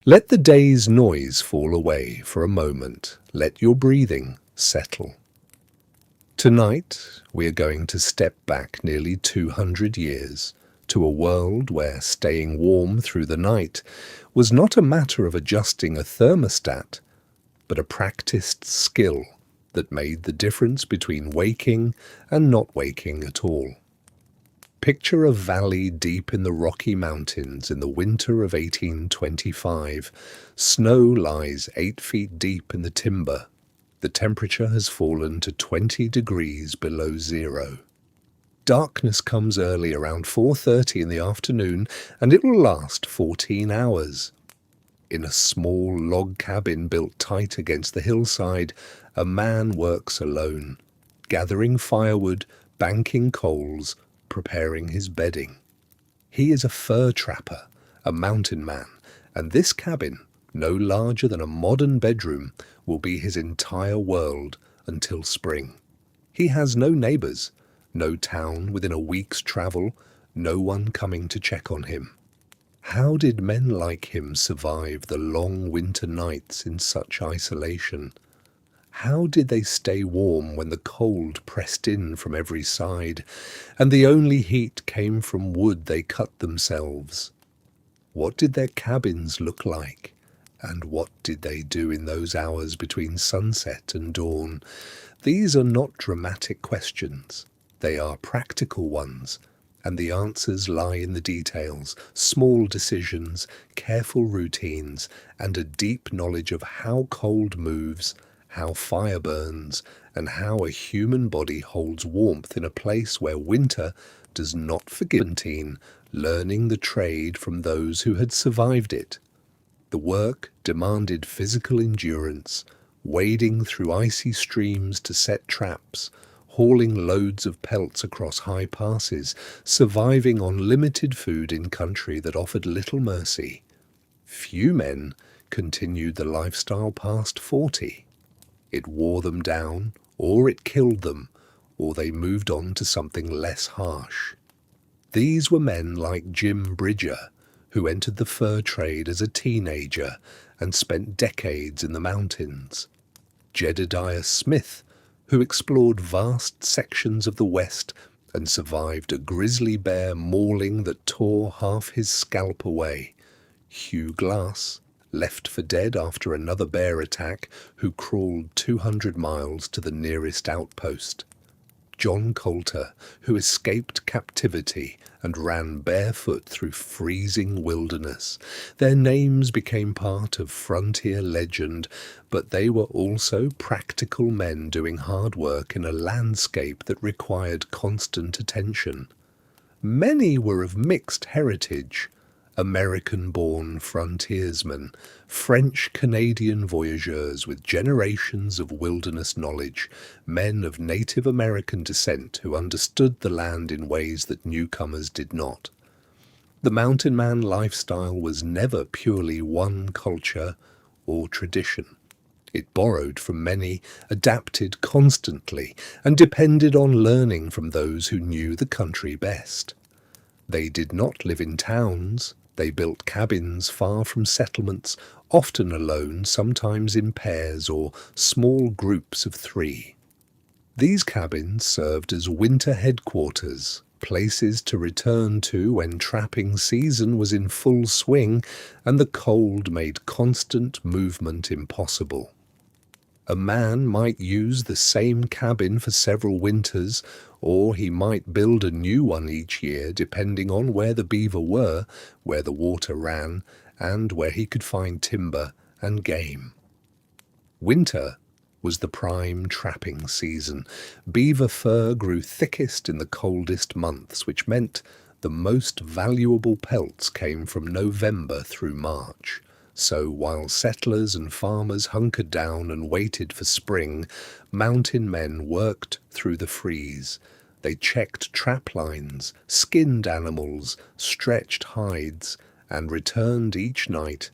Let the day's noise fall away for a moment. Let your breathing settle. Tonight, we are going to step back nearly 200 years to a world where staying warm through the night was not a matter of adjusting a thermostat, but a practiced skill that made the difference between waking and not waking at all. Picture a valley deep in the Rocky Mountains in the winter of 1825. Snow lies 8 feet deep in the timber. The temperature has fallen to 20 degrees below zero. Darkness comes early around 4:30 in the afternoon, and it will last 14 hours. In a small log cabin built tight against the hillside, a man works alone, gathering firewood, banking coals, preparing his bedding. He is a fur trapper, a mountain man, and this cabin, no larger than a modern bedroom, will be his entire world until spring. He has no neighbors, no town within a week's travel, no one coming to check on him. How did men like him survive the long winter nights in such isolation? How did they stay warm when the cold pressed in from every side, and the only heat came from wood they cut themselves? What did their cabins look like, and what did they do in those hours between sunset and dawn? These are not dramatic questions. They are practical ones, and the answers lie in the details, small decisions, careful routines, and a deep knowledge of how cold moves, how fire burns, and how a human body holds warmth in a place where winter does not forgive. Learning the trade from those who had survived it. The work demanded physical endurance, wading through icy streams to set traps, hauling loads of pelts across high passes, surviving on limited food in country that offered little mercy. Few men continued the lifestyle past 40. It wore them down, or it killed them, or they moved on to something less harsh. These were men like Jim Bridger, who entered the fur trade as a teenager and spent decades in the mountains. Jedediah Smith, who explored vast sections of the West and survived a grizzly bear mauling that tore half his scalp away. Hugh Glass, left for dead after another bear attack, who crawled 200 miles to the nearest outpost. John Coulter, who escaped captivity and ran barefoot through freezing wilderness. Their names became part of frontier legend, but they were also practical men doing hard work in a landscape that required constant attention. Many were of mixed heritage. American-born frontiersmen, French-Canadian voyageurs with generations of wilderness knowledge, men of Native American descent who understood the land in ways that newcomers did not. The mountain man lifestyle was never purely one culture or tradition. It borrowed from many, adapted constantly, and depended on learning from those who knew the country best. They did not live in towns. They built cabins far from settlements, often alone, sometimes in pairs or small groups of 3. These cabins served as winter headquarters, places to return to when trapping season was in full swing and the cold made constant movement impossible. A man might use the same cabin for several winters, or he might build a new one each year depending on where the beaver were, where the water ran, and where he could find timber and game. Winter was the prime trapping season. Beaver fur grew thickest in the coldest months, which meant the most valuable pelts came from November through March. So while settlers and farmers hunkered down and waited for spring, mountain men worked through the freeze. They checked trap lines, skinned animals, stretched hides, and returned each night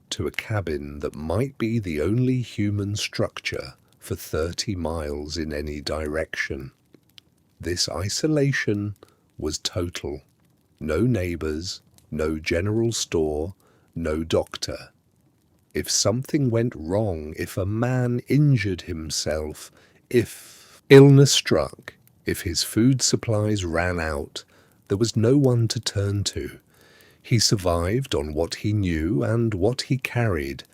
to a cabin that might be the only human structure for 30 miles in any direction. This isolation was total. No neighbors, no general store, no doctor, If something went wrong, if a man injured himself, if illness struck, if his food supplies ran out, there was no one to turn to. He survived on what he knew and what he carried.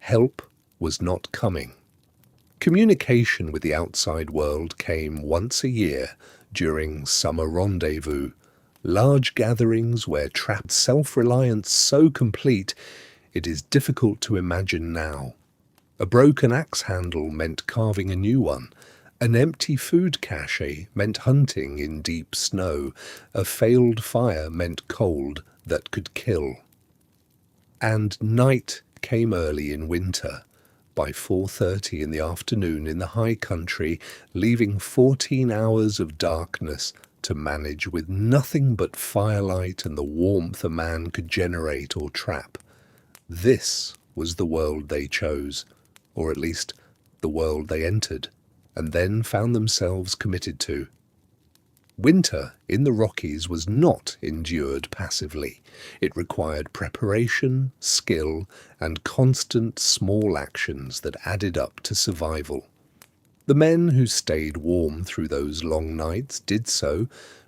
Help was not coming. Communication with the outside world came once a year during summer rendezvous, large gatherings where trapped self-reliance so complete it is difficult to imagine now. A broken axe handle meant carving a new one. An empty food cache meant hunting in deep snow. A failed fire meant cold that could kill. And night came early in winter, by 4:30 in the afternoon in the high country, leaving 14 hours of darkness to manage with nothing but firelight and the warmth a man could generate or trap. This was the world they chose, or at least the world they entered, and then found themselves committed to. Winter in the Rockies was not endured passively. It required preparation, skill, and constant small actions that added up to survival. The men who stayed warm through those long nights did so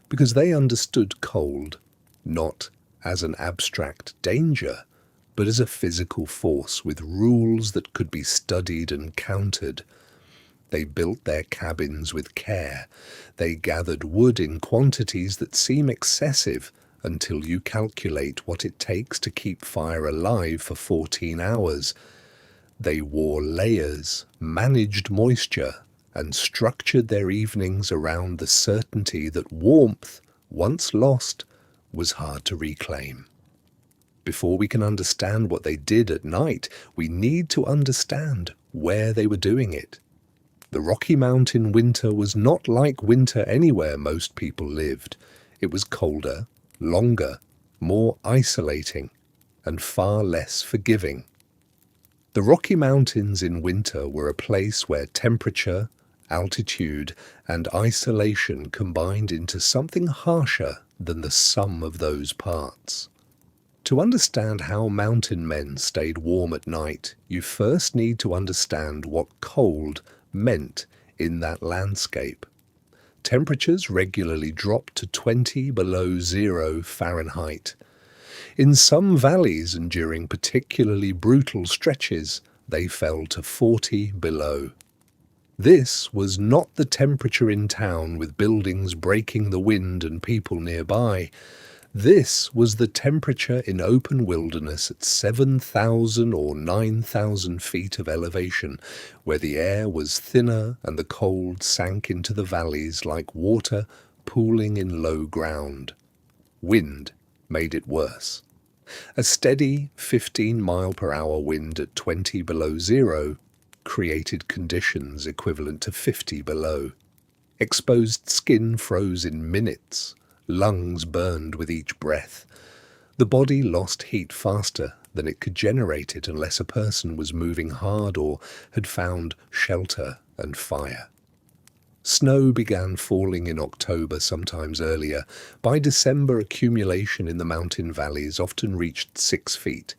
because they understood cold, not as an abstract danger, but as a physical force with rules that could be studied and countered. They built their cabins with care. They gathered wood in quantities that seem excessive until you calculate what it takes to keep fire alive for 14 hours. They wore layers, managed moisture, and structured their evenings around the certainty that warmth, once lost, was hard to reclaim. Before we can understand what they did at night, we need to understand where they were doing it. The Rocky Mountain winter was not like winter anywhere most people lived. It was colder, longer, more isolating, and far less forgiving. The Rocky Mountains in winter were a place where temperature, altitude, and isolation combined into something harsher than the sum of those parts. To understand how mountain men stayed warm at night, you first need to understand what cold meant in that landscape. Temperatures regularly dropped to 20 below zero Fahrenheit. In some valleys and during particularly brutal stretches, they fell to 40 below. This was not the temperature in town with buildings breaking the wind and people nearby. This was the temperature in open wilderness at 7,000 or 9,000 feet of elevation, where the air was thinner and the cold sank into the valleys like water pooling in low ground. Wind made it worse. A steady 15-mile-per-hour wind at 20 below zero created conditions equivalent to 50 below. Exposed skin froze in minutes. Lungs burned with each breath. The body lost heat faster than it could generate it unless a person was moving hard or had found shelter and fire. Snow began falling in October, sometimes earlier. By December, accumulation in the mountain valleys often reached 6 feet.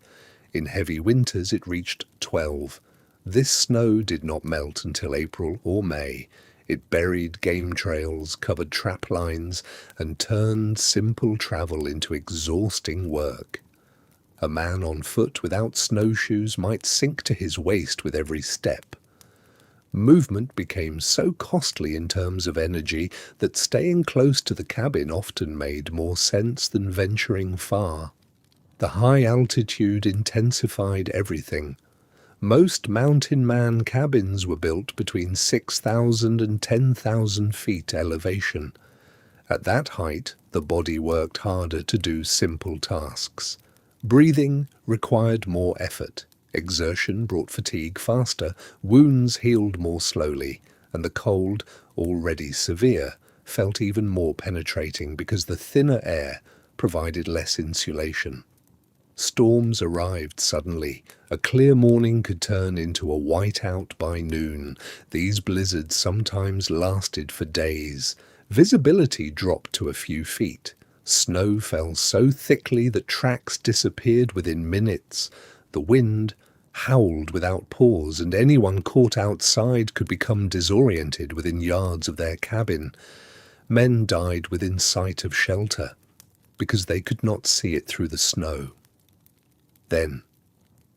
In heavy winters, it reached 12. This snow did not melt until April or May. It buried game trails, covered trap lines, and turned simple travel into exhausting work. A man on foot without snowshoes might sink to his waist with every step. Movement became so costly in terms of energy that staying close to the cabin often made more sense than venturing far. The high altitude intensified everything. Most mountain man cabins were built between 6,000 and 10,000 feet elevation. At that height, the body worked harder to do simple tasks. Breathing required more effort. Exertion brought fatigue faster, wounds healed more slowly, and the cold, already severe, felt even more penetrating because the thinner air provided less insulation. Storms arrived suddenly. A clear morning could turn into a whiteout by noon. These blizzards sometimes lasted for days. Visibility dropped to a few feet. Snow fell so thickly that tracks disappeared within minutes. The wind howled without pause, and anyone caught outside could become disoriented within yards of their cabin. Men died within sight of shelter, because they could not see it through the snow. Then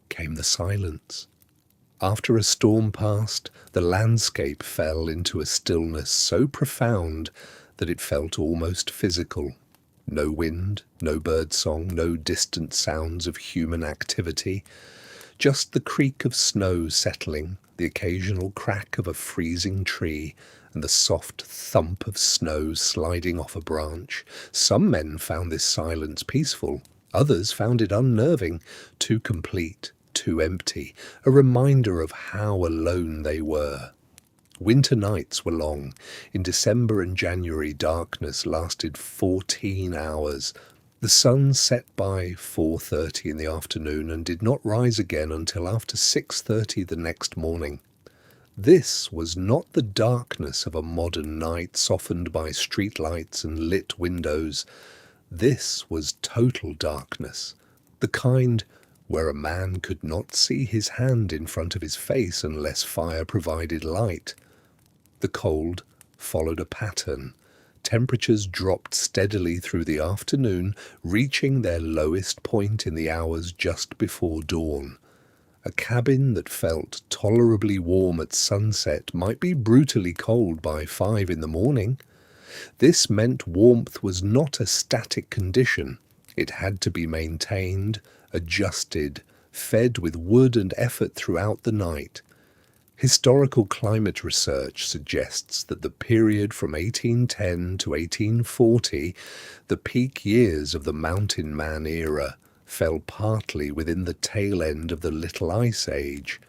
came the silence. After a storm passed, the landscape fell into a stillness so profound that it felt almost physical. No wind, no birdsong, no distant sounds of human activity. Just the creak of snow settling, the occasional crack of a freezing tree, and the soft thump of snow sliding off a branch. Some men found this silence peaceful. Others found it unnerving, too complete, too empty, a reminder of how alone they were. Winter nights were long. In December and January, darkness lasted 14 hours. The sun set by 4:30 in the afternoon and did not rise again until after 6:30 the next morning. This was not the darkness of a modern night softened by streetlights and lit windows. This was total darkness, the kind where a man could not see his hand in front of his face unless fire provided light. The cold followed a pattern. Temperatures dropped steadily through the afternoon, reaching their lowest point in the hours just before dawn. A cabin that felt tolerably warm at sunset might be brutally cold by 5 in the morning. This meant warmth was not a static condition. It had to be maintained, adjusted, fed with wood and effort throughout the night. Historical climate research suggests that the period from 1810 to 1840, the peak years of the Mountain Man era, fell partly within the tail end of the Little Ice Age.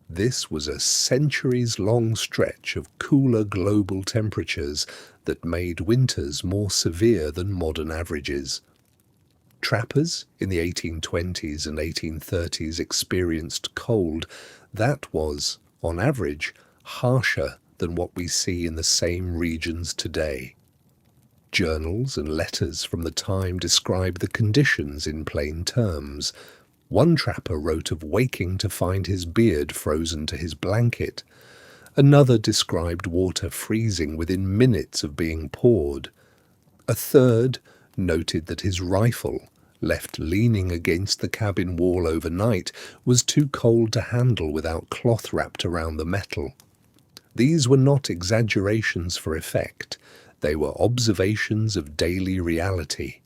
This was a centuries-long stretch of cooler global temperatures that made winters more severe than modern averages. Trappers in the 1820s and 1830s experienced cold that was, on average, harsher than what we see in the same regions today. Journals and letters from the time describe the conditions in plain terms. One trapper wrote of waking to find his beard frozen to his blanket. Another described water freezing within minutes of being poured. A third noted that his rifle, left leaning against the cabin wall overnight, was too cold to handle without cloth wrapped around the metal. These were not exaggerations for effect. They were observations of daily reality.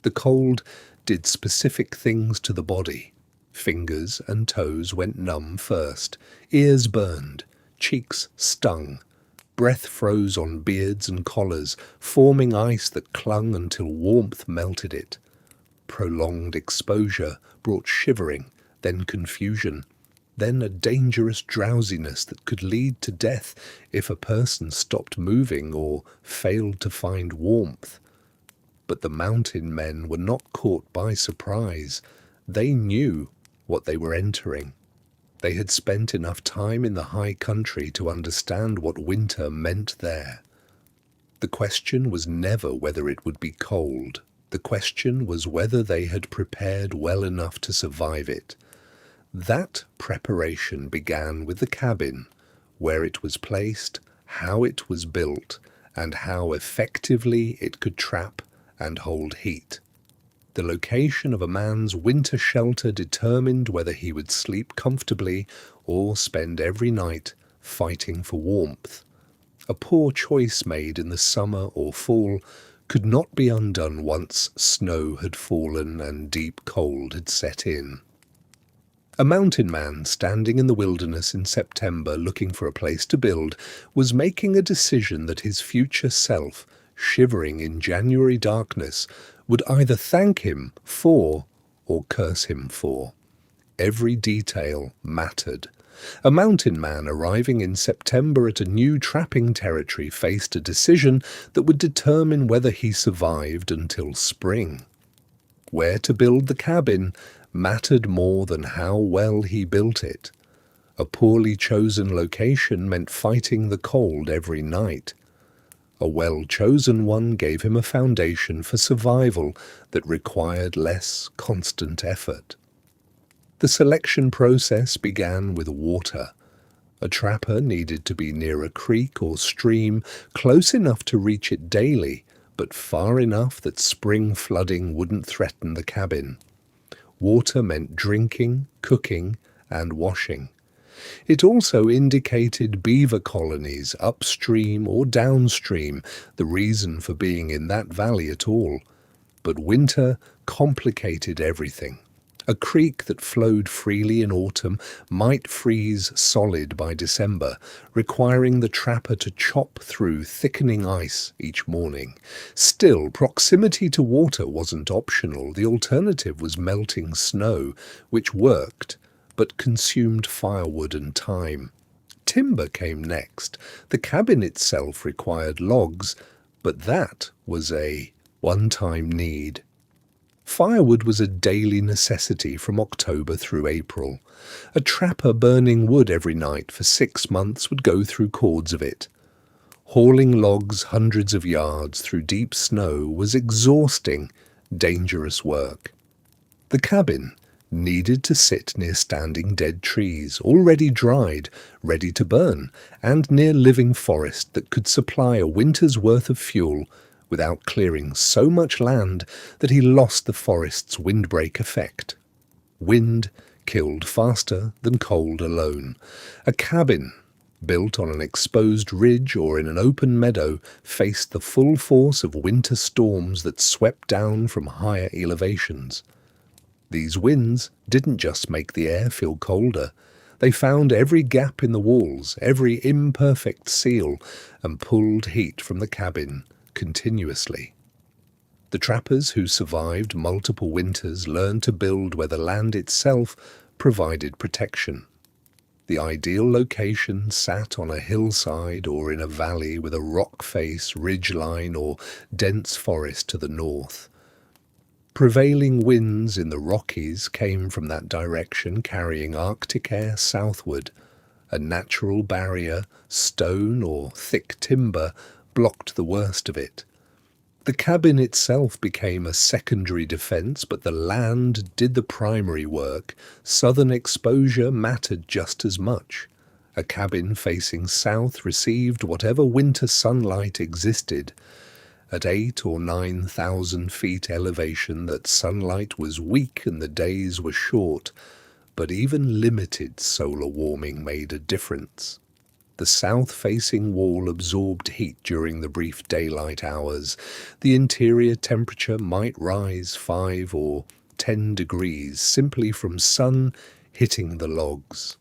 The cold did specific things to the body. Fingers and toes went numb first, ears burned, cheeks stung. Breath froze on beards and collars, forming ice that clung until warmth melted it. Prolonged exposure brought shivering, then confusion, then a dangerous drowsiness that could lead to death if a person stopped moving or failed to find warmth. But the mountain men were not caught by surprise. They knew what they were entering. They had spent enough time in the high country to understand what winter meant there. The question was never whether it would be cold. The question was whether they had prepared well enough to survive it. That preparation began with the cabin, where it was placed, how it was built, and how effectively it could trap and hold heat. The location of a man's winter shelter determined whether he would sleep comfortably or spend every night fighting for warmth. A poor choice made in the summer or fall could not be undone once snow had fallen and deep cold had set in. A mountain man standing in the wilderness in September looking for a place to build was making a decision that his future self, shivering in January darkness, would either thank him for or curse him for. Every detail mattered. A mountain man arriving in September at a new trapping territory faced a decision that would determine whether he survived until spring. Where to build the cabin mattered more than how well he built it. A poorly chosen location meant fighting the cold every night. A well-chosen one gave him a foundation for survival that required less constant effort. The selection process began with water. A trapper needed to be near a creek or stream, close enough to reach it daily, but far enough that spring flooding wouldn't threaten the cabin. Water meant drinking, cooking, and washing. It also indicated beaver colonies upstream or downstream, the reason for being in that valley at all. But winter complicated everything. A creek that flowed freely in autumn might freeze solid by December, requiring the trapper to chop through thickening ice each morning. Still, proximity to water wasn't optional. The alternative was melting snow, which worked, but consumed firewood and time. Timber came next. The cabin itself required logs, but that was a one-time need. Firewood was a daily necessity from October through April. A trapper burning wood every night for 6 months would go through cords of it. Hauling logs hundreds of yards through deep snow was exhausting, dangerous work. The cabin needed to sit near standing dead trees, already dried, ready to burn, and near living forest that could supply a winter's worth of fuel without clearing so much land that he lost the forest's windbreak effect. Wind killed faster than cold alone. A cabin built on an exposed ridge or in an open meadow faced the full force of winter storms that swept down from higher elevations. These winds didn't just make the air feel colder. They found every gap in the walls, every imperfect seal, and pulled heat from the cabin continuously. The trappers who survived multiple winters learned to build where the land itself provided protection. The ideal location sat on a hillside or in a valley with a rock face, ridgeline, or dense forest to the north. Prevailing winds in the Rockies came from that direction, carrying Arctic air southward. A natural barrier, stone or thick timber, blocked the worst of it. The cabin itself became a secondary defense, but the land did the primary work. Southern exposure mattered just as much. A cabin facing south received whatever winter sunlight existed. At 8,000 or 9,000 feet elevation, that sunlight was weak and the days were short, but even limited solar warming made a difference. The south-facing wall absorbed heat during the brief daylight hours. The interior temperature might rise 5 or 10 degrees simply from sun hitting the logs.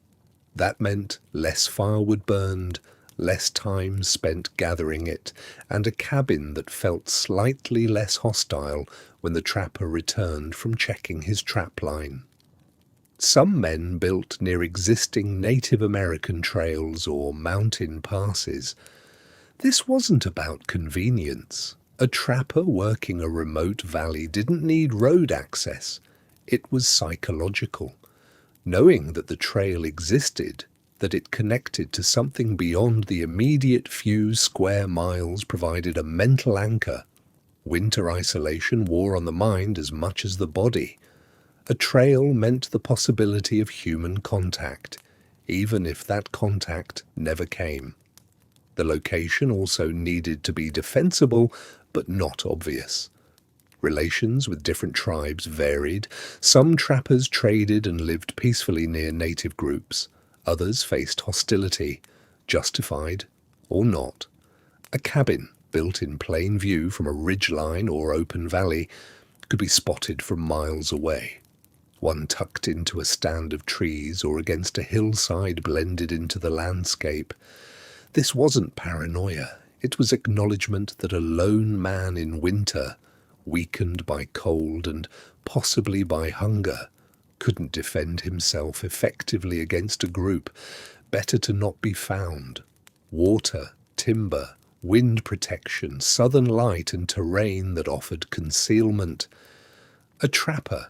That meant less firewood burned, less time spent gathering it, and a cabin that felt slightly less hostile when the trapper returned from checking his trap line. Some men built near existing Native American trails or mountain passes. This wasn't about convenience. A trapper working a remote valley didn't need road access. It was psychological. Knowing that the trail existed, that it connected to something beyond the immediate few square miles provided a mental anchor. Winter isolation wore on the mind as much as the body. A trail meant the possibility of human contact, even if that contact never came. The location also needed to be defensible, but not obvious. Relations with different tribes varied. Some trappers traded and lived peacefully near native groups. Others faced hostility, justified or not. A cabin built in plain view from a ridgeline or open valley could be spotted from miles away. One tucked into a stand of trees or against a hillside blended into the landscape. This wasn't paranoia. It was acknowledgement that a lone man in winter, weakened by cold and possibly by hunger, couldn't defend himself effectively against a group. Better to not be found. Water, timber, wind protection, southern light, and terrain that offered concealment. A trapper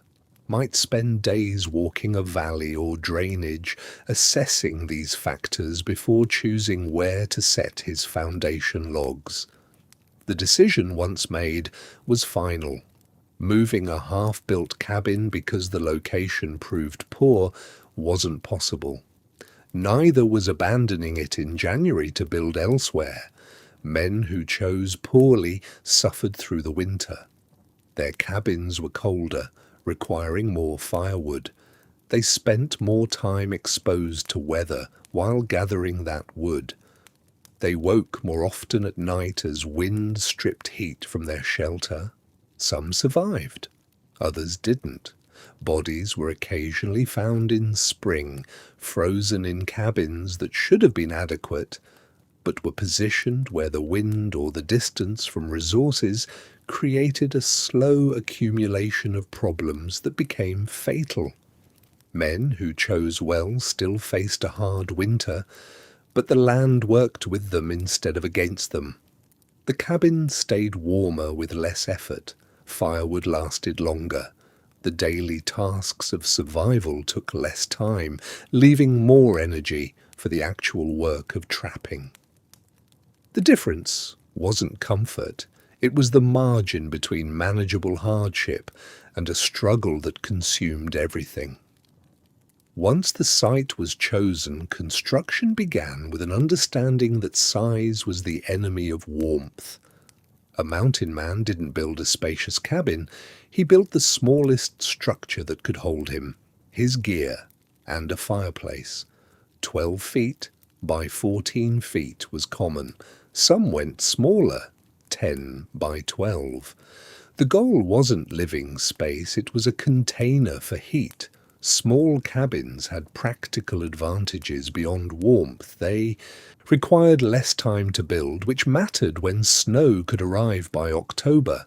might spend days walking a valley or drainage, assessing these factors before choosing where to set his foundation logs. The decision once made was final. Moving a half-built cabin because the location proved poor wasn't possible. Neither was abandoning it in January to build elsewhere. Men who chose poorly suffered through the winter. Their cabins were colder, requiring more firewood. They spent more time exposed to weather while gathering that wood. They woke more often at night as wind stripped heat from their shelter. Some survived, others didn't. Bodies were occasionally found in spring, frozen in cabins that should have been adequate, but were positioned where the wind or the distance from resources created a slow accumulation of problems that became fatal. Men who chose well still faced a hard winter, but the land worked with them instead of against them. The cabin stayed warmer with less effort. Firewood lasted longer. The daily tasks of survival took less time, leaving more energy for the actual work of trapping. The difference wasn't comfort. It was the margin between manageable hardship and a struggle that consumed everything. Once the site was chosen, construction began with an understanding that size was the enemy of warmth. A mountain man didn't build a spacious cabin. He built the smallest structure that could hold him, his gear, and a fireplace. 12 feet by 14 feet was common. Some went smaller, 10 by 12. The goal wasn't living space, it was a container for heat. Small cabins had practical advantages beyond warmth. They required less time to build, which mattered when snow could arrive by October.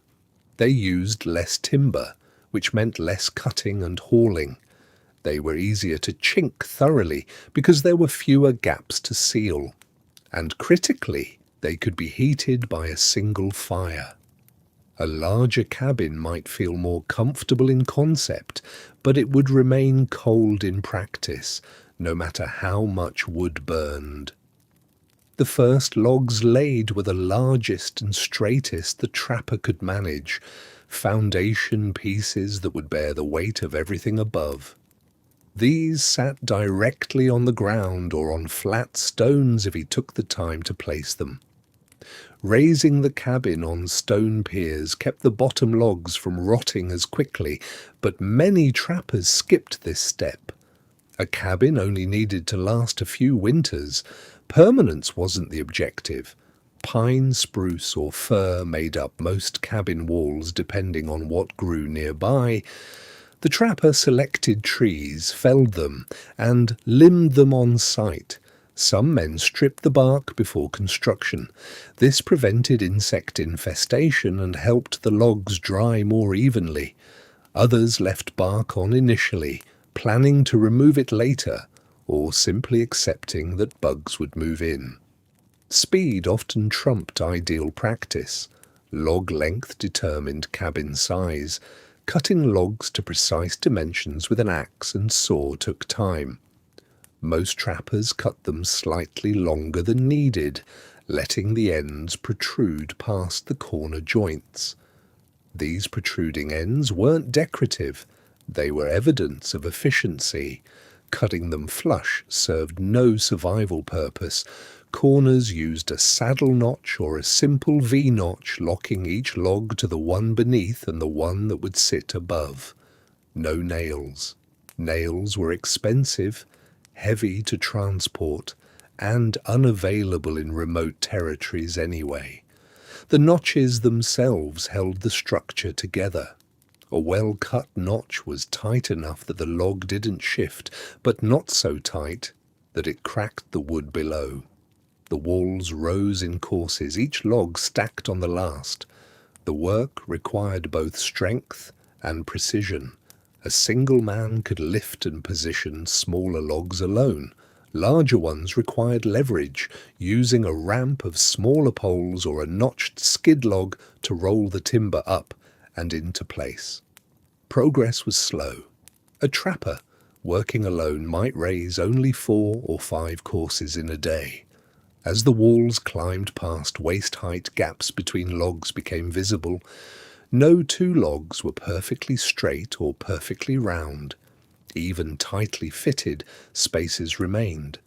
They used less timber, which meant less cutting and hauling. They were easier to chink thoroughly because there were fewer gaps to seal. And critically, they could be heated by a single fire. A larger cabin might feel more comfortable in concept, but it would remain cold in practice, no matter how much wood burned. The first logs laid were the largest and straightest the trapper could manage, foundation pieces that would bear the weight of everything above. These sat directly on the ground or on flat stones if he took the time to place them. Raising the cabin on stone piers kept the bottom logs from rotting as quickly, but many trappers skipped this step. A cabin only needed to last a few winters. Permanence wasn't the objective. Pine, spruce, or fir made up most cabin walls depending on what grew nearby. The trapper selected trees, felled them, and limbed them on site. Some men stripped the bark before construction. This prevented insect infestation and helped the logs dry more evenly. Others left bark on initially, planning to remove it later, or simply accepting that bugs would move in. Speed often trumped ideal practice. Log length determined cabin size. Cutting logs to precise dimensions with an axe and saw took time. Most trappers cut them slightly longer than needed, letting the ends protrude past the corner joints. These protruding ends weren't decorative, they were evidence of efficiency. Cutting them flush served no survival purpose. Corners used a saddle notch or a simple V-notch, locking each log to the one beneath and the one that would sit above. No nails. Nails were expensive, heavy to transport, and unavailable in remote territories anyway. The notches themselves held the structure together. A well-cut notch was tight enough that the log didn't shift, but not so tight that it cracked the wood below. The walls rose in courses, each log stacked on the last. The work required both strength and precision. A single man could lift and position smaller logs alone. Larger ones required leverage, using a ramp of smaller poles or a notched skid log to roll the timber up and into place. Progress was slow. A trapper, working alone, might raise only 4 or 5 courses in a day. As the walls climbed past waist-height gaps between logs became visible, No two logs were perfectly straight or perfectly round. Even tightly fitted, spaces remained.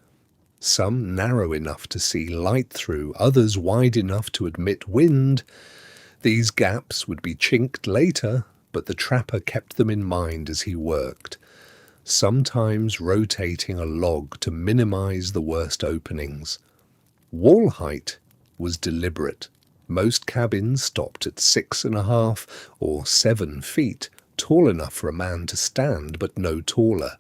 Some narrow enough to see light through, others wide enough to admit wind. These gaps would be chinked later, but the trapper kept them in mind as he worked, sometimes rotating a log to minimize the worst openings. Wall height was deliberate. Most cabins stopped at 6.5 or 7 feet, tall enough for a man to stand, but no taller.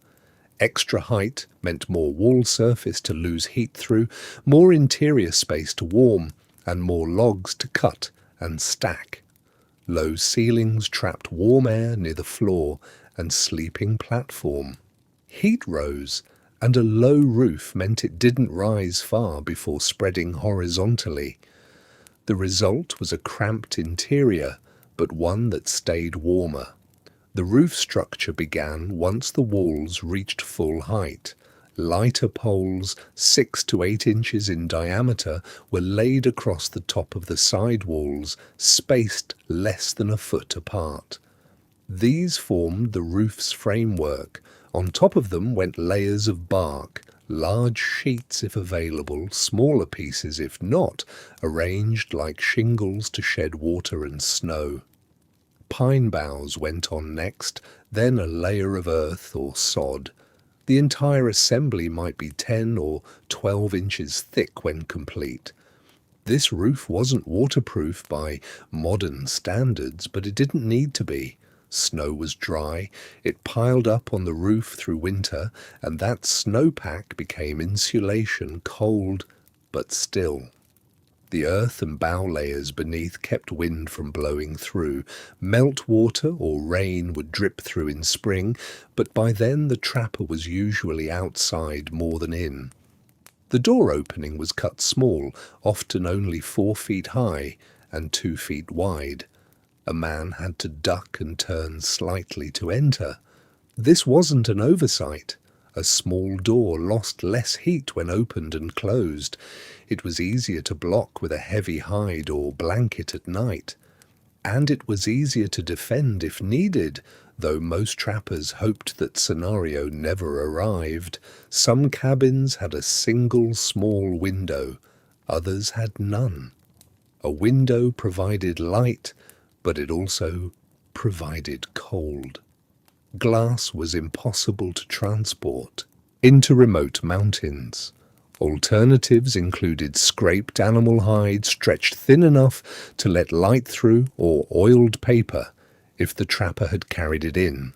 Extra height meant more wall surface to lose heat through, more interior space to warm, and more logs to cut and stack. Low ceilings trapped warm air near the floor and sleeping platform. Heat rose, and a low roof meant it didn't rise far before spreading horizontally. The result was a cramped interior, but one that stayed warmer. The roof structure began once the walls reached full height. Lighter poles, 6 to 8 inches in diameter, were laid across the top of the side walls, spaced less than a foot apart. These formed the roof's framework. On top of them went layers of bark, large sheets if available, smaller pieces if not, arranged like shingles to shed water and snow. Pine boughs went on next, then a layer of earth or sod. The entire assembly might be 10 or 12 inches thick when complete. This roof wasn't waterproof by modern standards, but it didn't need to be. Snow was dry, it piled up on the roof through winter, and that snowpack became insulation, cold but still. The earth and bough layers beneath kept wind from blowing through. Meltwater or rain would drip through in spring, but by then the trapper was usually outside more than in. The door opening was cut small, often only 4 feet high and 2 feet wide. A man had to duck and turn slightly to enter. This wasn't an oversight. A small door lost less heat when opened and closed. It was easier to block with a heavy hide or blanket at night. And it was easier to defend if needed, though most trappers hoped that scenario never arrived. Some cabins had a single small window, others had none. A window provided light, but it also provided cold. Glass was impossible to transport into remote mountains. Alternatives included scraped animal hide stretched thin enough to let light through, or oiled paper if the trapper had carried it in.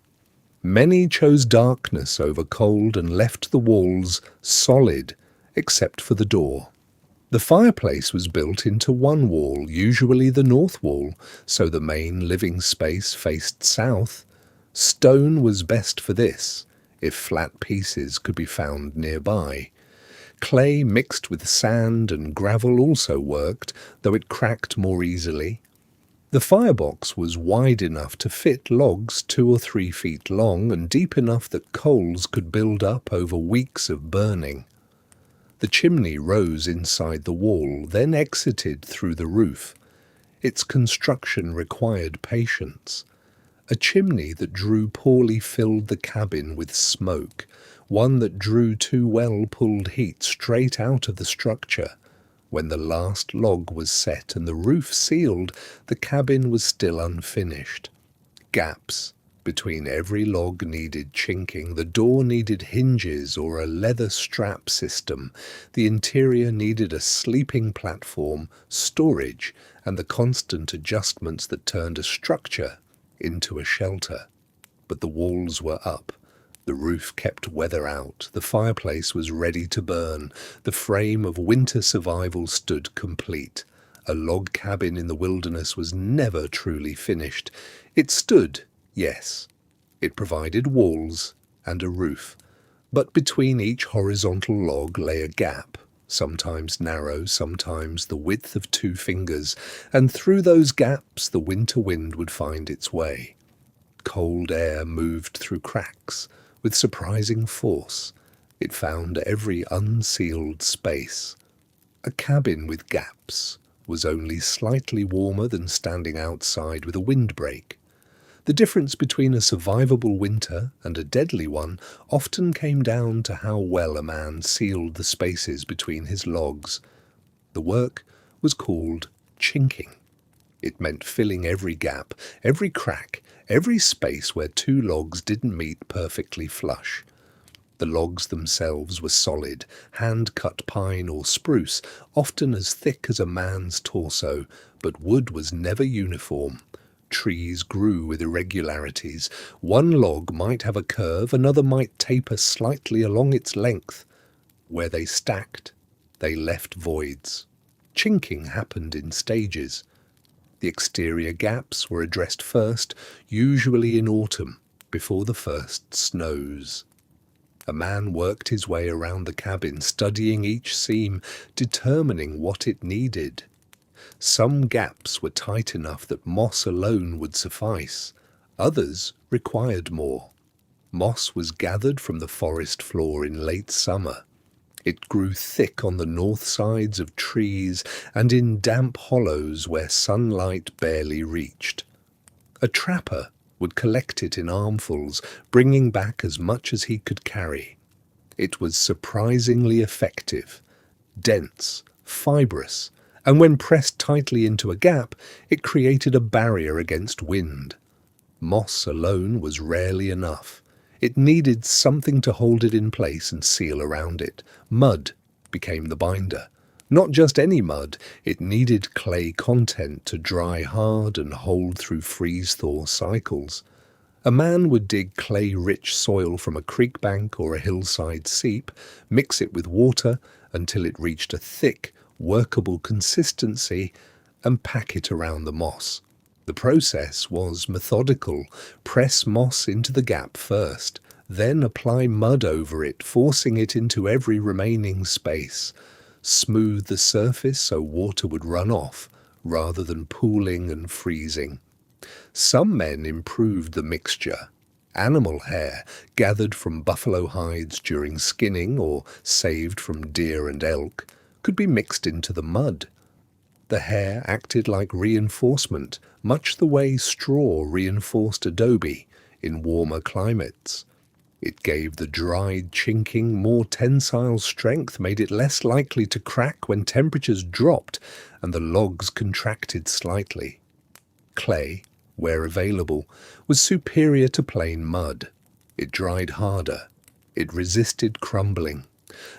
Many chose darkness over cold and left the walls solid except for the door. The fireplace was built into one wall, usually the north wall, so the main living space faced south. Stone was best for this, if flat pieces could be found nearby. Clay mixed with sand and gravel also worked, though it cracked more easily. The firebox was wide enough to fit logs 2 or 3 feet long and deep enough that coals could build up over weeks of burning. The chimney rose inside the wall, then exited through the roof. Its construction required patience. A chimney that drew poorly filled the cabin with smoke. One that drew too well pulled heat straight out of the structure. When the last log was set and the roof sealed, the cabin was still unfinished. Gaps between every log needed chinking, the door needed hinges or a leather strap system, the interior needed a sleeping platform, storage, and the constant adjustments that turned a structure into a shelter. But the walls were up. The roof kept weather out. The fireplace was ready to burn. The frame of winter survival stood complete. A log cabin in the wilderness was never truly finished. It stood, yes. It provided walls and a roof. But between each horizontal log lay a gap, sometimes narrow, sometimes the width of 2 fingers, and through those gaps the winter wind would find its way. Cold air moved through cracks with surprising force. It found every unsealed space. A cabin with gaps was only slightly warmer than standing outside with a windbreak. The difference between a survivable winter and a deadly one often came down to how well a man sealed the spaces between his logs. The work was called chinking. It meant filling every gap, every crack, every space where two logs didn't meet perfectly flush. The logs themselves were solid, hand-cut pine or spruce, often as thick as a man's torso, but wood was never uniform. Trees grew with irregularities. One log might have a curve, another might taper slightly along its length. Where they stacked, they left voids. Chinking happened in stages. The exterior gaps were addressed first, usually in autumn, before the first snows. A man worked his way around the cabin, studying each seam, determining what it needed. Some gaps were tight enough that moss alone would suffice. Others required more. Moss was gathered from the forest floor in late summer. It grew thick on the north sides of trees and in damp hollows where sunlight barely reached. A trapper would collect it in armfuls, bringing back as much as he could carry. It was surprisingly effective, dense, fibrous, and when pressed tightly into a gap, it created a barrier against wind. Moss alone was rarely enough. It needed something to hold it in place and seal around it. Mud became the binder. Not just any mud, it needed clay content to dry hard and hold through freeze-thaw cycles. A man would dig clay-rich soil from a creek bank or a hillside seep, mix it with water until it reached a thick, workable consistency, and pack it around the moss. The process was methodical. Press moss into the gap first, then apply mud over it, forcing it into every remaining space. Smooth the surface so water would run off, rather than pooling and freezing. Some men improved the mixture. Animal hair, gathered from buffalo hides during skinning or saved from deer and elk, could be mixed into the mud. The hair acted like reinforcement, much the way straw reinforced adobe in warmer climates. It gave the dried chinking more tensile strength, made it less likely to crack when temperatures dropped and the logs contracted slightly. Clay, where available, was superior to plain mud. It dried harder. It resisted crumbling.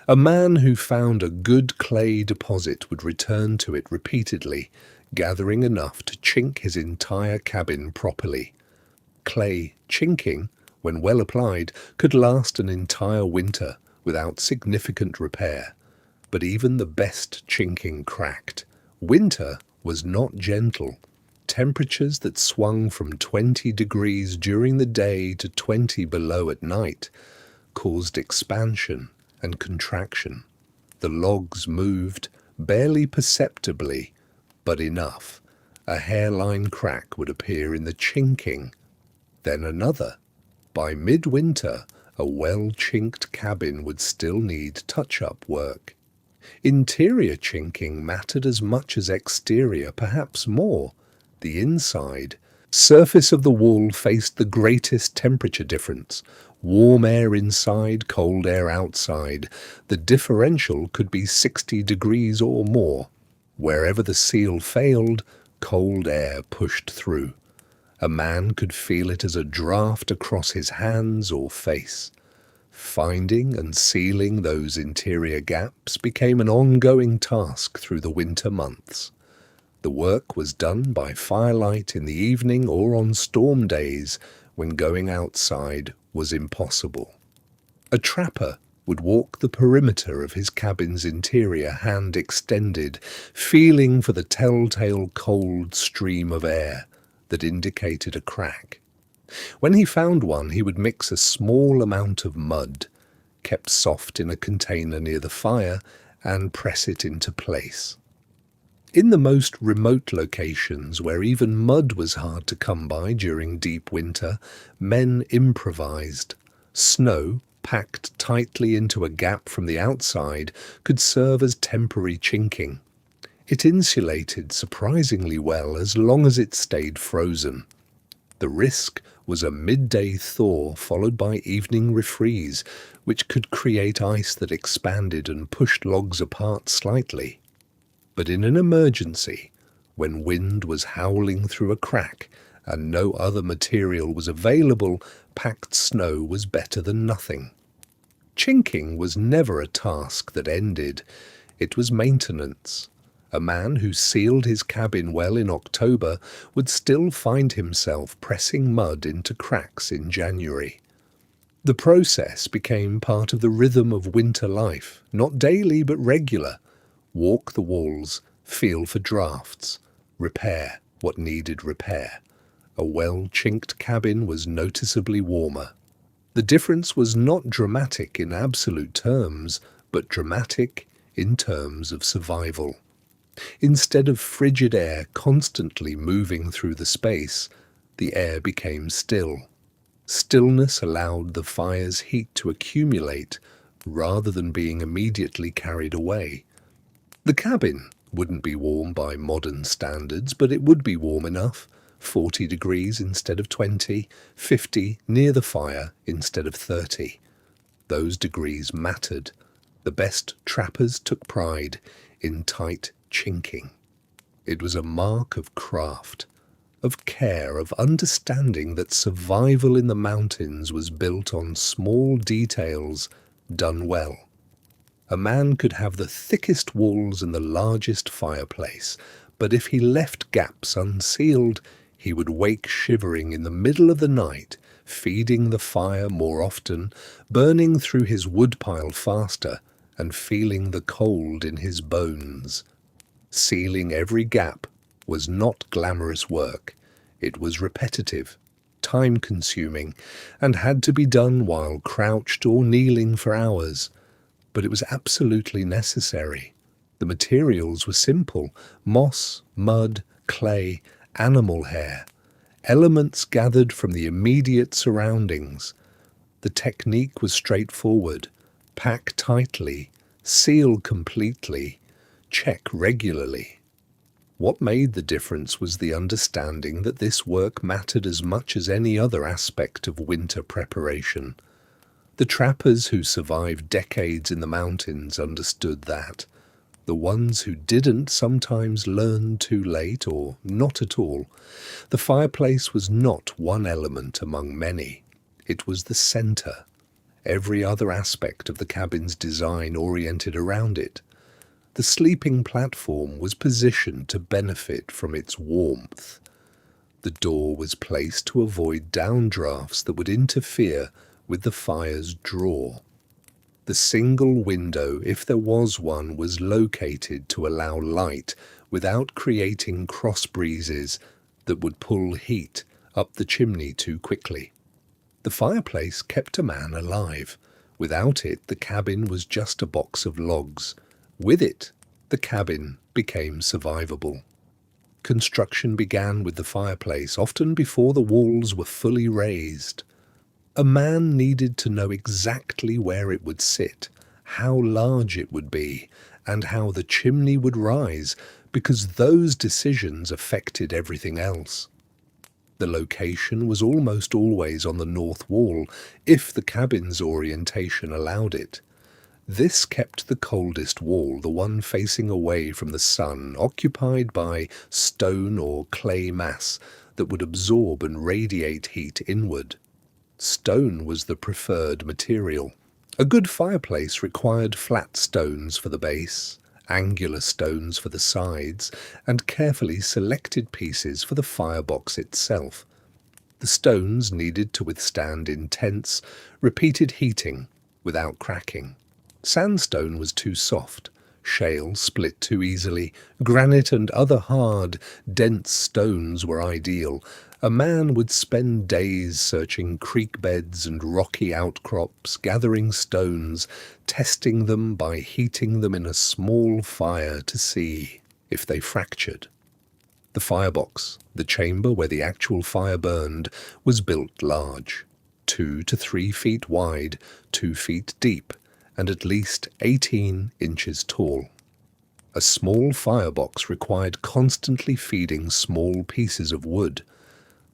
A man who found a good clay deposit would return to it repeatedly, gathering enough to chink his entire cabin properly. Clay chinking, when well applied, could last an entire winter without significant repair. But even the best chinking cracked. Winter was not gentle. Temperatures that swung from 20 degrees during the day to 20 below at night caused expansion and contraction. The logs moved, barely perceptibly, but enough. A hairline crack would appear in the chinking, then another. By midwinter, a well-chinked cabin would still need touch-up work. Interior chinking mattered as much as exterior, perhaps more. The inside surface of the wall faced the greatest temperature difference. Warm air inside, cold air outside. The differential could be 60 degrees or more. Wherever the seal failed, cold air pushed through. A man could feel it as a draft across his hands or face. Finding and sealing those interior gaps became an ongoing task through the winter months. The work was done by firelight in the evening or on storm days when going outside was impossible. A trapper would walk the perimeter of his cabin's interior, hand extended, feeling for the telltale cold stream of air that indicated a crack. When he found one, he would mix a small amount of mud, kept soft in a container near the fire, and press it into place. In the most remote locations, where even mud was hard to come by during deep winter, men improvised. Snow, packed tightly into a gap from the outside, could serve as temporary chinking. It insulated surprisingly well as long as it stayed frozen. The risk was a midday thaw followed by evening refreeze, which could create ice that expanded and pushed logs apart slightly. But in an emergency, when wind was howling through a crack and no other material was available, packed snow was better than nothing. Chinking was never a task that ended. It was maintenance. A man who sealed his cabin well in October would still find himself pressing mud into cracks in January. The process became part of the rhythm of winter life, not daily but regular. Walk the walls, feel for drafts, repair what needed repair. A well-chinked cabin was noticeably warmer. The difference was not dramatic in absolute terms, but dramatic in terms of survival. Instead of frigid air constantly moving through the space, the air became still. Stillness allowed the fire's heat to accumulate rather than being immediately carried away. The cabin wouldn't be warm by modern standards, but it would be warm enough. 40 degrees instead of 20, 50 near the fire instead of 30. Those degrees mattered. The best trappers took pride in tight chinking. It was a mark of craft, of care, of understanding that survival in the mountains was built on small details done well. A man could have the thickest walls and the largest fireplace, but if he left gaps unsealed, he would wake shivering in the middle of the night, feeding the fire more often, burning through his woodpile faster, and feeling the cold in his bones. Sealing every gap was not glamorous work. It was repetitive, time-consuming, and had to be done while crouched or kneeling for hours. But it was absolutely necessary. The materials were simple: moss, mud, clay, animal hair, elements gathered from the immediate surroundings. The technique was straightforward: pack tightly, seal completely, check regularly. What made the difference was the understanding that this work mattered as much as any other aspect of winter preparation. The trappers who survived decades in the mountains understood that. The ones who didn't sometimes learned too late or not at all. The fireplace was not one element among many. It was the center. Every other aspect of the cabin's design oriented around it. The sleeping platform was positioned to benefit from its warmth. The door was placed to avoid downdrafts that would interfere with the fire's draw. The single window, if there was one, was located to allow light without creating cross breezes that would pull heat up the chimney too quickly. The fireplace kept a man alive. Without it, the cabin was just a box of logs. With it, the cabin became survivable. Construction began with the fireplace, often before the walls were fully raised. A man needed to know exactly where it would sit, how large it would be, and how the chimney would rise, because those decisions affected everything else. The location was almost always on the north wall, if the cabin's orientation allowed it. This kept the coldest wall, the one facing away from the sun, occupied by stone or clay mass that would absorb and radiate heat inward. Stone was the preferred material. A good fireplace required flat stones for the base, angular stones for the sides, and carefully selected pieces for the firebox itself. The stones needed to withstand intense, repeated heating without cracking. Sandstone was too soft, shale split too easily, granite and other hard, dense stones were ideal. A man would spend days searching creek beds and rocky outcrops, gathering stones, testing them by heating them in a small fire to see if they fractured. The firebox, the chamber where the actual fire burned, was built large, 2 to 3 feet wide, 2 feet deep, and at least 18 inches tall. A small firebox required constantly feeding small pieces of wood.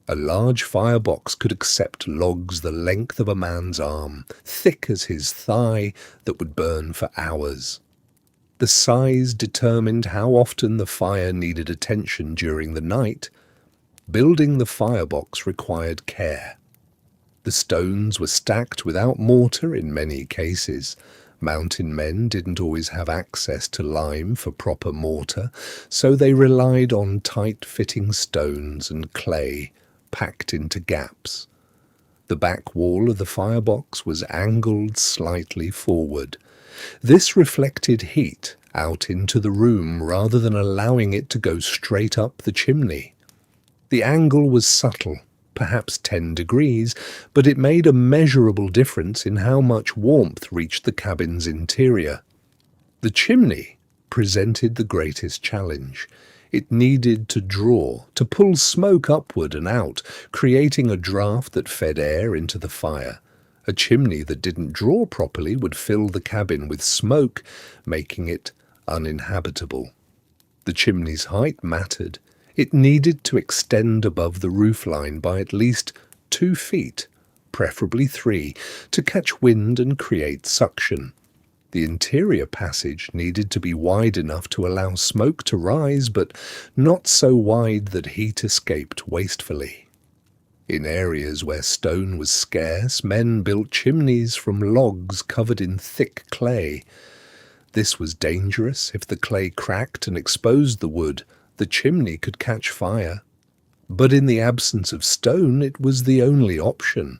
A large firebox could accept logs the length of a man's arm, thick as his thigh, that would burn for hours. The size determined how often the fire needed attention during the night. Building the firebox required care. The stones were stacked without mortar in many cases. Mountain men didn't always have access to lime for proper mortar, so they relied on tight-fitting stones and clay packed into gaps. The back wall of the firebox was angled slightly forward. This reflected heat out into the room rather than allowing it to go straight up the chimney. The angle was subtle, perhaps 10 degrees, but it made a measurable difference in how much warmth reached the cabin's interior. The chimney presented the greatest challenge. It needed to draw, to pull smoke upward and out, creating a draft that fed air into the fire. A chimney that didn't draw properly would fill the cabin with smoke, making it uninhabitable. The chimney's height mattered. It needed to extend above the roofline by at least 2 feet, preferably 3, to catch wind and create suction. The interior passage needed to be wide enough to allow smoke to rise, but not so wide that heat escaped wastefully. In areas where stone was scarce, men built chimneys from logs covered in thick clay. This was dangerous. If the clay cracked and exposed the wood, the chimney could catch fire. But in the absence of stone, it was the only option.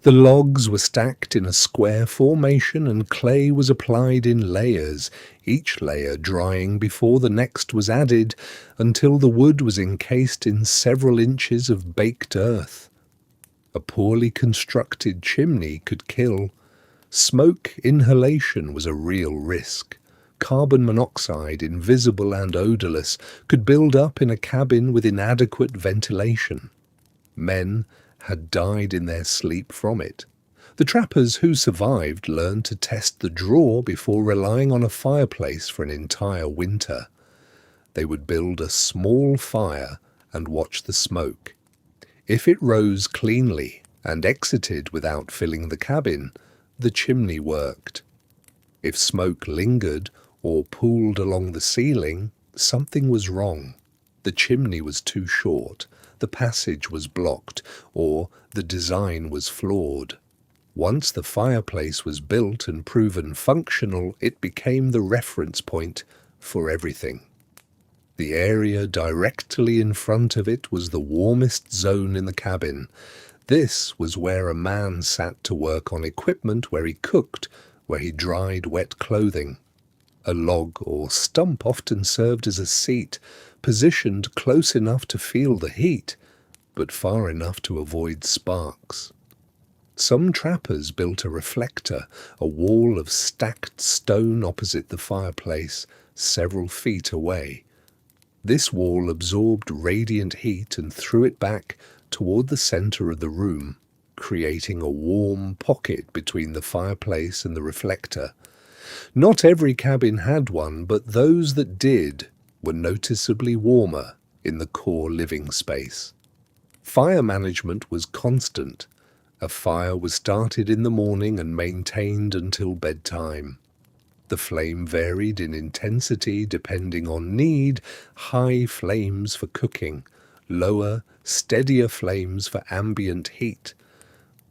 The logs were stacked in a square formation and clay was applied in layers, each layer drying before the next was added until the wood was encased in several inches of baked earth. A poorly constructed chimney could kill. Smoke inhalation was a real risk. Carbon monoxide, invisible and odorless, could build up in a cabin with inadequate ventilation. Men had died in their sleep from it. The trappers who survived learned to test the draw before relying on a fireplace for an entire winter. They would build a small fire and watch the smoke. If it rose cleanly and exited without filling the cabin, the chimney worked. If smoke lingered or pooled along the ceiling, something was wrong. The chimney was too short, the passage was blocked, or the design was flawed. Once the fireplace was built and proven functional, it became the reference point for everything. The area directly in front of it was the warmest zone in the cabin. This was where a man sat to work on equipment, where he cooked, where he dried wet clothing. A log or stump often served as a seat, positioned close enough to feel the heat, but far enough to avoid sparks. Some trappers built a reflector, a wall of stacked stone opposite the fireplace, several feet away. This wall absorbed radiant heat and threw it back toward the center of the room, creating a warm pocket between the fireplace and the reflector. Not every cabin had one, but those that did were noticeably warmer in the core living space. Fire management was constant. A fire was started in the morning and maintained until bedtime. The flame varied in intensity depending on need: high flames for cooking, lower, steadier flames for ambient heat.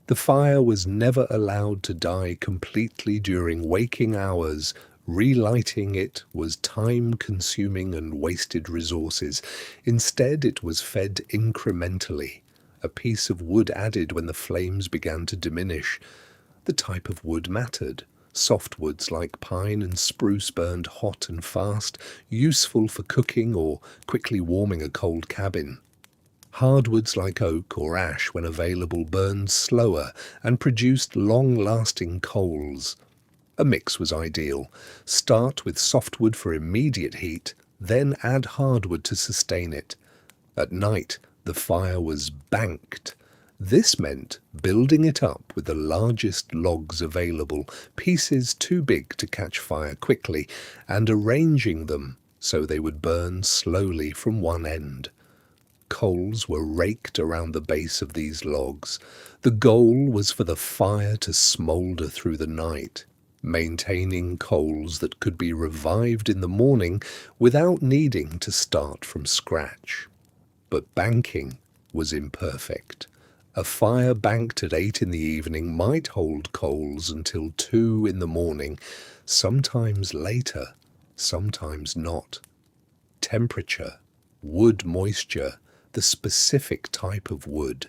The fire was never allowed to die completely during waking hours. Relighting it was time-consuming and wasted resources. Instead, it was fed incrementally. A piece of wood added when the flames began to diminish. The type of wood mattered. Softwoods like pine and spruce burned hot and fast, useful for cooking or quickly warming a cold cabin. Hardwoods like oak or ash, when available, burned slower and produced long-lasting coals. A mix was ideal. Start with softwood for immediate heat, then add hardwood to sustain it. At night, the fire was banked. This meant building it up with the largest logs available, pieces too big to catch fire quickly, and arranging them so they would burn slowly from one end. Coals were raked around the base of these logs. The goal was for the fire to smoulder through the night, maintaining coals that could be revived in the morning without needing to start from scratch. But banking was imperfect. A fire banked at 8 in the evening might hold coals until 2 in the morning, sometimes later, sometimes not. Temperature, wood moisture, the specific type of wood,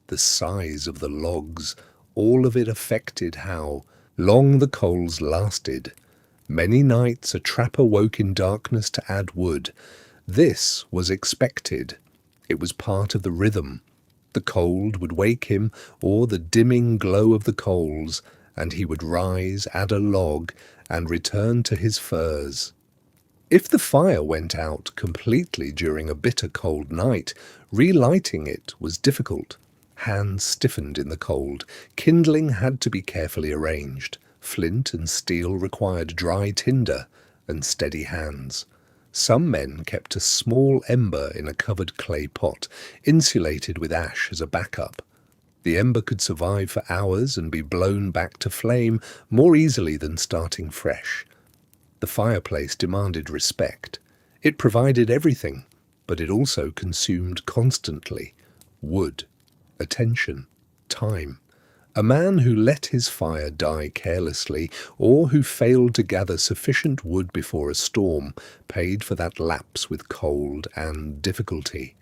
the size of the logs, all of it affected how long the coals lasted. Many nights a trapper woke in darkness to add wood. This was expected. It was part of the rhythm. The cold would wake him, or the dimming glow of the coals, and he would rise, add a log, and return to his furs. If the fire went out completely during a bitter cold night, relighting it was difficult. Hands stiffened in the cold. Kindling had to be carefully arranged. Flint and steel required dry tinder and steady hands. Some men kept a small ember in a covered clay pot, insulated with ash as a backup. The ember could survive for hours and be blown back to flame more easily than starting fresh. The fireplace demanded respect. It provided everything, but it also consumed constantly. Wood, attention, time. A man who let his fire die carelessly, or who failed to gather sufficient wood before a storm, paid for that lapse with cold and difficulty.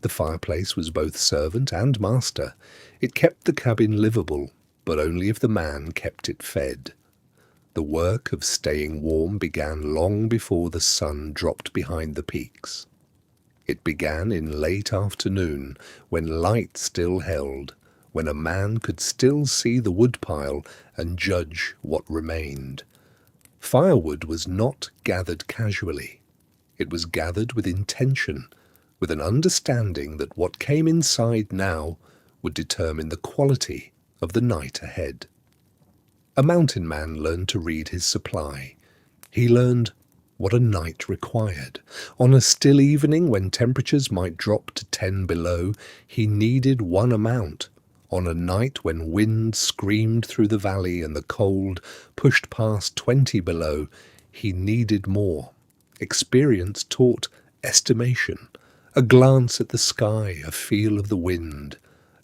The fireplace was both servant and master. It kept the cabin livable, but only if the man kept it fed. The work of staying warm began long before the sun dropped behind the peaks. It began in late afternoon, when light still held, when a man could still see the woodpile and judge what remained. Firewood was not gathered casually. It was gathered with intention, with an understanding that what came inside now would determine the quality of the night ahead. A mountain man learned to read his supply. He learned what a night required. On a still evening when temperatures might drop to 10 below, he needed one amount. On a night when wind screamed through the valley and the cold pushed past 20 below, he needed more. Experience taught estimation, a glance at the sky, a feel of the wind,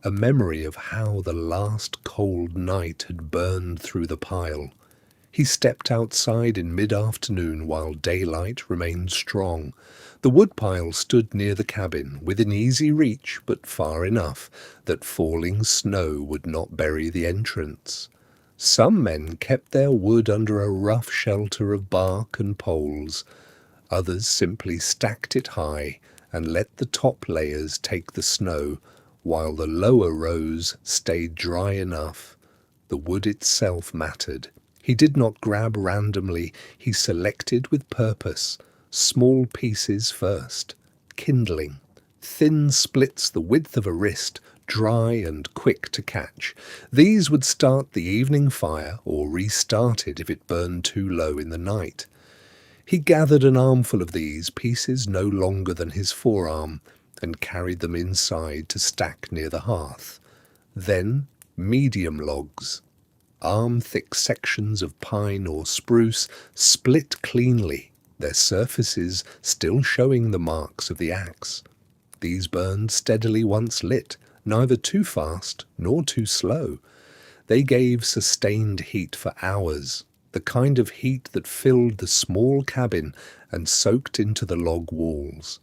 a memory of how the last cold night had burned through the pile. He stepped outside in mid-afternoon while daylight remained strong. The woodpile stood near the cabin, within easy reach, but far enough that falling snow would not bury the entrance. Some men kept their wood under a rough shelter of bark and poles. Others simply stacked it high and let the top layers take the snow, while the lower rows stayed dry enough. The wood itself mattered. He did not grab randomly, he selected with purpose. Small pieces first. Kindling. Thin splits the width of a wrist, dry and quick to catch. These would start the evening fire or restart it if it burned too low in the night. He gathered an armful of these, pieces no longer than his forearm, and carried them inside to stack near the hearth. Then medium logs, arm-thick sections of pine or spruce, split cleanly, their surfaces still showing the marks of the axe. These burned steadily once lit, neither too fast nor too slow. They gave sustained heat for hours, the kind of heat that filled the small cabin and soaked into the log walls.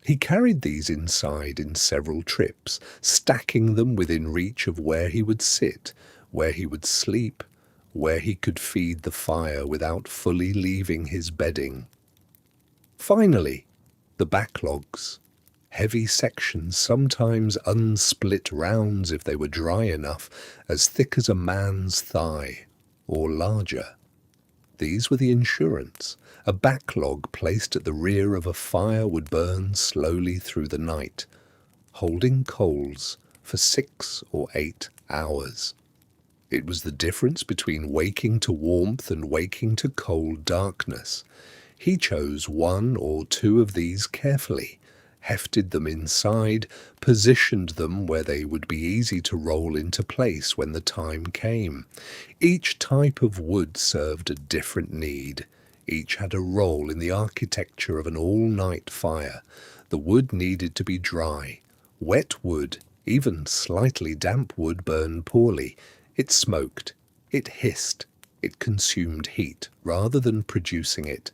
He carried these inside in several trips, stacking them within reach of where he would sit, where he would sleep, where he could feed the fire without fully leaving his bedding. Finally, the backlogs. Heavy sections, sometimes unsplit rounds if they were dry enough, as thick as a man's thigh, or larger. These were the insurance. A backlog placed at the rear of a fire would burn slowly through the night, holding coals for 6 or 8 hours. It was the difference between waking to warmth and waking to cold darkness. He chose one or two of these carefully, hefted them inside, positioned them where they would be easy to roll into place when the time came. Each type of wood served a different need. Each had a role in the architecture of an all-night fire. The wood needed to be dry. Wet wood, even slightly damp wood, burned poorly. It smoked. It hissed. It consumed heat rather than producing it.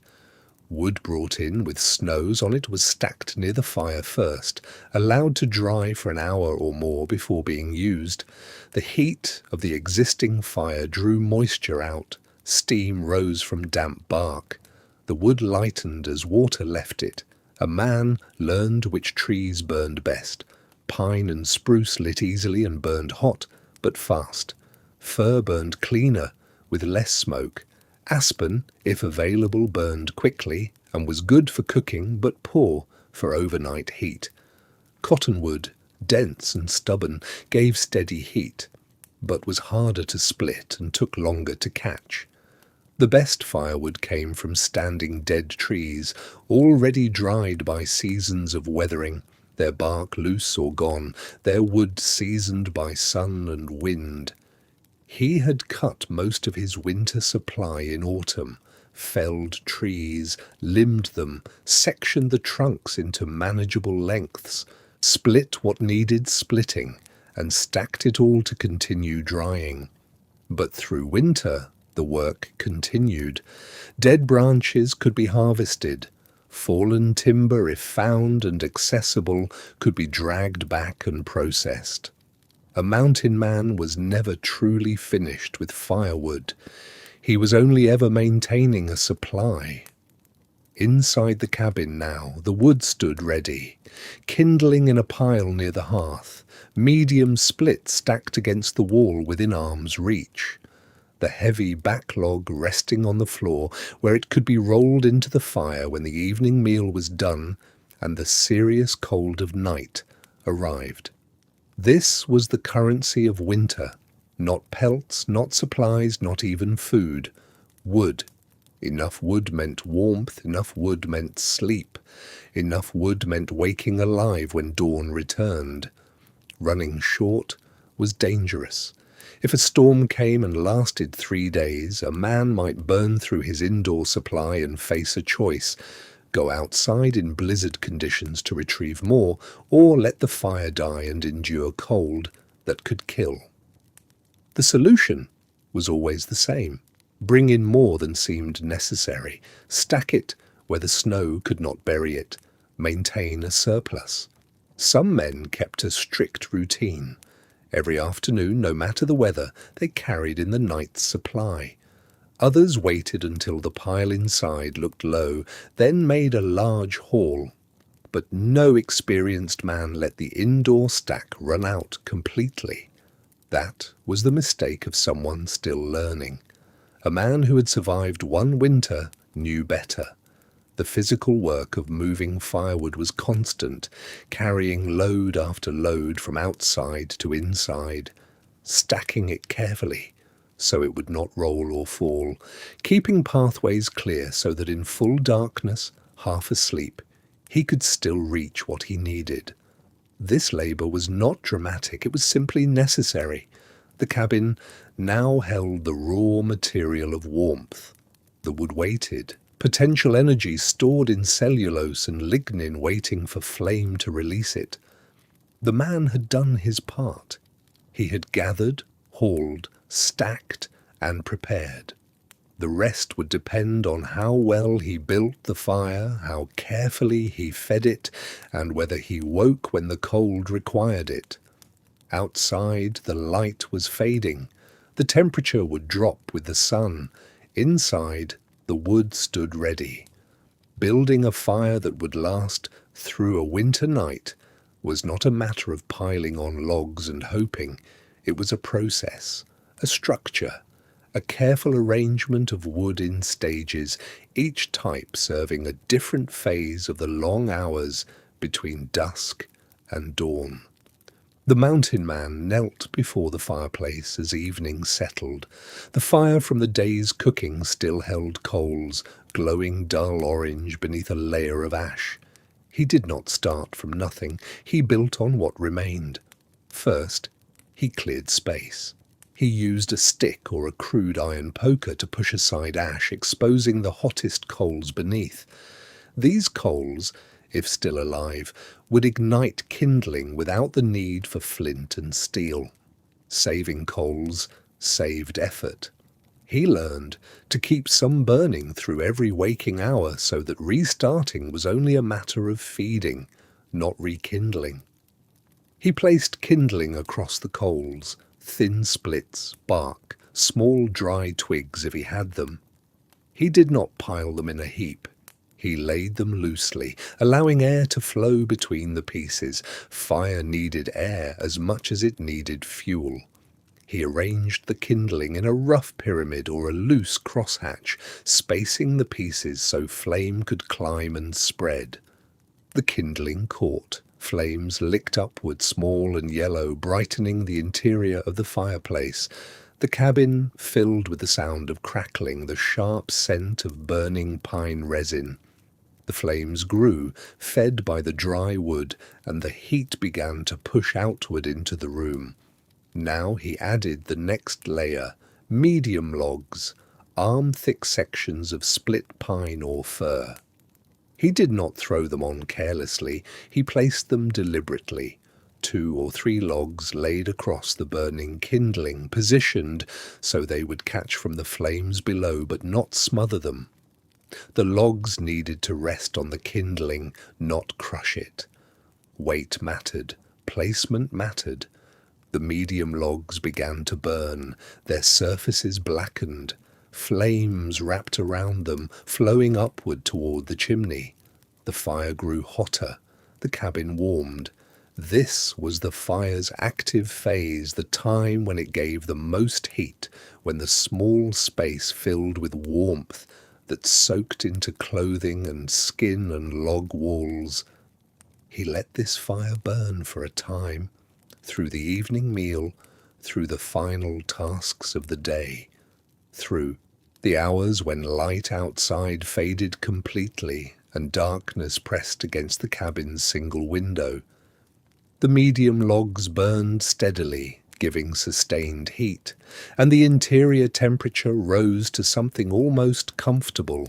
Wood brought in with snows on it was stacked near the fire first, allowed to dry for an hour or more before being used. The heat of the existing fire drew moisture out. Steam rose from damp bark. The wood lightened as water left it. A man learned which trees burned best. Pine and spruce lit easily and burned hot, but fast. Fir burned cleaner, with less smoke. Aspen, if available, burned quickly and was good for cooking but poor for overnight heat. Cottonwood, dense and stubborn, gave steady heat, but was harder to split and took longer to catch. The best firewood came from standing dead trees, already dried by seasons of weathering, their bark loose or gone, their wood seasoned by sun and wind. He had cut most of his winter supply in autumn, felled trees, limbed them, sectioned the trunks into manageable lengths, split what needed splitting, and stacked it all to continue drying. But through winter, the work continued. Dead branches could be harvested. Fallen timber, if found and accessible, could be dragged back and processed. A mountain man was never truly finished with firewood. He was only ever maintaining a supply. Inside the cabin now, the wood stood ready, kindling in a pile near the hearth, medium split stacked against the wall within arm's reach. The heavy backlog resting on the floor where it could be rolled into the fire when the evening meal was done and the serious cold of night arrived. This was the currency of winter, not pelts, not supplies, not even food. Wood. Enough wood meant warmth, enough wood meant sleep, enough wood meant waking alive when dawn returned. Running short was dangerous. If a storm came and lasted 3 days, a man might burn through his indoor supply and face a choice: go outside in blizzard conditions to retrieve more, or let the fire die and endure cold that could kill. The solution was always the same: bring in more than seemed necessary, stack it where the snow could not bury it, maintain a surplus. Some men kept a strict routine. Every afternoon, no matter the weather, they carried in the night's supply. Others waited until the pile inside looked low, then made a large haul. But no experienced man let the indoor stack run out completely. That was the mistake of someone still learning. A man who had survived one winter knew better. The physical work of moving firewood was constant, carrying load after load from outside to inside, stacking it carefully so it would not roll or fall, keeping pathways clear so that in full darkness, half asleep, he could still reach what he needed. This labour was not dramatic, it was simply necessary. The cabin now held the raw material of warmth. The wood waited, potential energy stored in cellulose and lignin waiting for flame to release it. The man had done his part. He had gathered, hauled, stacked, and prepared. The rest would depend on how well he built the fire, how carefully he fed it, and whether he woke when the cold required it. Outside, the light was fading. The temperature would drop with the sun. Inside, the wood stood ready. Building a fire that would last through a winter night was not a matter of piling on logs and hoping. It was a process, a structure, a careful arrangement of wood in stages, each type serving a different phase of the long hours between dusk and dawn. The mountain man knelt before the fireplace as evening settled. The fire from the day's cooking still held coals, glowing dull orange beneath a layer of ash. He did not start from nothing. He built on what remained. First, he cleared space. He used a stick or a crude iron poker to push aside ash, exposing the hottest coals beneath. These coals, if still alive, would ignite kindling without the need for flint and steel. Saving coals saved effort. He learned to keep some burning through every waking hour so that restarting was only a matter of feeding, not rekindling. He placed kindling across the coals, thin splits, bark, small dry twigs if he had them. He did not pile them in a heap. He laid them loosely, allowing air to flow between the pieces. Fire needed air as much as it needed fuel. He arranged the kindling in a rough pyramid or a loose crosshatch, spacing the pieces so flame could climb and spread. The kindling caught. Flames licked upward, small and yellow, brightening the interior of the fireplace. The cabin filled with the sound of crackling, the sharp scent of burning pine resin. The flames grew, fed by the dry wood, and the heat began to push outward into the room. Now he added the next layer, medium logs, arm-thick sections of split pine or fir. He did not throw them on carelessly. He placed them deliberately. 2 or 3 logs laid across the burning kindling, positioned so they would catch from the flames below but not smother them. The logs needed to rest on the kindling, not crush it. Weight mattered. Placement mattered. The medium logs began to burn. Their surfaces blackened. Flames wrapped around them, flowing upward toward the chimney. The fire grew hotter. The cabin warmed. This was the fire's active phase, the time when it gave the most heat, when the small space filled with warmth that soaked into clothing and skin and log walls. He let this fire burn for a time, through the evening meal, through the final tasks of the day, through the hours when light outside faded completely and darkness pressed against the cabin's single window. The medium logs burned steadily, giving sustained heat, and the interior temperature rose to something almost comfortable.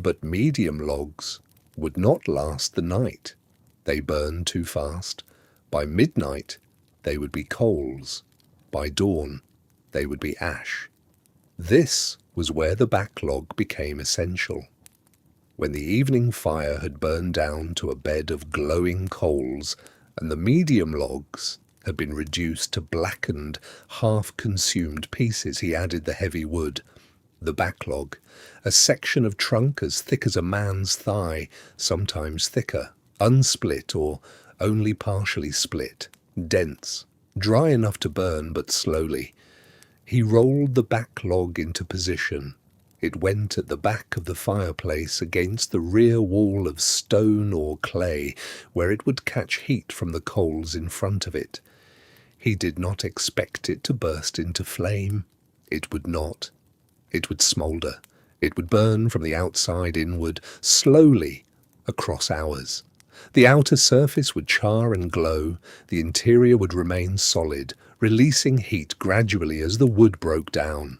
But medium logs would not last the night. They burned too fast. By midnight, they would be coals. By dawn, they would be ash. This was where the backlog became essential. When the evening fire had burned down to a bed of glowing coals, and the medium logs had been reduced to blackened, half-consumed pieces, he added the heavy wood. The backlog, a section of trunk as thick as a man's thigh, sometimes thicker, unsplit or only partially split, dense, dry enough to burn but slowly. He rolled the backlog into position. It went at the back of the fireplace against the rear wall of stone or clay, where it would catch heat from the coals in front of it. He did not expect it to burst into flame. It would not. It would smoulder. It would burn from the outside inward, slowly, across hours. The outer surface would char and glow. The interior would remain solid, releasing heat gradually as the wood broke down.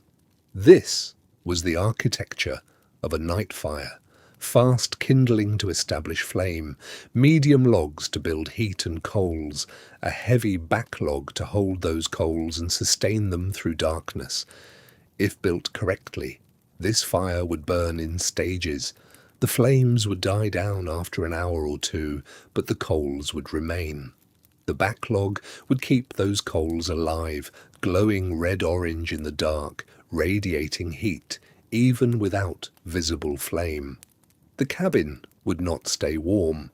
This was the architecture of a night fire. Fast kindling to establish flame, medium logs to build heat and coals, a heavy backlog to hold those coals and sustain them through darkness. If built correctly, this fire would burn in stages. The flames would die down after an hour or 2, but the coals would remain. The backlog would keep those coals alive, glowing red-orange in the dark, radiating heat, even without visible flame. The cabin would not stay warm,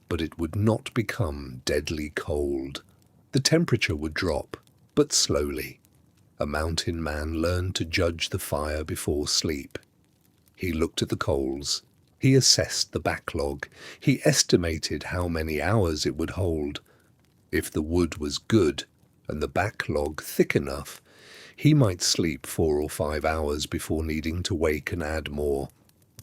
but it would not become deadly cold. The temperature would drop, but slowly. A mountain man learned to judge the fire before sleep. He looked at the coals. He assessed the backlog. He estimated how many hours it would hold. If the wood was good and the backlog thick enough, he might sleep 4 or 5 hours before needing to wake and add more.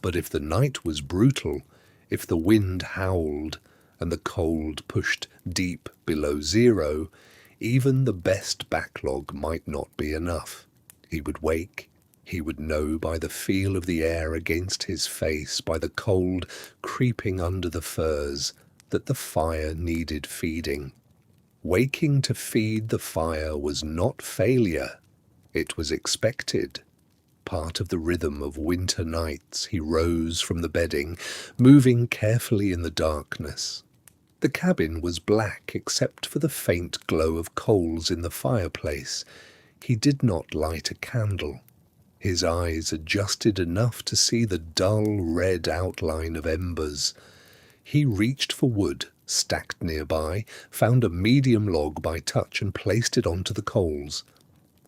But if the night was brutal, if the wind howled and the cold pushed deep below zero, even the best backlog might not be enough. He would wake. He would know by the feel of the air against his face, by the cold creeping under the furs, that the fire needed feeding. Waking to feed the fire was not failure. It was expected. Part of the rhythm of winter nights, he rose from the bedding, moving carefully in the darkness. The cabin was black except for the faint glow of coals in the fireplace. He did not light a candle. His eyes adjusted enough to see the dull red outline of embers. He reached for wood, stacked nearby, found a medium log by touch and placed it onto the coals.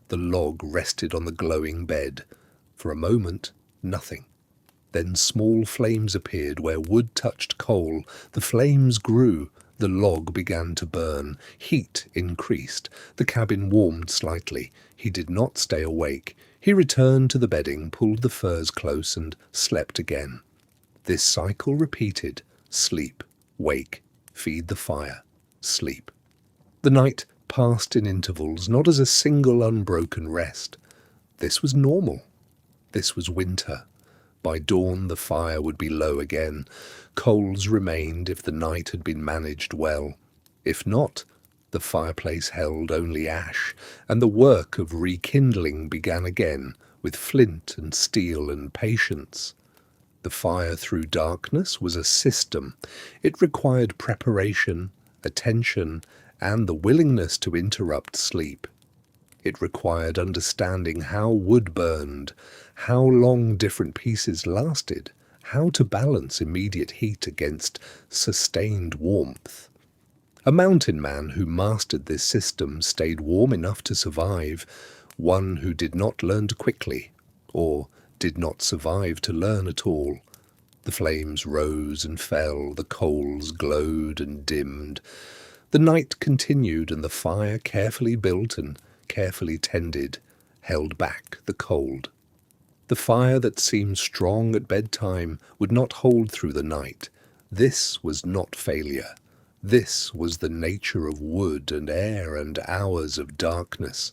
The log rested on the glowing bed. For a moment, nothing. Then small flames appeared where wood touched coal. The flames grew. The log began to burn. Heat increased. The cabin warmed slightly. He did not stay awake. He returned to the bedding, pulled the furs close, and slept again. This cycle repeated. Sleep, wake, feed the fire, sleep. The night passed in intervals, not as a single unbroken rest. This was normal. This was winter. By dawn the fire would be low again. Coals remained if the night had been managed well. If not, the fireplace held only ash, and the work of rekindling began again with flint and steel and patience. The fire through darkness was a system. It required preparation, attention, and the willingness to interrupt sleep. It required understanding how wood burned, how long different pieces lasted, how to balance immediate heat against sustained warmth. A mountain man who mastered this system stayed warm enough to survive. One who did not learn quickly, or did not survive to learn at all. The flames rose and fell, the coals glowed and dimmed. The night continued, and the fire, carefully built and carefully tended, held back the cold. The fire that seemed strong at bedtime would not hold through the night. This was not failure. This was the nature of wood and air and hours of darkness.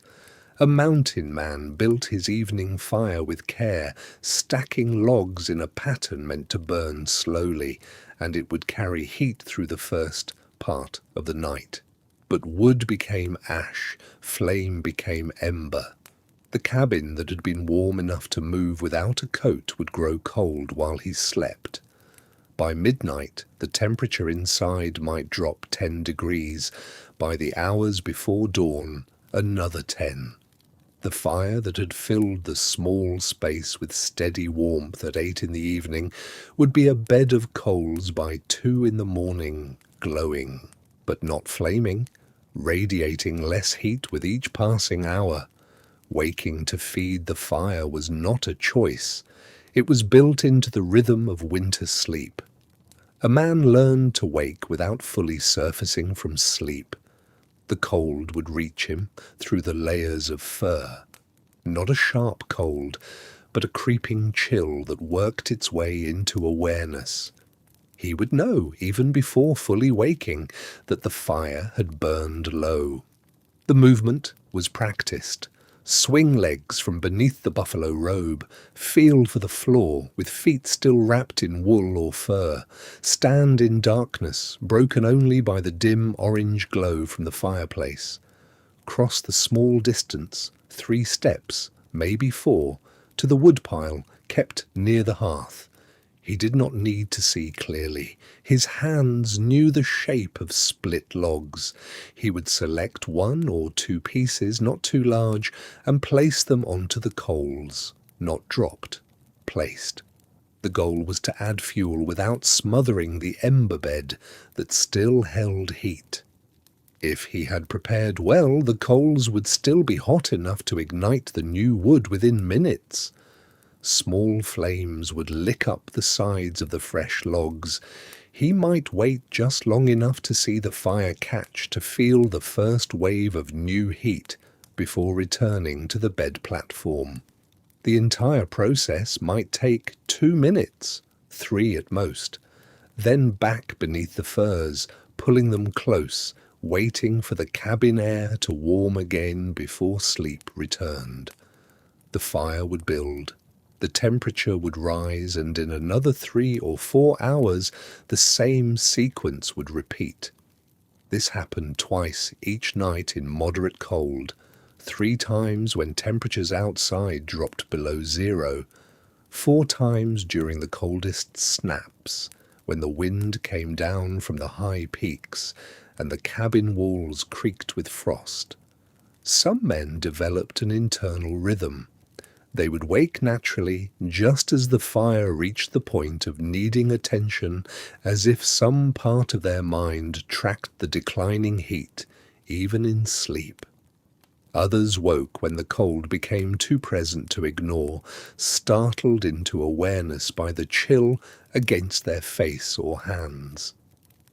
A mountain man built his evening fire with care, stacking logs in a pattern meant to burn slowly, and it would carry heat through the first part of the night. But wood became ash, flame became ember. The cabin that had been warm enough to move without a coat would grow cold while he slept. By midnight, the temperature inside might drop 10 degrees. By the hours before dawn, another 10. The fire that had filled the small space with steady warmth at 8 in the evening would be a bed of coals by 2 in the morning, glowing, but not flaming, radiating less heat with each passing hour. Waking to feed the fire was not a choice. It was built into the rhythm of winter sleep. A man learned to wake without fully surfacing from sleep. The cold would reach him through the layers of fur. Not a sharp cold, but a creeping chill that worked its way into awareness. He would know, even before fully waking, that the fire had burned low. The movement was practiced. Swing legs from beneath the buffalo robe, feel for the floor with feet still wrapped in wool or fur, stand in darkness, broken only by the dim orange glow from the fireplace. Cross the small distance, 3 steps, maybe 4, to the woodpile kept near the hearth. He did not need to see clearly. His hands knew the shape of split logs. He would select 1 or 2 pieces, not too large, and place them onto the coals. Not dropped, placed. The goal was to add fuel without smothering the ember bed that still held heat. If he had prepared well, the coals would still be hot enough to ignite the new wood within minutes. Small flames would lick up the sides of the fresh logs. He might wait just long enough to see the fire catch, to feel the first wave of new heat before returning to the bed platform. The entire process might take 2 minutes, 3 at most, then back beneath the furs, pulling them close, waiting for the cabin air to warm again before sleep returned. The fire would build, the temperature would rise, and in another 3 or 4 hours the same sequence would repeat. This happened twice each night in moderate cold, 3 times when temperatures outside dropped below 0, 4 times during the coldest snaps, when the wind came down from the high peaks and the cabin walls creaked with frost. Some men developed an internal rhythm. They would wake naturally just as the fire reached the point of needing attention, as if some part of their mind tracked the declining heat, even in sleep. Others woke when the cold became too present to ignore, startled into awareness by the chill against their face or hands.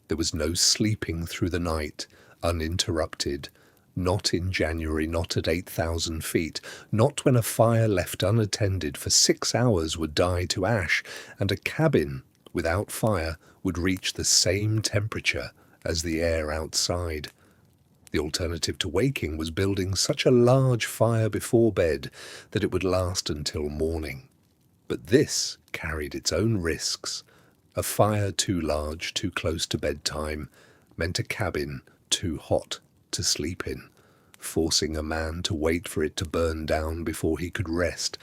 There was no sleeping through the night, uninterrupted. Not in January, not at 8,000 feet, not when a fire left unattended for 6 hours would die to ash, and a cabin without fire would reach the same temperature as the air outside. The alternative to waking was building such a large fire before bed that it would last until morning. But this carried its own risks. A fire too large, too close to bedtime, meant a cabin too hot to sleep in, forcing a man to wait for it to burn down before he could rest.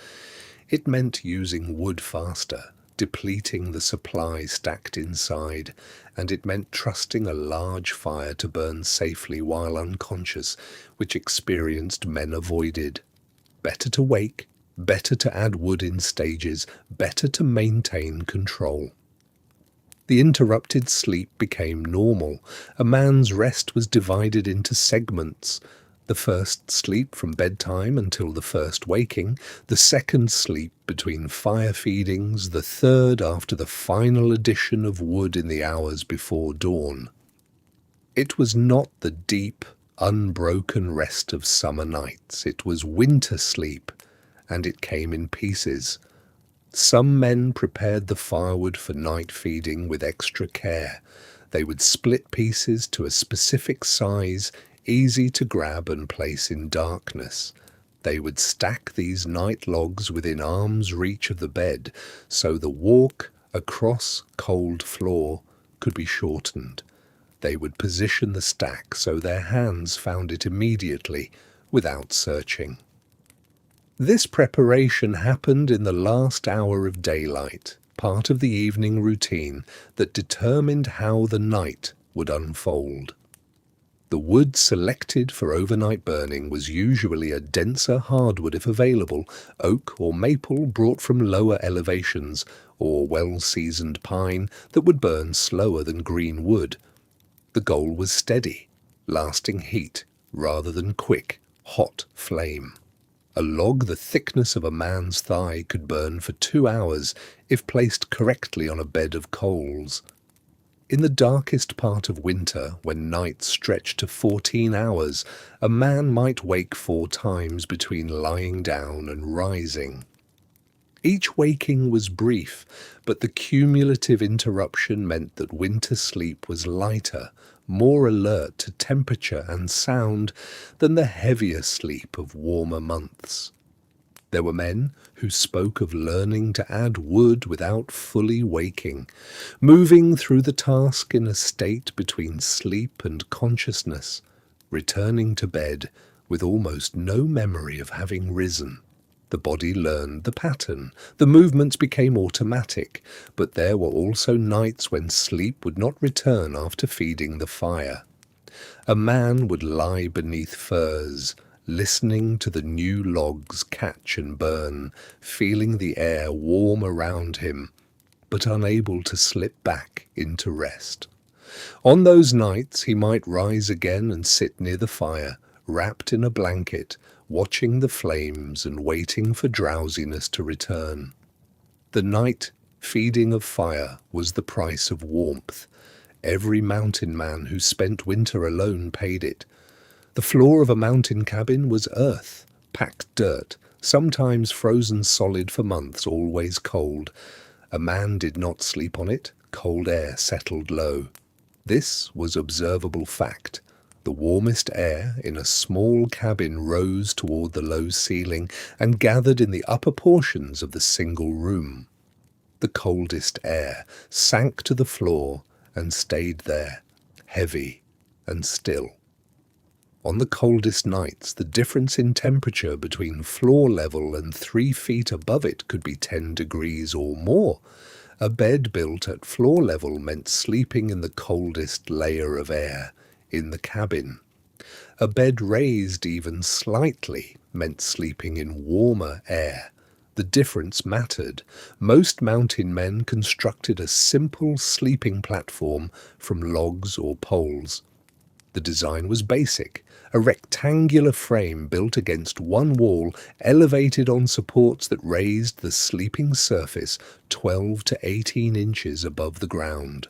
It meant using wood faster, depleting the supply stacked inside, and it meant trusting a large fire to burn safely while unconscious, which experienced men avoided. Better to wake, better to add wood in stages, better to maintain control. The interrupted sleep became normal. A man's rest was divided into segments. The first sleep from bedtime until the first waking, the second sleep between fire feedings, the third after the final addition of wood in the hours before dawn. It was not the deep, unbroken rest of summer nights. It was winter sleep, and it came in pieces. Some men prepared the firewood for night feeding with extra care. They would split pieces to a specific size, easy to grab and place in darkness. They would stack these night logs within arm's reach of the bed, so the walk across cold floor could be shortened. They would position the stack so their hands found it immediately, without searching. This preparation happened in the last hour of daylight, part of the evening routine that determined how the night would unfold. The wood selected for overnight burning was usually a denser hardwood if available, oak or maple brought from lower elevations, or well-seasoned pine that would burn slower than green wood. The goal was steady, lasting heat rather than quick, hot flame. A log the thickness of a man's thigh could burn for 2 hours if placed correctly on a bed of coals. In the darkest part of winter, when nights stretched to 14 hours, a man might wake 4 times between lying down and rising. Each waking was brief, but the cumulative interruption meant that winter sleep was lighter, more alert to temperature and sound than the heavier sleep of warmer months. There were men who spoke of learning to add wood without fully waking, moving through the task in a state between sleep and consciousness, returning to bed with almost no memory of having risen. The body learned the pattern, the movements became automatic, but there were also nights when sleep would not return after feeding the fire. A man would lie beneath furs, listening to the new logs catch and burn, feeling the air warm around him, but unable to slip back into rest. On those nights he might rise again and sit near the fire, wrapped in a blanket, watching the flames and waiting for drowsiness to return. The night Feeding of fire was the price of warmth. Every mountain man who spent winter alone paid it. The floor of a mountain cabin was earth, packed dirt, sometimes frozen solid for months, always cold. A man did not sleep on it. Cold air settled low. This was observable fact. The warmest air in a small cabin rose toward the low ceiling and gathered in the upper portions of the single room. The coldest air sank to the floor and stayed there, heavy and still. On the coldest nights, the difference in temperature between floor level and 3 feet above it could be 10 degrees or more. A bed built at floor level meant sleeping in the coldest layer of air, in the cabin. A bed raised even slightly meant sleeping in warmer air. The difference mattered. Most mountain men constructed a simple sleeping platform from logs or poles. The design was basic, a rectangular frame built against one wall, elevated on supports that raised the sleeping surface 12 to 18 inches above the ground.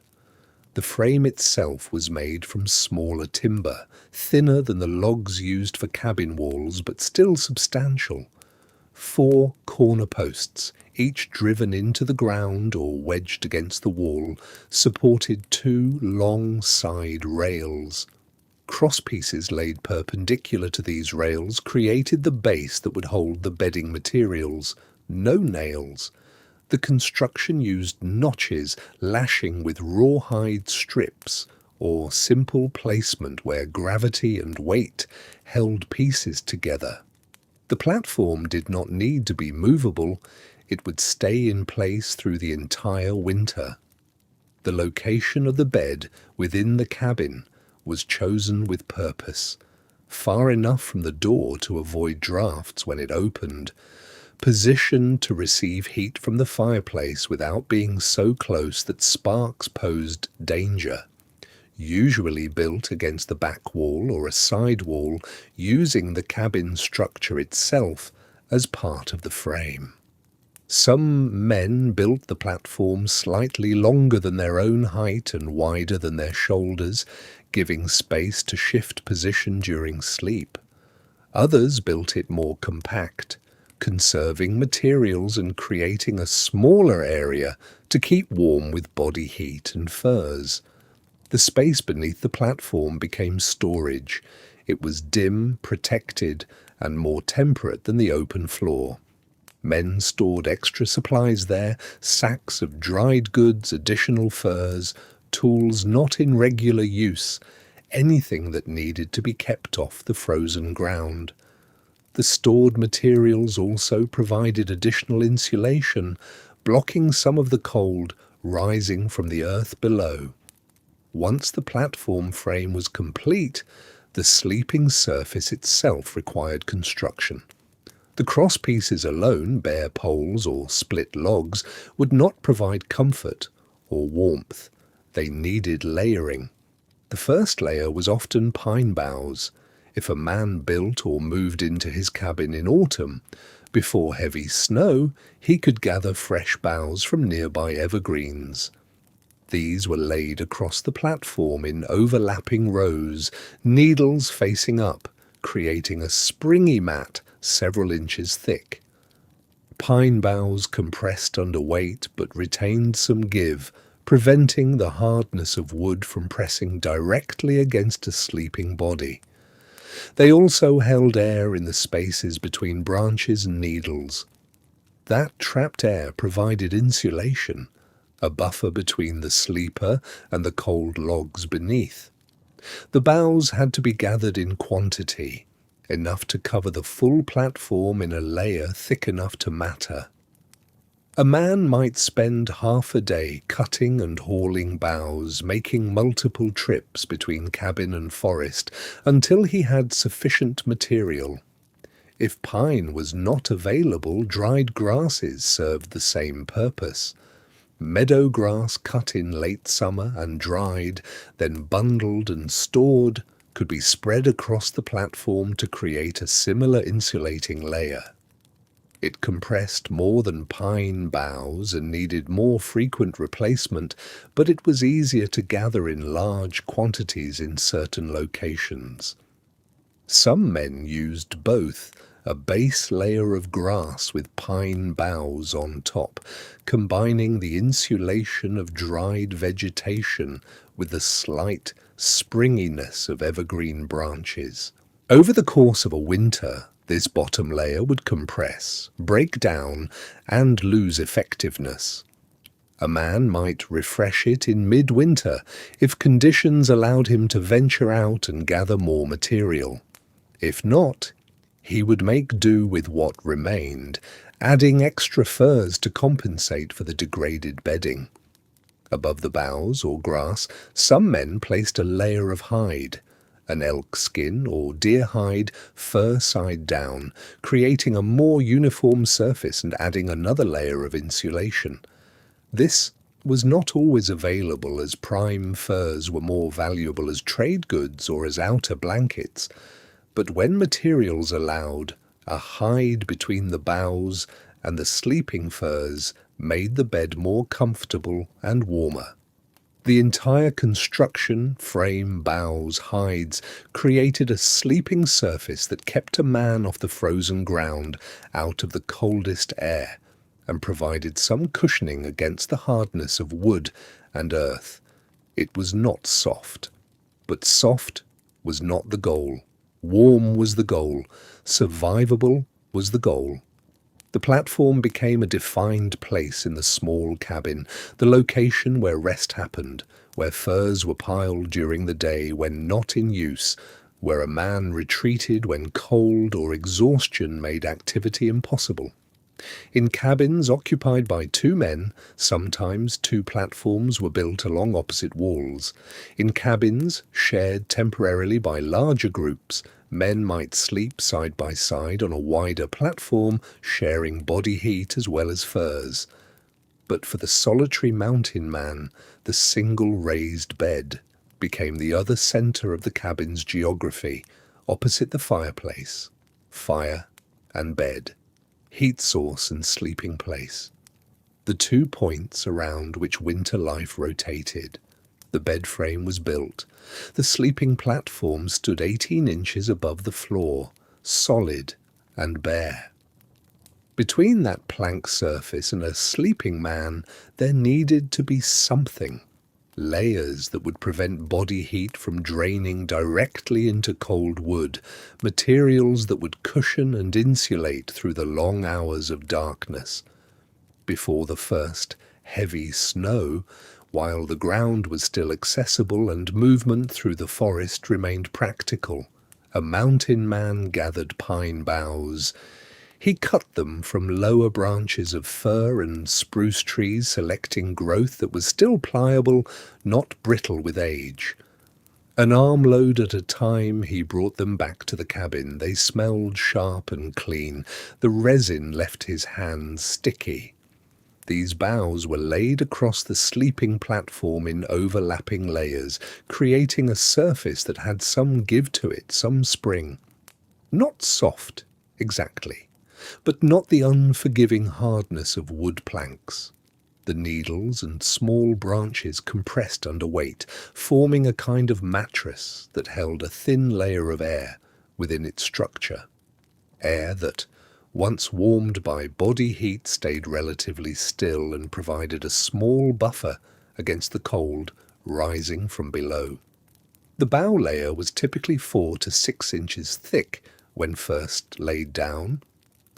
The frame itself was made from smaller timber, thinner than the logs used for cabin walls, but still substantial. 4 corner posts, each driven into the ground or wedged against the wall, supported 2 long side rails. Crosspieces laid perpendicular to these rails created the base that would hold the bedding materials. No nails. The construction used notches, lashing with rawhide strips, or simple placement where gravity and weight held pieces together. The platform did not need to be movable. It would stay in place through the entire winter. The location of the bed within the cabin was chosen with purpose, far enough from the door to avoid drafts when it opened, positioned to receive heat from the fireplace without being so close that sparks posed danger, usually built against the back wall or a side wall, using the cabin structure itself as part of the frame. Some men built the platform slightly longer than their own height and wider than their shoulders, giving space to shift position during sleep. Others built it more compact, conserving materials and creating a smaller area to keep warm with body heat and furs. The space beneath the platform became storage. It was dim, protected, and more temperate than the open floor. Men stored extra supplies there, sacks of dried goods, additional furs, tools not in regular use, anything that needed to be kept off the frozen ground. The stored materials also provided additional insulation, blocking some of the cold rising from the earth below. Once the platform frame was complete, the sleeping surface itself required construction. The crosspieces alone, bare poles or split logs, would not provide comfort or warmth. They needed layering. The first layer was often pine boughs. If a man built or moved into his cabin in autumn, before heavy snow, he could gather fresh boughs from nearby evergreens. These were laid across the platform in overlapping rows, needles facing up, creating a springy mat several inches thick. Pine boughs compressed under weight but retained some give, preventing the hardness of wood from pressing directly against a sleeping body. They also held air in the spaces between branches and needles. That trapped air provided insulation, a buffer between the sleeper and the cold logs beneath. The boughs had to be gathered in quantity, enough to cover the full platform in a layer thick enough to matter. A man might spend half a day cutting and hauling boughs, making multiple trips between cabin and forest until he had sufficient material. If pine was not available, dried grasses served the same purpose. Meadow grass cut in late summer and dried, then bundled and stored, could be spread across the platform to create a similar insulating layer. It compressed more than pine boughs and needed more frequent replacement, but it was easier to gather in large quantities in certain locations. Some men used both, a base layer of grass with pine boughs on top, combining the insulation of dried vegetation with the slight springiness of evergreen branches. Over the course of a winter, this bottom layer would compress, break down, and lose effectiveness. A man might refresh it in midwinter if conditions allowed him to venture out and gather more material. If not, he would make do with what remained, adding extra furs to compensate for the degraded bedding. Above the boughs or grass, some men placed a layer of hide, an elk skin or deer hide, fur side down, creating a more uniform surface and adding another layer of insulation. This was not always available, as prime furs were more valuable as trade goods or as outer blankets, but when materials allowed, a hide between the boughs and the sleeping furs made the bed more comfortable and warmer. The entire construction, frame, boughs, hides, created a sleeping surface that kept a man off the frozen ground, out of the coldest air, and provided some cushioning against the hardness of wood and earth. It was not soft, but soft was not the goal. Warm was the goal. Survivable was the goal. The platform became a defined place in the small cabin, the location where rest happened, where furs were piled during the day when not in use, where a man retreated when cold or exhaustion made activity impossible. In cabins occupied by two men, sometimes two platforms were built along opposite walls. In cabins shared temporarily by larger groups, men might sleep side by side on a wider platform, sharing body heat as well as furs. But for the solitary mountain man, the single raised bed became the other center of the cabin's geography, opposite the fireplace. Fire and bed. Heat source and sleeping place. The 2 points around which winter life rotated. The bed frame was built. The sleeping platform stood 18 inches above the floor, solid and bare. Between that plank surface and a sleeping man, there needed to be something. Layers that would prevent body heat from draining directly into cold wood, materials that would cushion and insulate through the long hours of darkness. Before the first heavy snow, while the ground was still accessible and movement through the forest remained practical, a mountain man gathered pine boughs. He cut them from lower branches of fir and spruce trees, selecting growth that was still pliable, not brittle with age. An armload at a time, he brought them back to the cabin. They smelled sharp and clean. The resin left his hands sticky. These boughs were laid across the sleeping platform in overlapping layers, creating a surface that had some give to it, some spring. Not soft, exactly, but not the unforgiving hardness of wood planks. The needles and small branches compressed under weight, forming a kind of mattress that held a thin layer of air within its structure. Air that, once warmed by body heat, stayed relatively still and provided a small buffer against the cold rising from below. The bough layer was typically 4 to 6 inches thick when first laid down.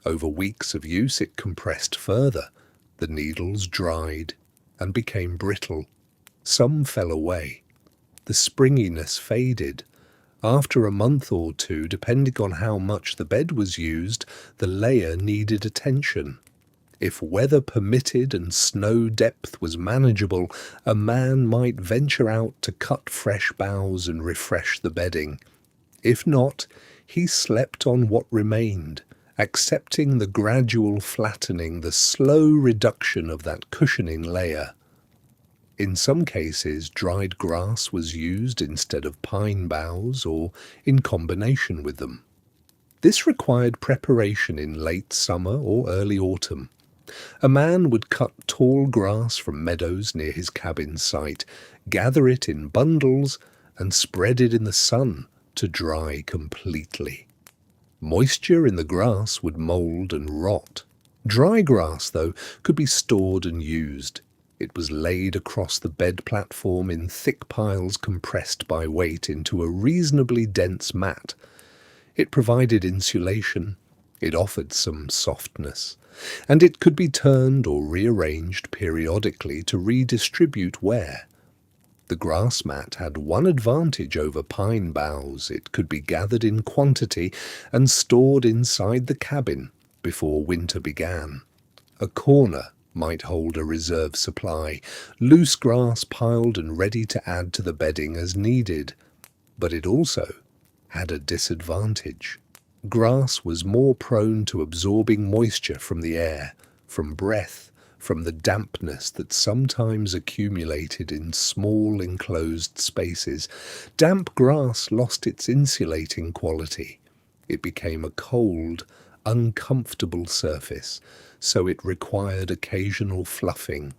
Over weeks of use it compressed further. The needles dried and became brittle. Some fell away. The springiness faded. After a month or two, depending on how much the bed was used, the layer needed attention. If weather permitted and snow depth was manageable, a man might venture out to cut fresh boughs and refresh the bedding. If not, he slept on what remained, accepting the gradual flattening, the slow reduction of that cushioning layer. In some cases, dried grass was used instead of pine boughs or in combination with them. This required preparation in late summer or early autumn. A man would cut tall grass from meadows near his cabin site, gather it in bundles, and spread it in the sun to dry completely. Moisture in the grass would mould and rot. Dry grass, though, could be stored and used. It was laid across the bed platform in thick piles compressed by weight into a reasonably dense mat. It provided insulation, it offered some softness, and it could be turned or rearranged periodically to redistribute wear. The grass mat had one advantage over pine boughs: it could be gathered in quantity and stored inside the cabin before winter began. A corner might hold a reserve supply, loose grass piled and ready to add to the bedding as needed. But it also had a disadvantage. Grass was more prone to absorbing moisture from the air, from breath, from the dampness that sometimes accumulated in small enclosed spaces. Damp grass lost its insulating quality. It became a cold, uncomfortable surface, so it required occasional fluffing,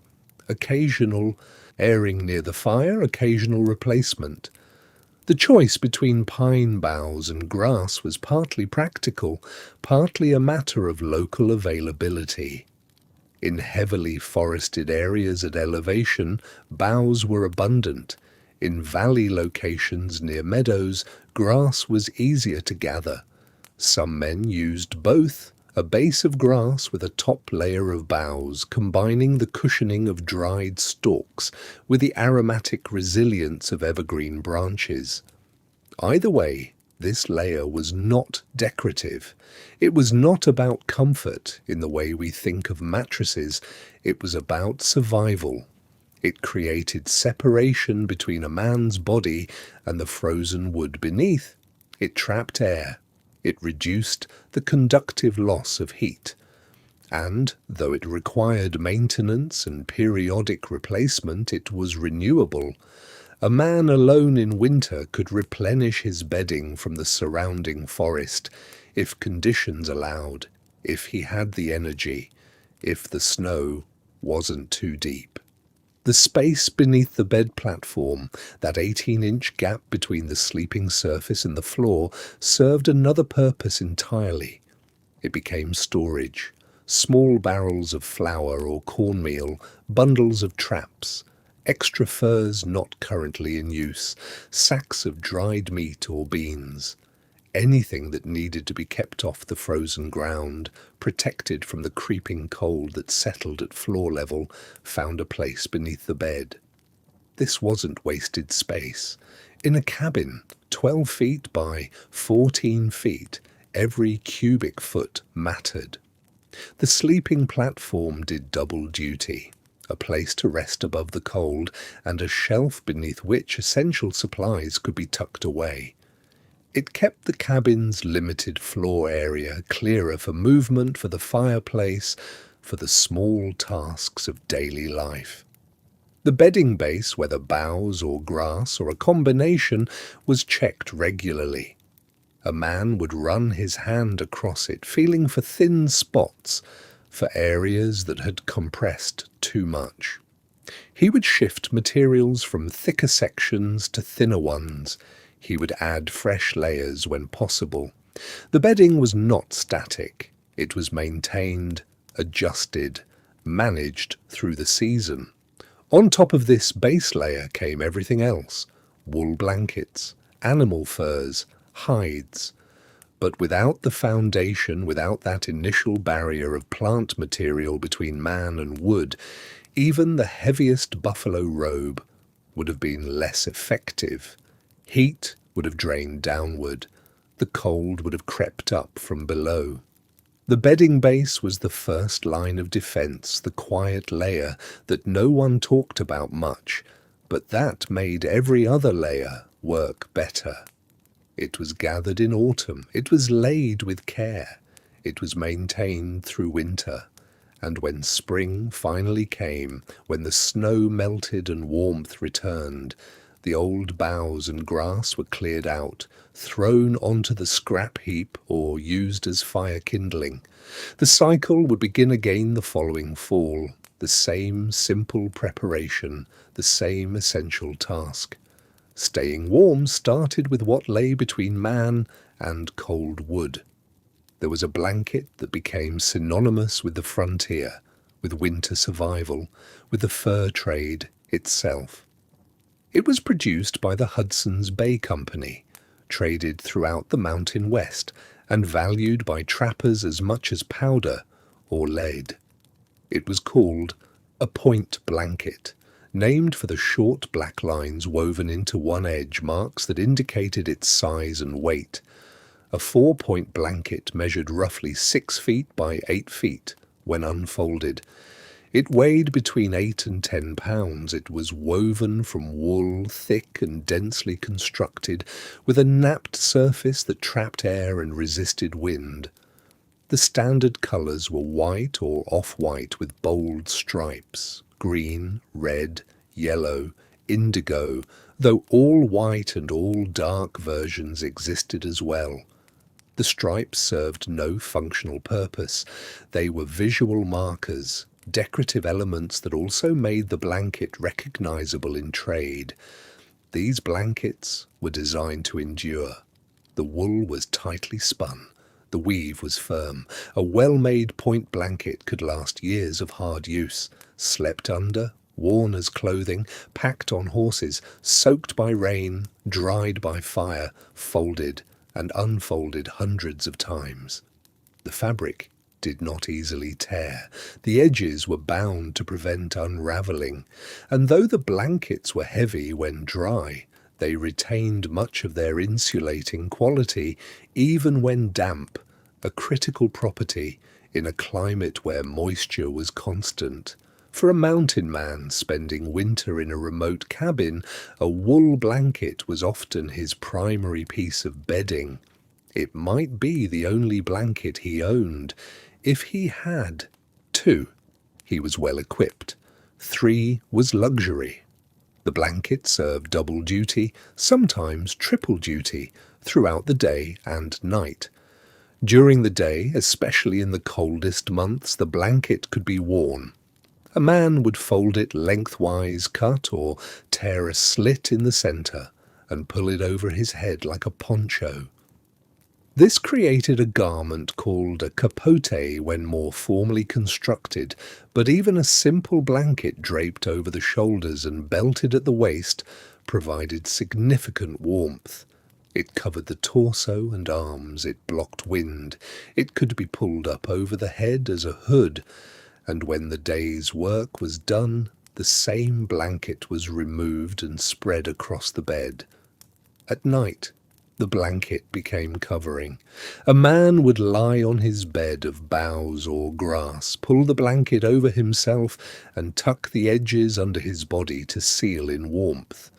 occasional airing near the fire, occasional replacement. The choice between pine boughs and grass was partly practical, partly a matter of local availability. In heavily forested areas at elevation, boughs were abundant. In valley locations near meadows, grass was easier to gather. Some men used both, a base of grass with a top layer of boughs, combining the cushioning of dried stalks with the aromatic resilience of evergreen branches. Either way, this layer was not decorative. It was not about comfort in the way we think of mattresses. It was about survival. It created separation between a man's body and the frozen wood beneath. It trapped air. It reduced the conductive loss of heat. And, though it required maintenance and periodic replacement, it was renewable. A man alone in winter could replenish his bedding from the surrounding forest, if conditions allowed, if he had the energy, if the snow wasn't too deep. The space beneath the bed platform, that 18-inch gap between the sleeping surface and the floor, served another purpose entirely. It became storage. Small barrels of flour or cornmeal, bundles of traps, extra furs not currently in use, sacks of dried meat or beans. Anything that needed to be kept off the frozen ground, protected from the creeping cold that settled at floor level, found a place beneath the bed. This wasn't wasted space. In a cabin, 12 feet by 14 feet, every cubic foot mattered. The sleeping platform did double duty: a place to rest above the cold, and a shelf beneath which essential supplies could be tucked away. It kept the cabin's limited floor area clearer for movement, for the fireplace, for the small tasks of daily life. The bedding base, whether boughs or grass or a combination, was checked regularly. A man would run his hand across it, feeling for thin spots, for areas that had compressed too much. He would shift materials from thicker sections to thinner ones. He would add fresh layers when possible. The bedding was not static. It was maintained, adjusted, managed through the season. On top of this base layer came everything else: wool blankets, animal furs, hides. But without the foundation, without that initial barrier of plant material between man and wood, even the heaviest buffalo robe would have been less effective. Heat would have drained downward. The cold would have crept up from below. The bedding base was the first line of defense, the quiet layer that no one talked about much, but that made every other layer work better. It was gathered in autumn. It was laid with care. It was maintained through winter. And when spring finally came, when the snow melted and warmth returned, the old boughs and grass were cleared out, thrown onto the scrap heap or used as fire kindling. The cycle would begin again the following fall, the same simple preparation, the same essential task. Staying warm started with what lay between man and cold wood. There was a blanket that became synonymous with the frontier, with winter survival, with the fur trade itself. It was produced by the Hudson's Bay Company, traded throughout the mountain west, and valued by trappers as much as powder or lead. It was called a point blanket, named for the short black lines woven into one edge marks that indicated its size and weight. A 4-point blanket measured roughly 6 feet by 8 feet when unfolded. It weighed between 8 and 10 pounds. It was woven from wool, thick and densely constructed, with a napped surface that trapped air and resisted wind. The standard colours were white or off-white with bold stripes, green, red, yellow, indigo, though all white and all dark versions existed as well. The stripes served no functional purpose. They were visual markers, decorative elements that also made the blanket recognizable in trade. These blankets were designed to endure. The wool was tightly spun. The weave was firm. A well-made point blanket could last years of hard use, slept under, worn as clothing, packed on horses, soaked by rain, dried by fire, folded and unfolded hundreds of times. The fabric did not easily tear. The edges were bound to prevent unravelling, and though the blankets were heavy when dry, they retained much of their insulating quality even when damp, a critical property in a climate where moisture was constant. For a mountain man spending winter in a remote cabin, a wool blanket was often his primary piece of bedding. It might be the only blanket he owned. If he had 2, he was well equipped. 3 was luxury. The blanket served double duty, sometimes triple duty, throughout the day and night. During the day, especially in the coldest months, the blanket could be worn. A man would fold it lengthwise, cut or tear a slit in the centre, and pull it over his head like a poncho. This created a garment called a capote when more formally constructed, but even a simple blanket draped over the shoulders and belted at the waist provided significant warmth. It covered the torso and arms, it blocked wind, it could be pulled up over the head as a hood, and when the day's work was done, the same blanket was removed and spread across the bed. At night, the blanket became covering. A man would lie on his bed of boughs or grass, pull the blanket over himself, and tuck the edges under his body to seal in warmth.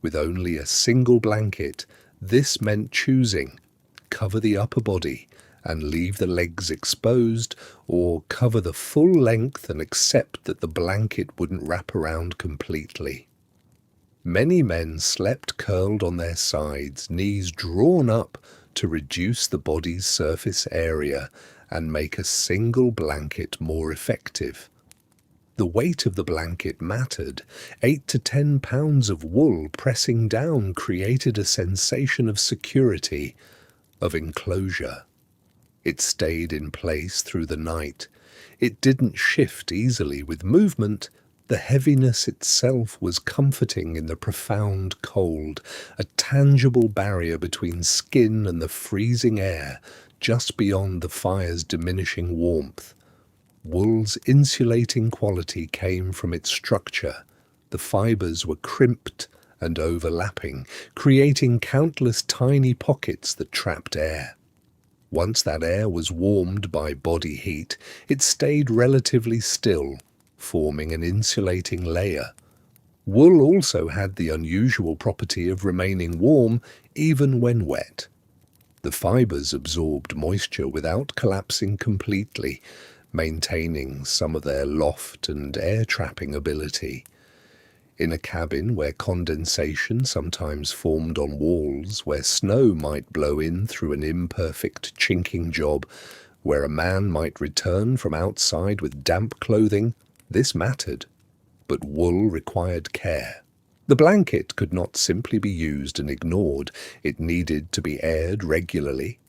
With only a single blanket, this meant choosing: cover the upper body and leave the legs exposed, or cover the full length and accept that the blanket wouldn't wrap around completely. Many men slept curled on their sides, knees drawn up to reduce the body's surface area and make a single blanket more effective. The weight of the blanket mattered. 8 to 10 pounds of wool pressing down created a sensation of security, of enclosure. It stayed in place through the night. It didn't shift easily with movement. The heaviness itself was comforting in the profound cold, a tangible barrier between skin and the freezing air, just beyond the fire's diminishing warmth. Wool's insulating quality came from its structure. The fibres were crimped and overlapping, creating countless tiny pockets that trapped air. Once that air was warmed by body heat, it stayed relatively still, forming an insulating layer. Wool also had the unusual property of remaining warm even when wet. The fibres absorbed moisture without collapsing completely, maintaining some of their loft and air-trapping ability. In a cabin where condensation sometimes formed on walls, where snow might blow in through an imperfect chinking job, where a man might return from outside with damp clothing, this mattered. But wool required care. The blanket could not simply be used and ignored. It needed to be aired regularly.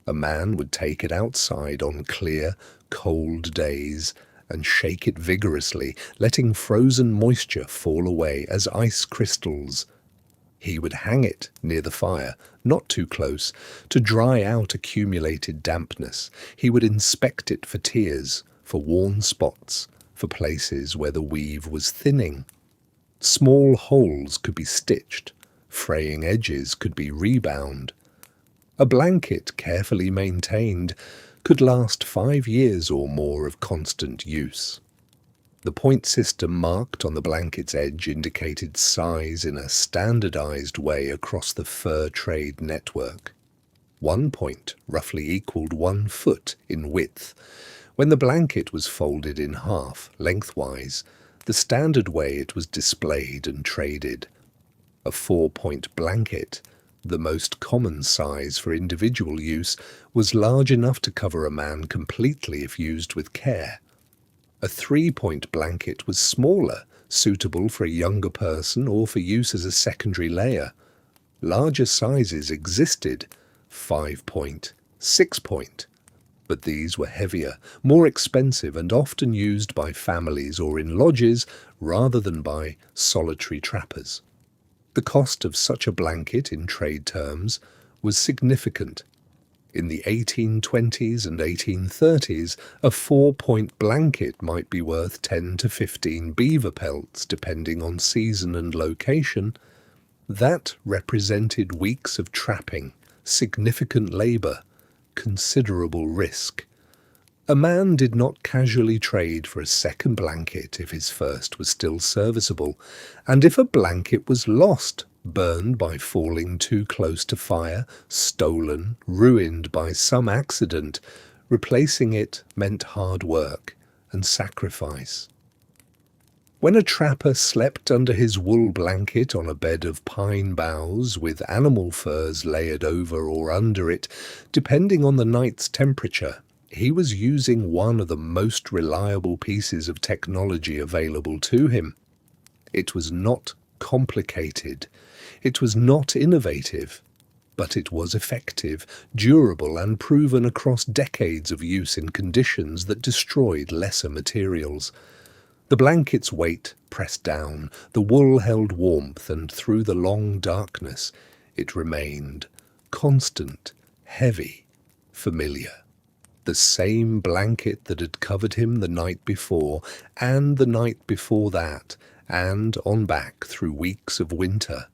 A man would take it outside on clear, cold days and shake it vigorously, letting frozen moisture fall away as ice crystals. He would hang it near the fire, not too close, to dry out accumulated dampness. He would inspect it for tears, for worn spots, for places where the weave was thinning. Small holes could be stitched, fraying edges could be rebound. A blanket carefully maintained could last 5 years or more of constant use. The point system marked on the blanket's edge indicated size in a standardized way across the fur trade network. 1 point roughly equaled 1 foot in width. When the blanket was folded in half, lengthwise, the standard way it was displayed and traded. A 4-point blanket, the most common size for individual use, was large enough to cover a man completely if used with care. A 3-point blanket was smaller, suitable for a younger person or for use as a secondary layer. Larger sizes existed, 5-point, 6-point, but these were heavier, more expensive, and often used by families or in lodges rather than by solitary trappers. The cost of such a blanket in trade terms was significant. In the 1820s and 1830s, a 4-point blanket might be worth 10 to 15 beaver pelts, depending on season and location. That represented weeks of trapping, significant labour, considerable risk. A man did not casually trade for a second blanket if his first was still serviceable, and if a blanket was lost, burned by falling too close to fire, stolen, ruined by some accident, replacing it meant hard work and sacrifice. When a trapper slept under his wool blanket on a bed of pine boughs with animal furs layered over or under it, depending on the night's temperature, he was using one of the most reliable pieces of technology available to him. It was not complicated. It was not innovative. But it was effective, durable, and proven across decades of use in conditions that destroyed lesser materials. The blanket's weight pressed down, the wool held warmth, and through the long darkness it remained constant, heavy, familiar. The same blanket that had covered him the night before, and the night before that, and on back through weeks of winter.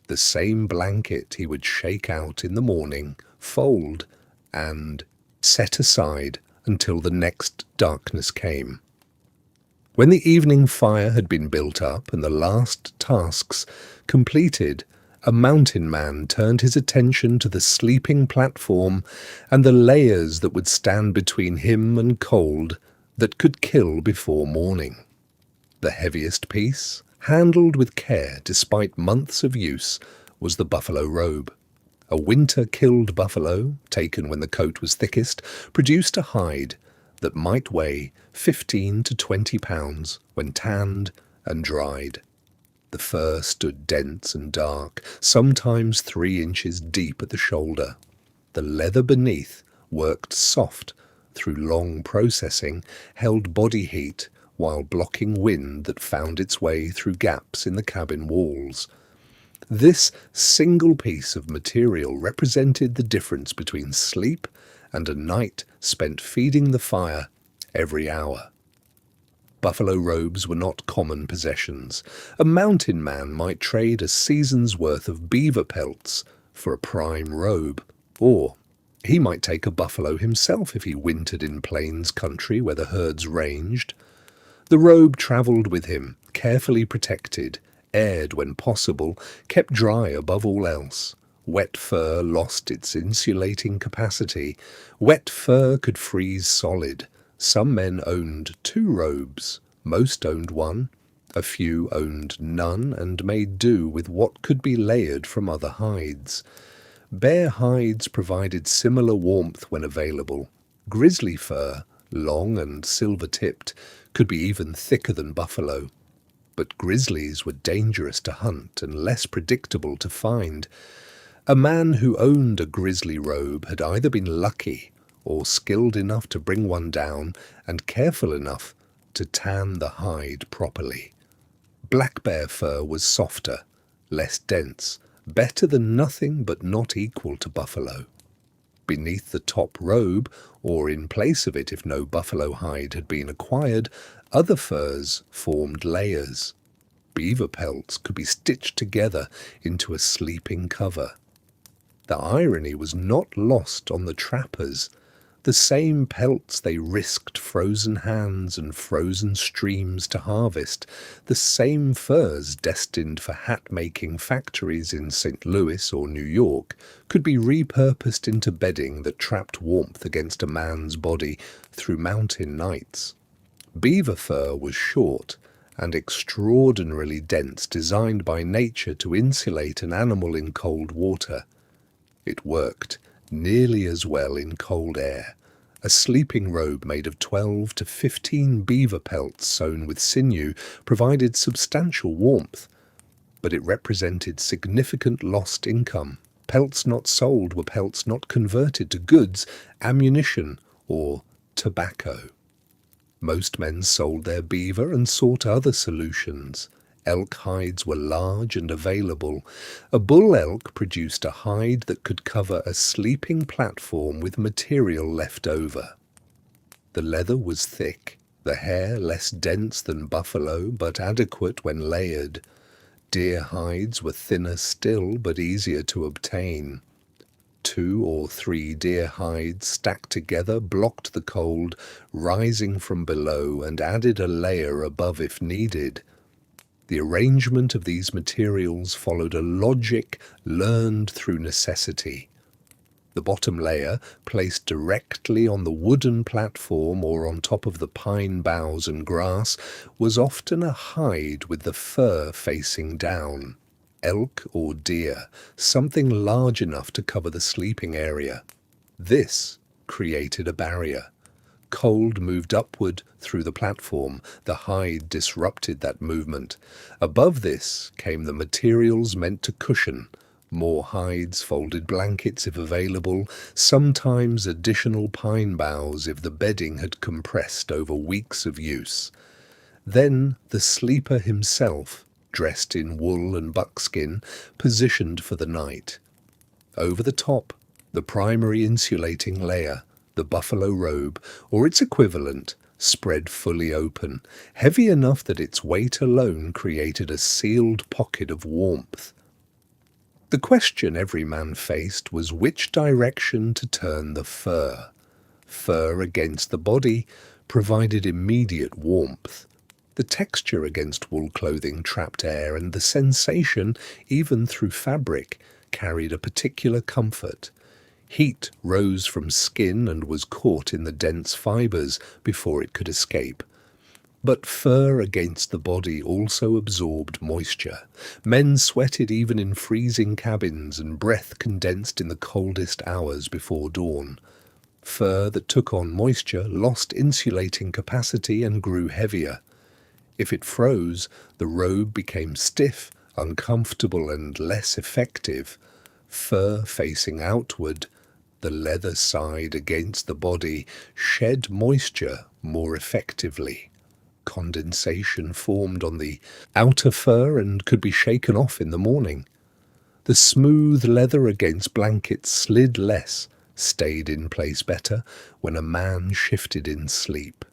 The same blanket he would shake out in the morning, fold, and set aside until the next darkness came. When the evening fire had been built up and the last tasks completed, a mountain man turned his attention to the sleeping platform and the layers that would stand between him and cold that could kill before morning. The heaviest piece, handled with care despite months of use, was the buffalo robe. A winter-killed buffalo, taken when the coat was thickest, produced a hide that might weigh 15 to 20 pounds when tanned and dried. The fur stood dense and dark, sometimes 3 inches deep at the shoulder. The leather beneath worked soft through long processing, held body heat while blocking wind that found its way through gaps in the cabin walls. This single piece of material represented the difference between sleep and a night spent feeding the fire every hour. Buffalo robes were not common possessions. A mountain man might trade a season's worth of beaver pelts for a prime robe, or he might take a buffalo himself if he wintered in plains country where the herds ranged. The robe travelled with him, carefully protected, aired when possible, kept dry above all else. Wet fur lost its insulating capacity. Wet fur could freeze solid. Some men owned 2 robes. Most owned 1. A few owned none and made do with what could be layered from other hides. Bear hides provided similar warmth when available. Grizzly fur, long and silver-tipped, could be even thicker than buffalo. But grizzlies were dangerous to hunt and less predictable to find. A man who owned a grizzly robe had either been lucky or skilled enough to bring one down and careful enough to tan the hide properly. Black bear fur was softer, less dense, better than nothing but not equal to buffalo. Beneath the top robe, or in place of it if no buffalo hide had been acquired, other furs formed layers. Beaver pelts could be stitched together into a sleeping cover. The irony was not lost on the trappers. The same pelts they risked frozen hands and frozen streams to harvest, the same furs destined for hat-making factories in St. Louis or New York, could be repurposed into bedding that trapped warmth against a man's body through mountain nights. Beaver fur was short and extraordinarily dense, designed by nature to insulate an animal in cold water. It worked nearly as well in cold air. A sleeping robe made of 12 to 15 beaver pelts sewn with sinew provided substantial warmth, but it represented significant lost income. Pelts not sold were pelts not converted to goods, ammunition, or tobacco. Most men sold their beaver and sought other solutions. Elk hides were large and available. A bull elk produced a hide that could cover a sleeping platform with material left over. The leather was thick, the hair less dense than buffalo but adequate when layered. Deer hides were thinner still but easier to obtain. 2 or 3 deer hides stacked together blocked the cold rising from below and added a layer above if needed. The arrangement of these materials followed a logic learned through necessity. The bottom layer, placed directly on the wooden platform or on top of the pine boughs and grass, was often a hide with the fur facing down. Elk or deer, something large enough to cover the sleeping area. This created a barrier. Cold moved upward through the platform. The hide disrupted that movement. Above this came the materials meant to cushion. More hides, folded blankets if available, sometimes additional pine boughs if the bedding had compressed over weeks of use. Then the sleeper himself, dressed in wool and buckskin, positioned for the night. Over the top, the primary insulating layer, the buffalo robe, or its equivalent, spread fully open, heavy enough that its weight alone created a sealed pocket of warmth. The question every man faced was which direction to turn the fur. Fur against the body provided immediate warmth. The texture against wool clothing trapped air, and the sensation, even through fabric, carried a particular comfort. Heat rose from skin and was caught in the dense fibers before it could escape. But fur against the body also absorbed moisture. Men sweated even in freezing cabins, and breath condensed in the coldest hours before dawn. Fur that took on moisture lost insulating capacity and grew heavier. If it froze, the robe became stiff, uncomfortable, and less effective. Fur facing outward, the leather side against the body, shed moisture more effectively. Condensation formed on the outer fur and could be shaken off in the morning. The smooth leather against blankets slid less, stayed in place better when a man shifted in sleep.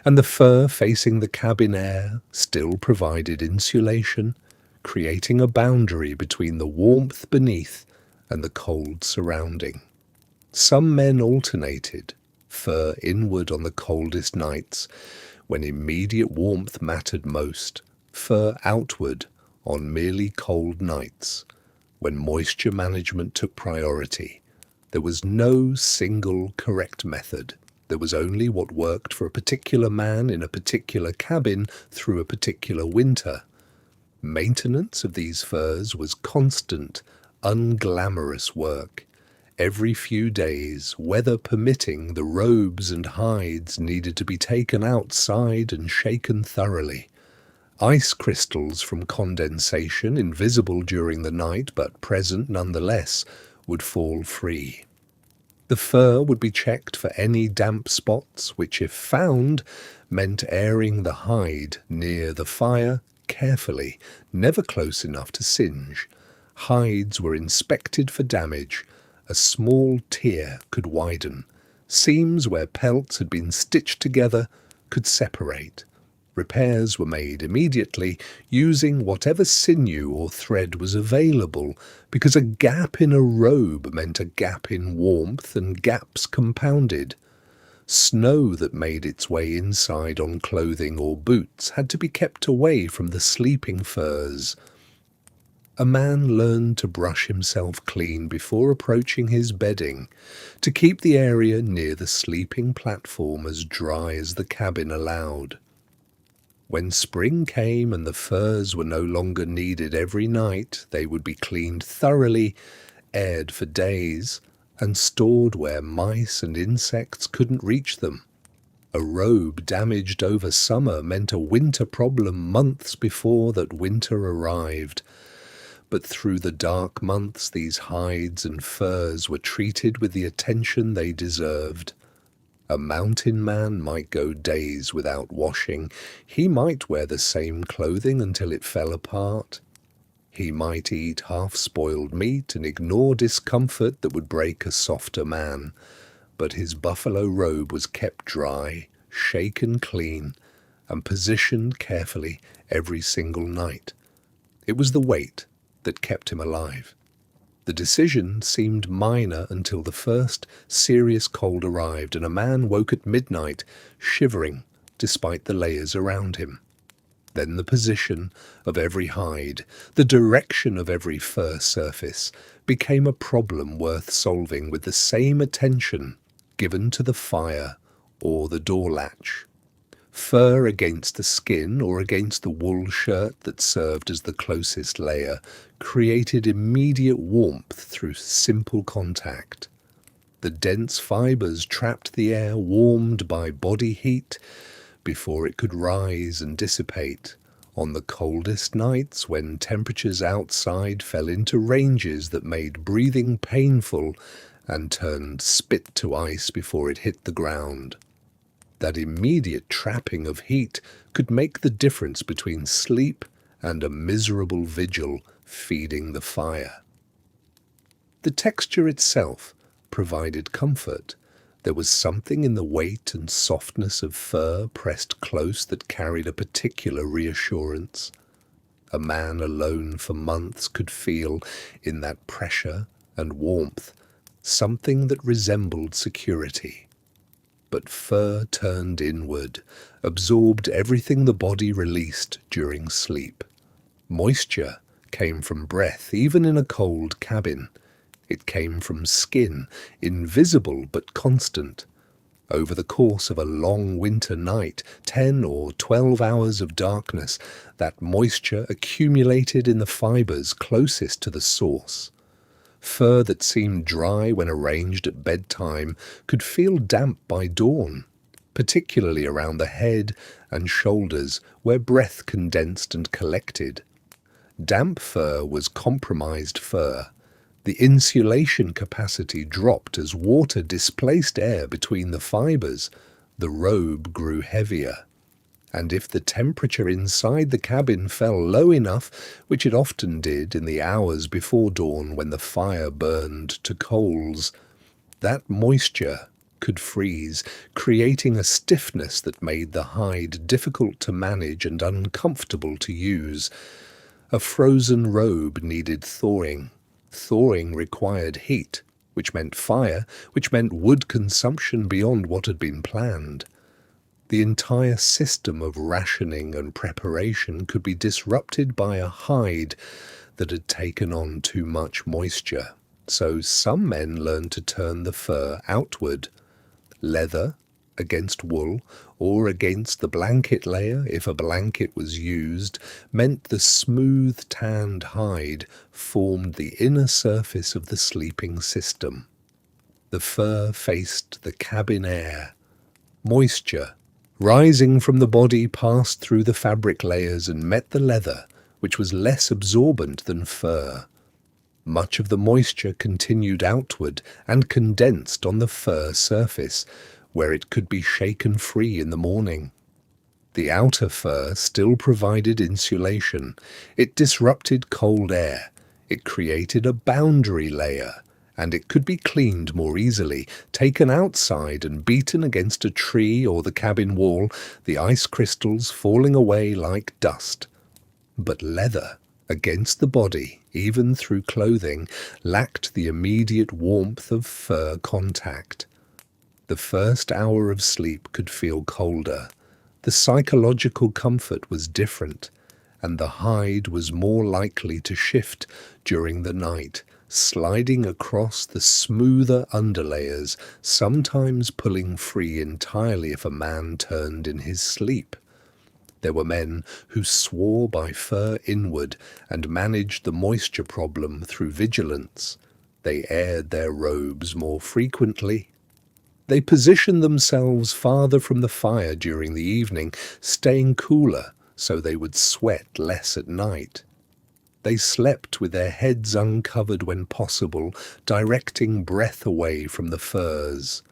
And the fur facing the cabin air still provided insulation, creating a boundary between the warmth beneath and the cold surrounding. Some men alternated, fur inward on the coldest nights, when immediate warmth mattered most, fur outward on merely cold nights, when moisture management took priority. There was no single correct method. There was only what worked for a particular man in a particular cabin through a particular winter. Maintenance of these furs was constant, unglamorous work. Every few days, weather permitting, the robes and hides needed to be taken outside and shaken thoroughly. Ice crystals from condensation, invisible during the night but present nonetheless, would fall free. The fur would be checked for any damp spots, which, if found, meant airing the hide near the fire carefully, never close enough to singe. Hides were inspected for damage. A small tear could widen. Seams where pelts had been stitched together could separate. Repairs were made immediately, using whatever sinew or thread was available, because a gap in a robe meant a gap in warmth, and gaps compounded. Snow that made its way inside on clothing or boots had to be kept away from the sleeping furs. A man learned to brush himself clean before approaching his bedding, to keep the area near the sleeping platform as dry as the cabin allowed. When spring came and the furs were no longer needed every night, they would be cleaned thoroughly, aired for days, and stored where mice and insects couldn't reach them. A robe damaged over summer meant a winter problem months before that winter arrived. But through the dark months these hides and furs were treated with the attention they deserved. A mountain man might go days without washing. He might wear the same clothing until it fell apart. He might eat half-spoiled meat and ignore discomfort that would break a softer man. But his buffalo robe was kept dry, shaken clean, and positioned carefully every single night. It was the weight that kept him alive. The decision seemed minor until the first serious cold arrived and a man woke at midnight, shivering despite the layers around him. Then the position of every hide, the direction of every fur surface, became a problem worth solving with the same attention given to the fire or the door latch. Fur against the skin or against the wool shirt that served as the closest layer created immediate warmth through simple contact. The dense fibers trapped the air warmed by body heat before it could rise and dissipate. On the coldest nights, when temperatures outside fell into ranges that made breathing painful and turned spit to ice before it hit the ground. That immediate trapping of heat could make the difference between sleep and a miserable vigil feeding the fire. The texture itself provided comfort. There was something in the weight and softness of fur pressed close that carried a particular reassurance. A man alone for months could feel, in that pressure and warmth, something that resembled security. But fur turned inward, absorbed everything the body released during sleep. Moisture came from breath, even in a cold cabin. It came from skin, invisible but constant. Over the course of a long winter night, 10 or 12 hours of darkness, that moisture accumulated in the fibers closest to the source. Fur that seemed dry when arranged at bedtime could feel damp by dawn, particularly around the head and shoulders where breath condensed and collected. Damp fur was compromised fur. The insulation capacity dropped as water displaced air between the fibers. The robe grew heavier. And if the temperature inside the cabin fell low enough, which it often did in the hours before dawn when the fire burned to coals, that moisture could freeze, creating a stiffness that made the hide difficult to manage and uncomfortable to use. A frozen robe needed thawing. Thawing required heat, which meant fire, which meant wood consumption beyond what had been planned. The entire system of rationing and preparation could be disrupted by a hide that had taken on too much moisture. So some men learned to turn the fur outward. Leather, against wool or against the blanket layer if a blanket was used meant the smooth tanned hide formed the inner surface of the sleeping system. The fur faced the cabin air. Moisture, rising from the body, passed through the fabric layers and met the leather, which was less absorbent than fur. Much of the moisture continued outward and condensed on the fur surface, where it could be shaken free in the morning. The outer fur still provided insulation. It disrupted cold air. It created a boundary layer, and it could be cleaned more easily, taken outside and beaten against a tree or the cabin wall, the ice crystals falling away like dust. But leather, against the body, even through clothing, lacked the immediate warmth of fur contact. The first hour of sleep could feel colder. The psychological comfort was different, and the hide was more likely to shift during the night, sliding across the smoother underlayers, sometimes pulling free entirely if a man turned in his sleep. There were men who swore by fur inward and managed the moisture problem through vigilance. They aired their robes more frequently. They positioned themselves farther from the fire during the evening, staying cooler so they would sweat less at night. They slept with their heads uncovered when possible, directing breath away from the furs.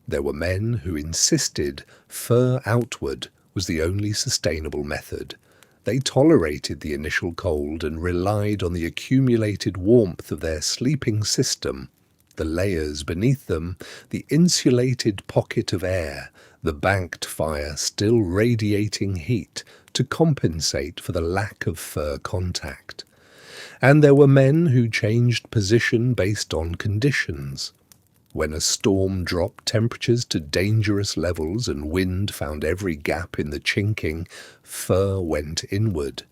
There were men who insisted fur outward was the only sustainable method. They tolerated the initial cold and relied on the accumulated warmth of their sleeping system, the layers beneath them, the insulated pocket of air, the banked fire still radiating heat to compensate for the lack of fur contact. And there were men who changed position based on conditions. When a storm dropped temperatures to dangerous levels and wind found every gap in the chinking, fur went inward.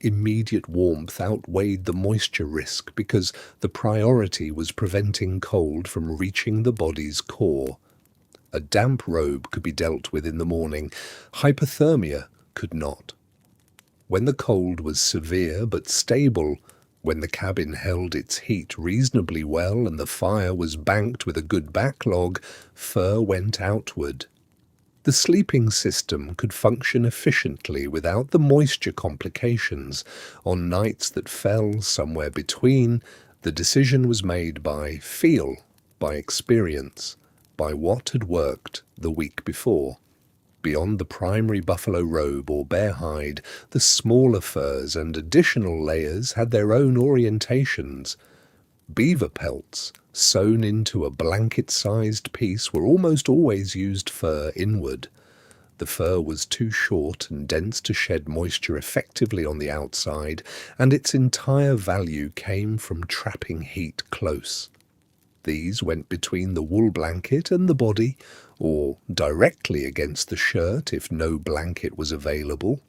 Immediate warmth outweighed the moisture risk because the priority was preventing cold from reaching the body's core. A damp robe could be dealt with in the morning. Hypothermia could not. When the cold was severe but stable, when the cabin held its heat reasonably well and the fire was banked with a good backlog, fur went outward. The sleeping system could function efficiently without the moisture complications. On nights that fell somewhere between, the decision was made by feel, by experience, by what had worked the week before. Beyond the primary buffalo robe or bear hide, the smaller furs and additional layers had their own orientations. Beaver pelts, sewn into a blanket-sized piece, were almost always used fur inward. The fur was too short and dense to shed moisture effectively on the outside, and its entire value came from trapping heat close. These went between the wool blanket and the body, or directly against the shirt if no blanket was available.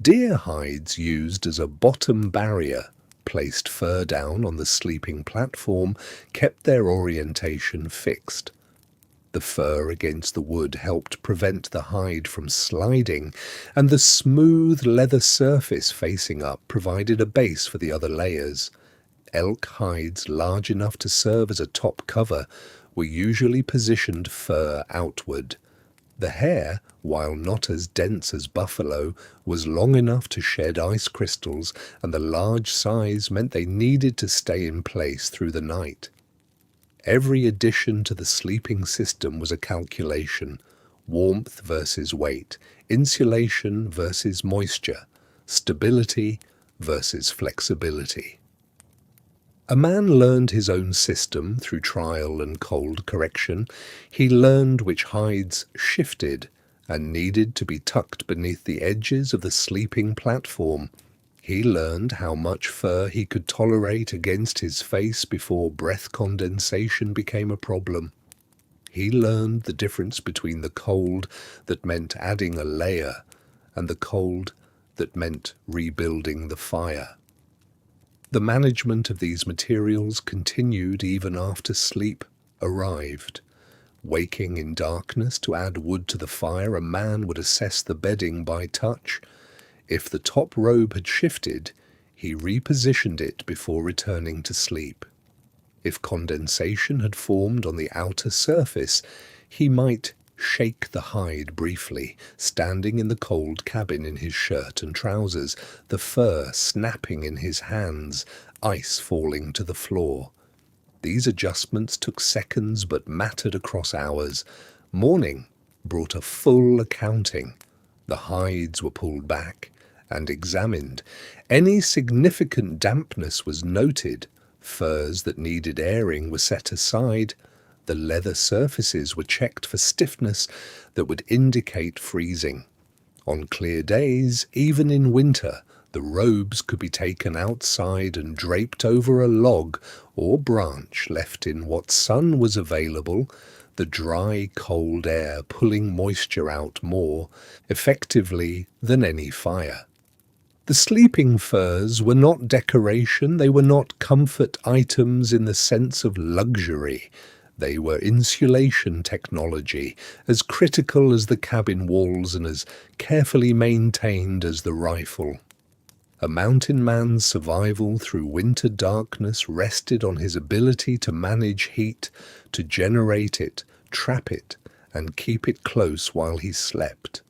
Deer hides used as a bottom barrier, placed fur down on the sleeping platform, kept their orientation fixed. The fur against the wood helped prevent the hide from sliding, and the smooth leather surface facing up provided a base for the other layers. Elk hides large enough to serve as a top cover were usually positioned fur outward. The hair, while not as dense as buffalo, was long enough to shed ice crystals, and the large size meant they needed to stay in place through the night. Every addition to the sleeping system was a calculation: warmth versus weight, insulation versus moisture, stability versus flexibility. A man learned his own system through trial and cold correction. He learned which hides shifted and needed to be tucked beneath the edges of the sleeping platform. He learned how much fur he could tolerate against his face before breath condensation became a problem. He learned the difference between the cold that meant adding a layer and the cold that meant rebuilding the fire. The management of these materials continued even after sleep arrived. Waking in darkness to add wood to the fire, a man would assess the bedding by touch. If the top robe had shifted, he repositioned it before returning to sleep. If condensation had formed on the outer surface, he might shake the hide briefly, standing in the cold cabin in his shirt and trousers, the fur snapping in his hands, ice falling to the floor. These adjustments took seconds but mattered across hours. Morning brought a full accounting. The hides were pulled back and examined. Any significant dampness was noted. Furs that needed airing were set aside. The leather surfaces were checked for stiffness that would indicate freezing. On clear days, even in winter, the robes could be taken outside and draped over a log or branch left in what sun was available, the dry, cold air pulling moisture out more effectively than any fire. The sleeping furs were not decoration, they were not comfort items in the sense of luxury. They were insulation technology, as critical as the cabin walls and as carefully maintained as the rifle. A mountain man's survival through winter darkness rested on his ability to manage heat, to generate it, trap it, and keep it close while he slept.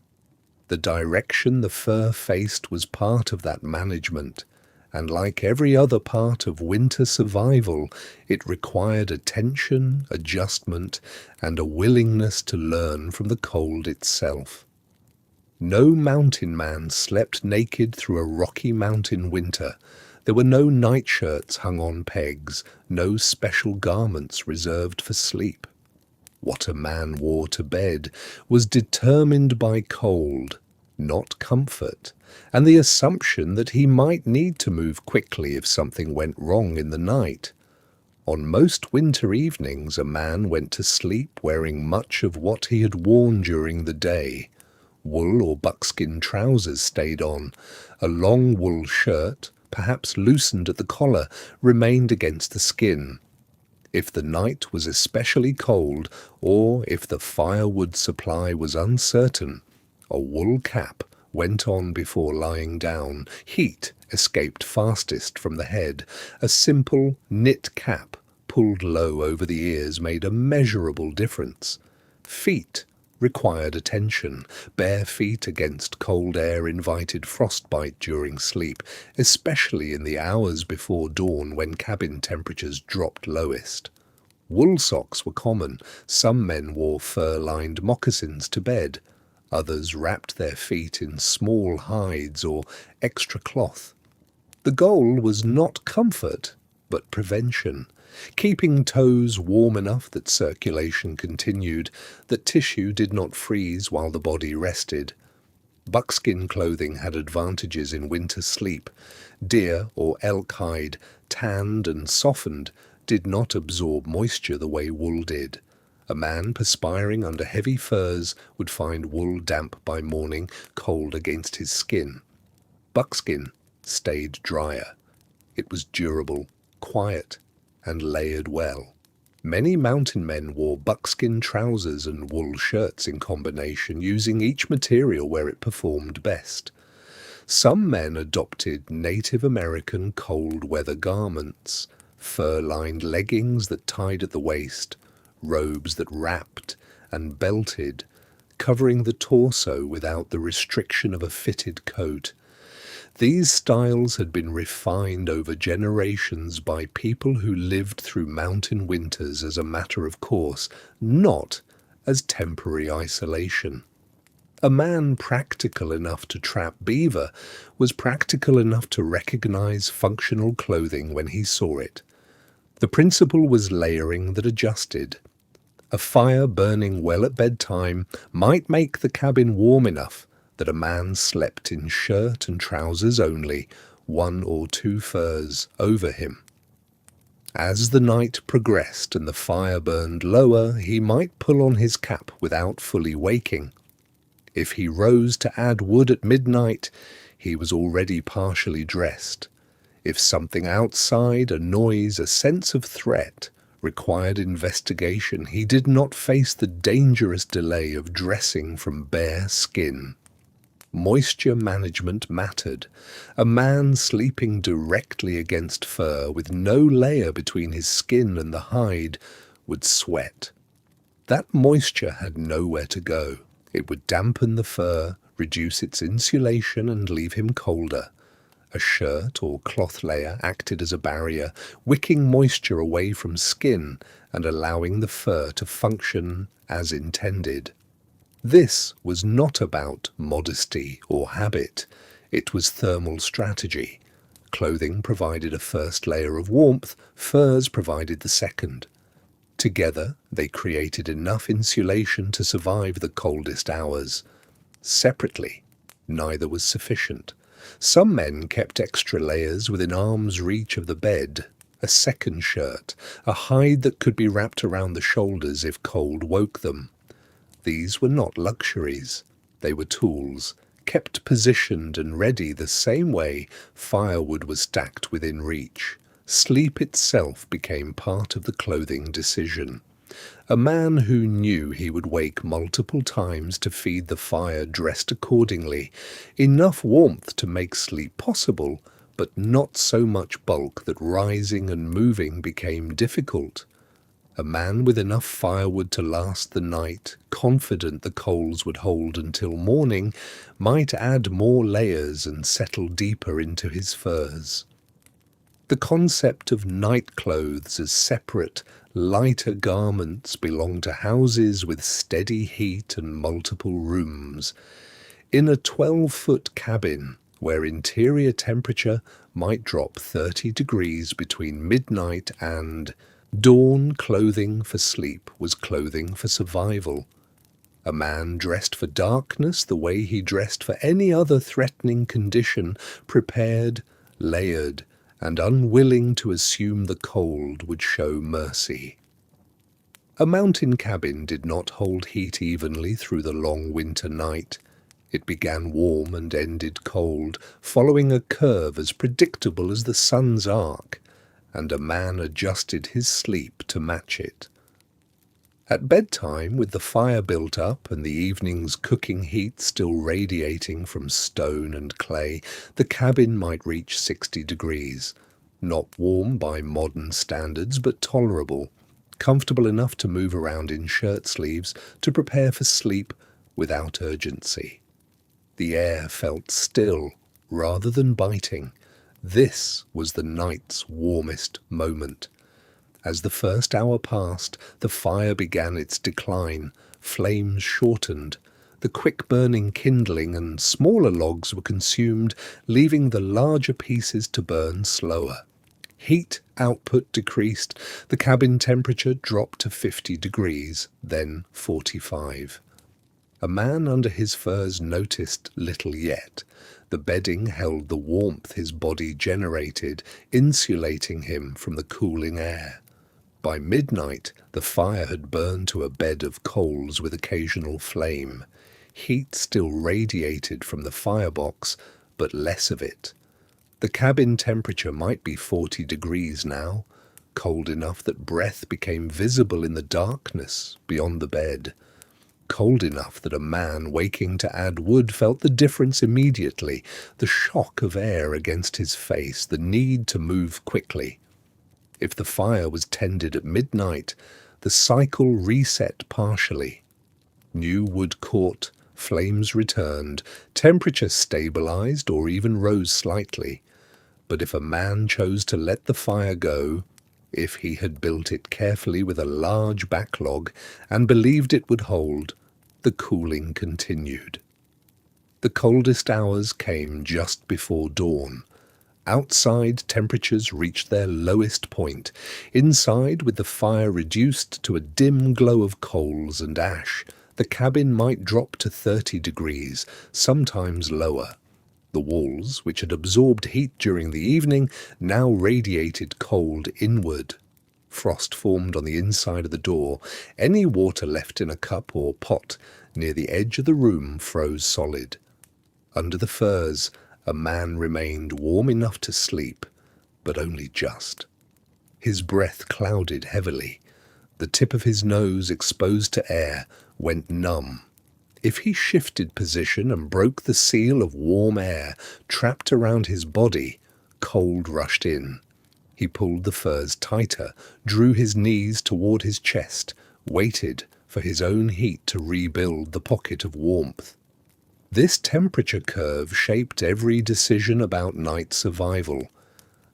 The direction the fur faced was part of that management, and like every other part of winter survival, it required attention, adjustment, and a willingness to learn from the cold itself. No mountain man slept naked through a Rocky Mountain winter. There were no nightshirts hung on pegs, no special garments reserved for sleep. What a man wore to bed was determined by cold, not comfort, and the assumption that he might need to move quickly if something went wrong in the night. On most winter evenings, a man went to sleep wearing much of what he had worn during the day. Wool or buckskin trousers stayed on. A long wool shirt, perhaps loosened at the collar, remained against the skin. If the night was especially cold, or if the firewood supply was uncertain, a wool cap went on before lying down. Heat escaped fastest from the head. A simple knit cap pulled low over the ears made a measurable difference. Feet required attention. Bare feet against cold air invited frostbite during sleep, especially in the hours before dawn when cabin temperatures dropped lowest. Wool socks were common. Some men wore fur-lined moccasins to bed. Others wrapped their feet in small hides or extra cloth. The goal was not comfort, but prevention. Keeping toes warm enough that circulation continued, that tissue did not freeze while the body rested. Buckskin clothing had advantages in winter sleep. Deer or elk hide, tanned and softened, did not absorb moisture the way wool did. A man perspiring under heavy furs would find wool damp by morning, cold against his skin. Buckskin stayed drier. It was durable, quiet, and layered well. Many mountain men wore buckskin trousers and wool shirts in combination, using each material where it performed best. Some men adopted Native American cold-weather garments, fur-lined leggings that tied at the waist, robes that wrapped and belted, covering the torso without the restriction of a fitted coat. These styles had been refined over generations by people who lived through mountain winters as a matter of course, not as temporary isolation. A man practical enough to trap beaver was practical enough to recognize functional clothing when he saw it. The principle was layering that adjusted. A fire burning well at bedtime might make the cabin warm enough that a man slept in shirt and trousers only, one or two furs over him. As the night progressed and the fire burned lower, he might pull on his cap without fully waking. If he rose to add wood at midnight, he was already partially dressed. If something outside, a noise, a sense of threat, required investigation. He did not face the dangerous delay of dressing from bare skin. Moisture management mattered. A man sleeping directly against fur with no layer between his skin and the hide would sweat. That moisture had nowhere to go. It would dampen the fur, reduce its insulation, and leave him colder. A shirt or cloth layer acted as a barrier, wicking moisture away from skin and allowing the fur to function as intended. This was not about modesty or habit. It was thermal strategy. Clothing provided a first layer of warmth, furs provided the second. Together, they created enough insulation to survive the coldest hours. Separately, neither was sufficient. Some men kept extra layers within arm's reach of the bed, a second shirt, a hide that could be wrapped around the shoulders if cold woke them. These were not luxuries. They were tools, kept positioned and ready the same way firewood was stacked within reach. Sleep itself became part of the clothing decision. A man who knew he would wake multiple times to feed the fire dressed accordingly, enough warmth to make sleep possible, but not so much bulk that rising and moving became difficult. A man with enough firewood to last the night, confident the coals would hold until morning, might add more layers and settle deeper into his furs. The concept of night clothes as separate, lighter garments belonged to houses with steady heat and multiple rooms. In a 12-foot cabin, where interior temperature might drop 30 degrees between midnight and dawn, clothing for sleep was clothing for survival. A man dressed for darkness the way he dressed for any other threatening condition, prepared, layered, and unwilling to assume the cold would show mercy. A mountain cabin did not hold heat evenly through the long winter night. It began warm and ended cold, following a curve as predictable as the sun's arc, and a man adjusted his sleep to match it. At bedtime, with the fire built up and the evening's cooking heat still radiating from stone and clay, the cabin might reach 60 degrees. Not warm by modern standards, but tolerable, comfortable enough to move around in shirt sleeves to prepare for sleep without urgency. The air felt still rather than biting. This was the night's warmest moment. As the first hour passed, the fire began its decline. Flames shortened. The quick-burning kindling and smaller logs were consumed, leaving the larger pieces to burn slower. Heat output decreased. The cabin temperature dropped to 50 degrees, then 45. A man under his furs noticed little yet. The bedding held the warmth his body generated, insulating him from the cooling air. By midnight, the fire had burned to a bed of coals with occasional flame. Heat still radiated from the firebox, but less of it. The cabin temperature might be 40 degrees now, cold enough that breath became visible in the darkness beyond the bed. Cold enough that a man waking to add wood felt the difference immediately, the shock of air against his face, the need to move quickly. If the fire was tended at midnight, the cycle reset partially. New wood caught, flames returned, temperature stabilized or even rose slightly. But if a man chose to let the fire go, if he had built it carefully with a large backlog and believed it would hold, the cooling continued. The coldest hours came just before dawn. Outside, temperatures reached their lowest point. Inside, with the fire reduced to a dim glow of coals and ash, the cabin might drop to 30 degrees, sometimes lower. The walls, which had absorbed heat during the evening, now radiated cold inward. Frost formed on the inside of the door. Any water left in a cup or pot near the edge of the room froze solid. Under the furs, a man remained warm enough to sleep, but only just. His breath clouded heavily. The tip of his nose, exposed to air, went numb. If he shifted position and broke the seal of warm air trapped around his body, cold rushed in. He pulled the furs tighter, drew his knees toward his chest, waited for his own heat to rebuild the pocket of warmth. This temperature curve shaped every decision about night survival.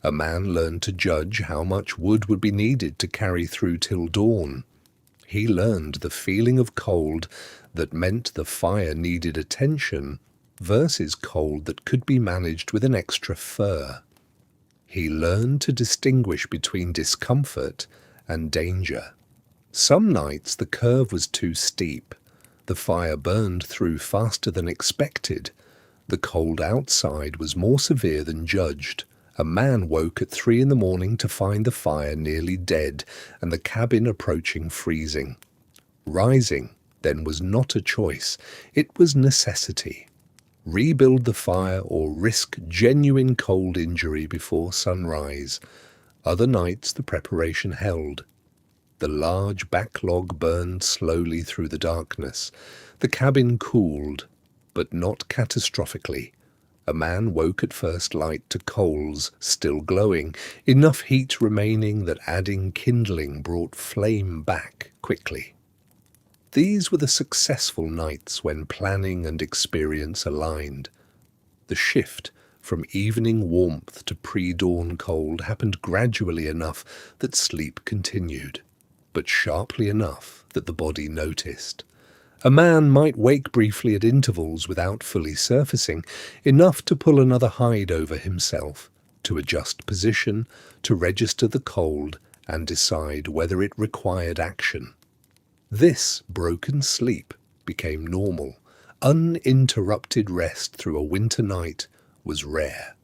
A man learned to judge how much wood would be needed to carry through till dawn. He learned the feeling of cold that meant the fire needed attention versus cold that could be managed with an extra fur. He learned to distinguish between discomfort and danger. Some nights the curve was too steep. The fire burned through faster than expected. The cold outside was more severe than judged. A man woke at 3 a.m. to find the fire nearly dead and the cabin approaching freezing. Rising, then, was not a choice. It was necessity. Rebuild the fire or risk genuine cold injury before sunrise. Other nights the preparation held. The large backlog burned slowly through the darkness. The cabin cooled, but not catastrophically. A man woke at first light to coals still glowing, enough heat remaining that adding kindling brought flame back quickly. These were the successful nights when planning and experience aligned. The shift from evening warmth to pre-dawn cold happened gradually enough that sleep continued, but sharply enough that the body noticed. A man might wake briefly at intervals without fully surfacing, enough to pull another hide over himself, to adjust position, to register the cold, and decide whether it required action. This broken sleep became normal. Uninterrupted rest through a winter night was rare.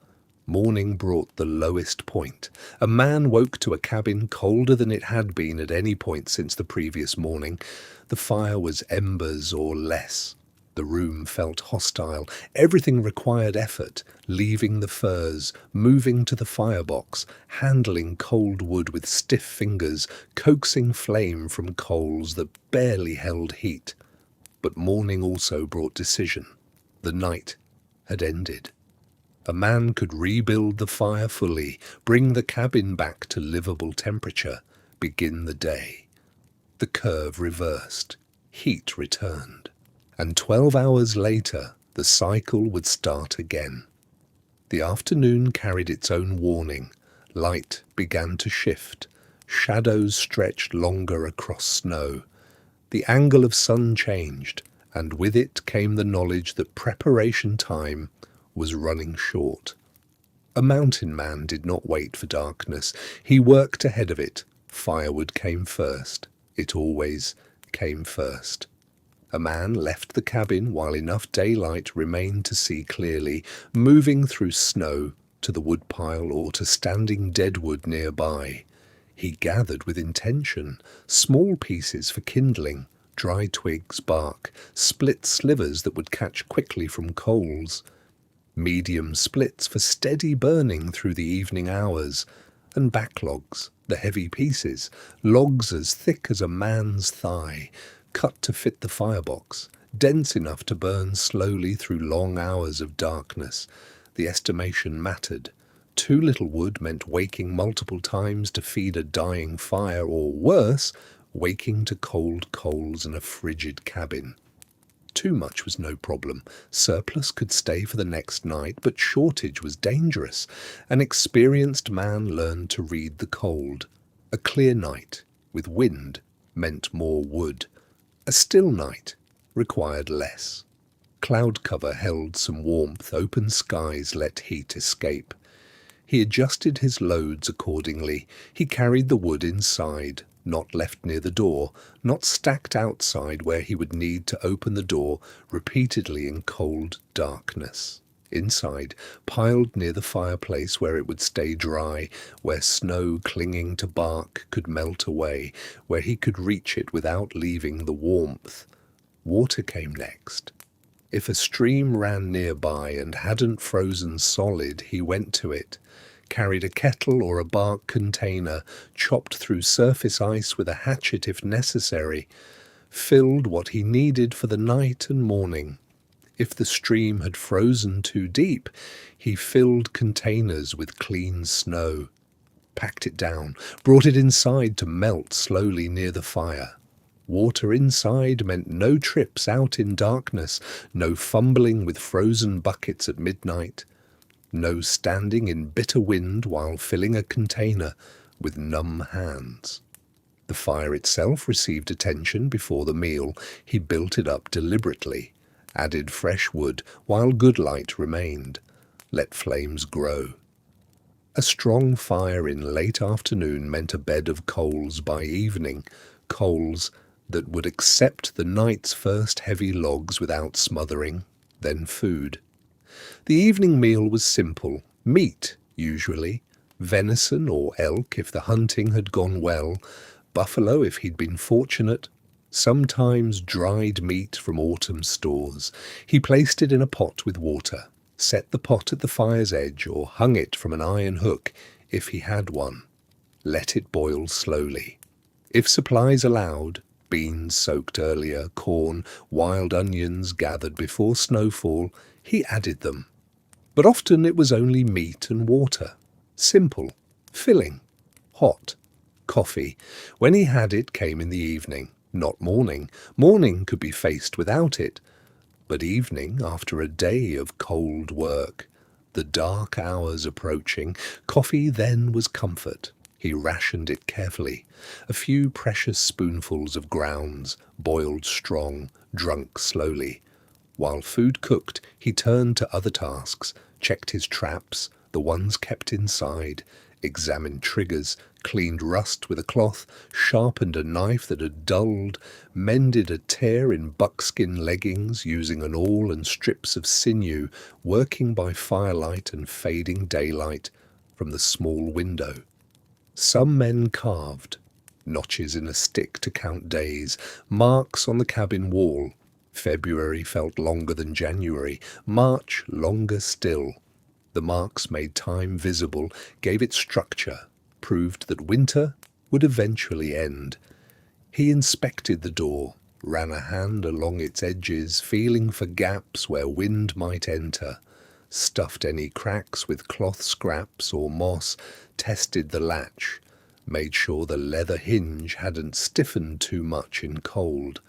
Morning brought the lowest point. A man woke to a cabin colder than it had been at any point since the previous morning. The fire was embers or less. The room felt hostile. Everything required effort, leaving the furs, moving to the firebox, handling cold wood with stiff fingers, coaxing flame from coals that barely held heat. But morning also brought decision. The night had ended. A man could rebuild the fire fully, bring the cabin back to livable temperature, begin the day. The curve reversed. Heat returned. And 12 hours later, the cycle would start again. The afternoon carried its own warning. Light began to shift. Shadows stretched longer across snow. The angle of sun changed, and with it came the knowledge that preparation time was running short. A mountain man did not wait for darkness. He worked ahead of it. Firewood came first. It always came first. A man left the cabin while enough daylight remained to see clearly, moving through snow to the woodpile or to standing deadwood nearby. He gathered with intention, small pieces for kindling, dry twigs, bark, split slivers that would catch quickly from coals, medium splits for steady burning through the evening hours, and backlogs, the heavy pieces, logs as thick as a man's thigh, cut to fit the firebox, dense enough to burn slowly through long hours of darkness. The estimation mattered. Too little wood meant waking multiple times to feed a dying fire, or worse, waking to cold coals in a frigid cabin. Too much was no problem. Surplus could stay for the next night, but shortage was dangerous. An experienced man learned to read the cold. A clear night with wind meant more wood. A still night required less. Cloud cover held some warmth, open skies let heat escape. He adjusted his loads accordingly. He carried the wood inside, not left near the door, not stacked outside where he would need to open the door repeatedly in cold darkness. Inside, piled near the fireplace where it would stay dry, where snow clinging to bark could melt away, where he could reach it without leaving the warmth. Water came next. If a stream ran nearby and hadn't frozen solid, he went to it. carried a kettle or a bark container, chopped through surface ice with a hatchet if necessary, filled what he needed for the night and morning. If the stream had frozen too deep, he filled containers with clean snow, packed it down, brought it inside to melt slowly near the fire. Water inside meant no trips out in darkness, no fumbling with frozen buckets at midnight, no standing in bitter wind while filling a container with numb hands. The fire itself received attention before the meal. He built it up deliberately, added fresh wood while good light remained, let flames grow. A strong fire in late afternoon meant a bed of coals by evening, coals that would accept the night's first heavy logs without smothering, then food. The evening meal was simple, meat usually, venison or elk if the hunting had gone well, buffalo if he'd been fortunate, sometimes dried meat from autumn stores. He placed it in a pot with water, set the pot at the fire's edge or hung it from an iron hook if he had one. Let it boil slowly. If supplies allowed, beans soaked earlier, corn, wild onions gathered before snowfall, he added them. But often it was only meat and water. Simple, filling, hot. Coffee, when he had it, came in the evening, not morning. Morning could be faced without it. But evening, after a day of cold work, the dark hours approaching, coffee then was comfort. He rationed it carefully. A few precious spoonfuls of grounds, boiled strong, drunk slowly. While food cooked, he turned to other tasks, checked his traps, the ones kept inside, examined triggers, cleaned rust with a cloth, sharpened a knife that had dulled, mended a tear in buckskin leggings using an awl and strips of sinew, working by firelight and fading daylight from the small window. Some men carved, notches in a stick to count days, marks on the cabin wall. February felt longer than January, March longer still. The marks made time visible, gave it structure, proved that winter would eventually end. He inspected the door, ran a hand along its edges, feeling for gaps where wind might enter, stuffed any cracks with cloth scraps or moss, tested the latch, made sure the leather hinge hadn't stiffened too much in cold.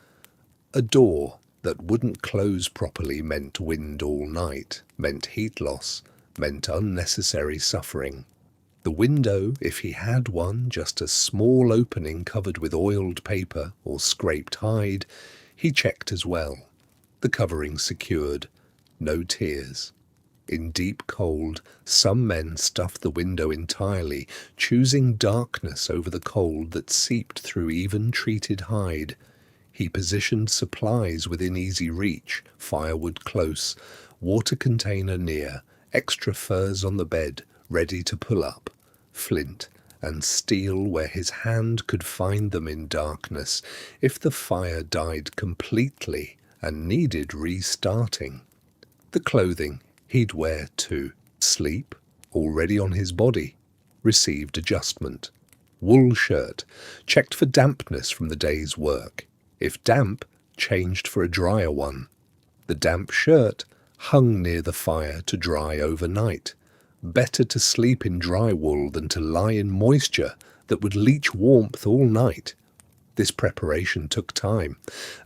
A door that wouldn't close properly meant wind all night, meant heat loss, meant unnecessary suffering. The window, if he had one, just a small opening covered with oiled paper or scraped hide, he checked as well. The covering secured. No tears. In deep cold, some men stuffed the window entirely, choosing darkness over the cold that seeped through even treated hide. He positioned supplies within easy reach, firewood close, water container near, extra furs on the bed, ready to pull up, flint and steel where his hand could find them in darkness if the fire died completely and needed restarting. The clothing he'd wear too. Sleep, already on his body, received adjustment. Wool shirt, checked for dampness from the day's work. If damp, changed for a drier one. The damp shirt hung near the fire to dry overnight. Better to sleep in dry wool than to lie in moisture that would leach warmth all night. This preparation took time,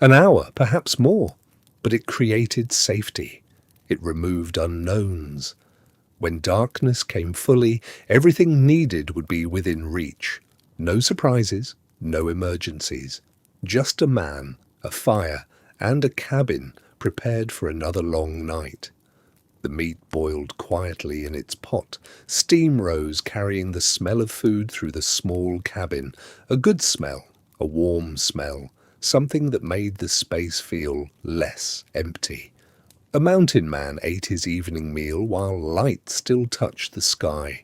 an hour, perhaps more, but it created safety. It removed unknowns. When darkness came fully, everything needed would be within reach. No surprises, no emergencies. Just a man, a fire, and a cabin prepared for another long night. The meat boiled quietly in its pot. Steam rose, carrying the smell of food through the small cabin. A good smell, a warm smell, something that made the space feel less empty. A mountain man ate his evening meal while light still touched the sky.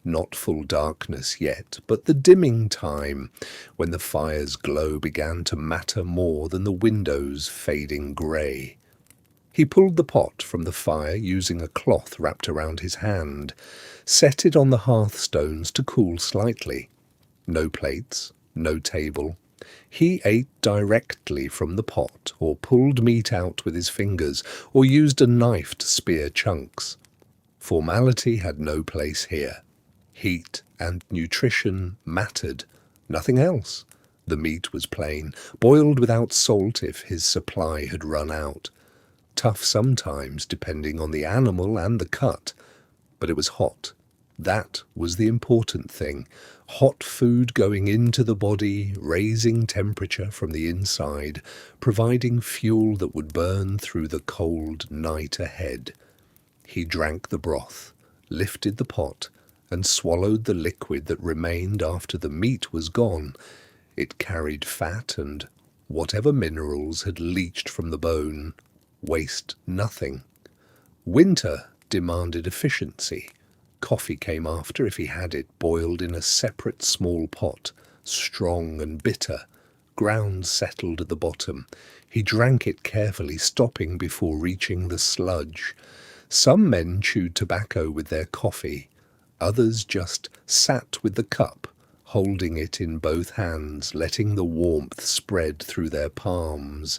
Not full darkness yet, but the dimming time, when the fire's glow began to matter more than the window's fading grey. He pulled the pot from the fire using a cloth wrapped around his hand, set it on the hearthstones to cool slightly. No plates, no table. He ate directly from the pot, or pulled meat out with his fingers, or used a knife to spear chunks. Formality had no place here. Heat and nutrition mattered, nothing else. The meat was plain, boiled without salt if his supply had run out. Tough sometimes, depending on the animal and the cut, but it was hot. That was the important thing. Hot food going into the body, raising temperature from the inside, providing fuel that would burn through the cold night ahead. He drank the broth, lifted the pot, and swallowed the liquid that remained after the meat was gone. It carried fat and whatever minerals had leached from the bone. Waste nothing. Winter demanded efficiency. Coffee came after if he had it, boiled in a separate small pot, strong and bitter. Ground settled at the bottom. He drank it carefully, stopping before reaching the sludge. Some men chewed tobacco with their coffee. Others just sat with the cup, holding it in both hands, letting the warmth spread through their palms.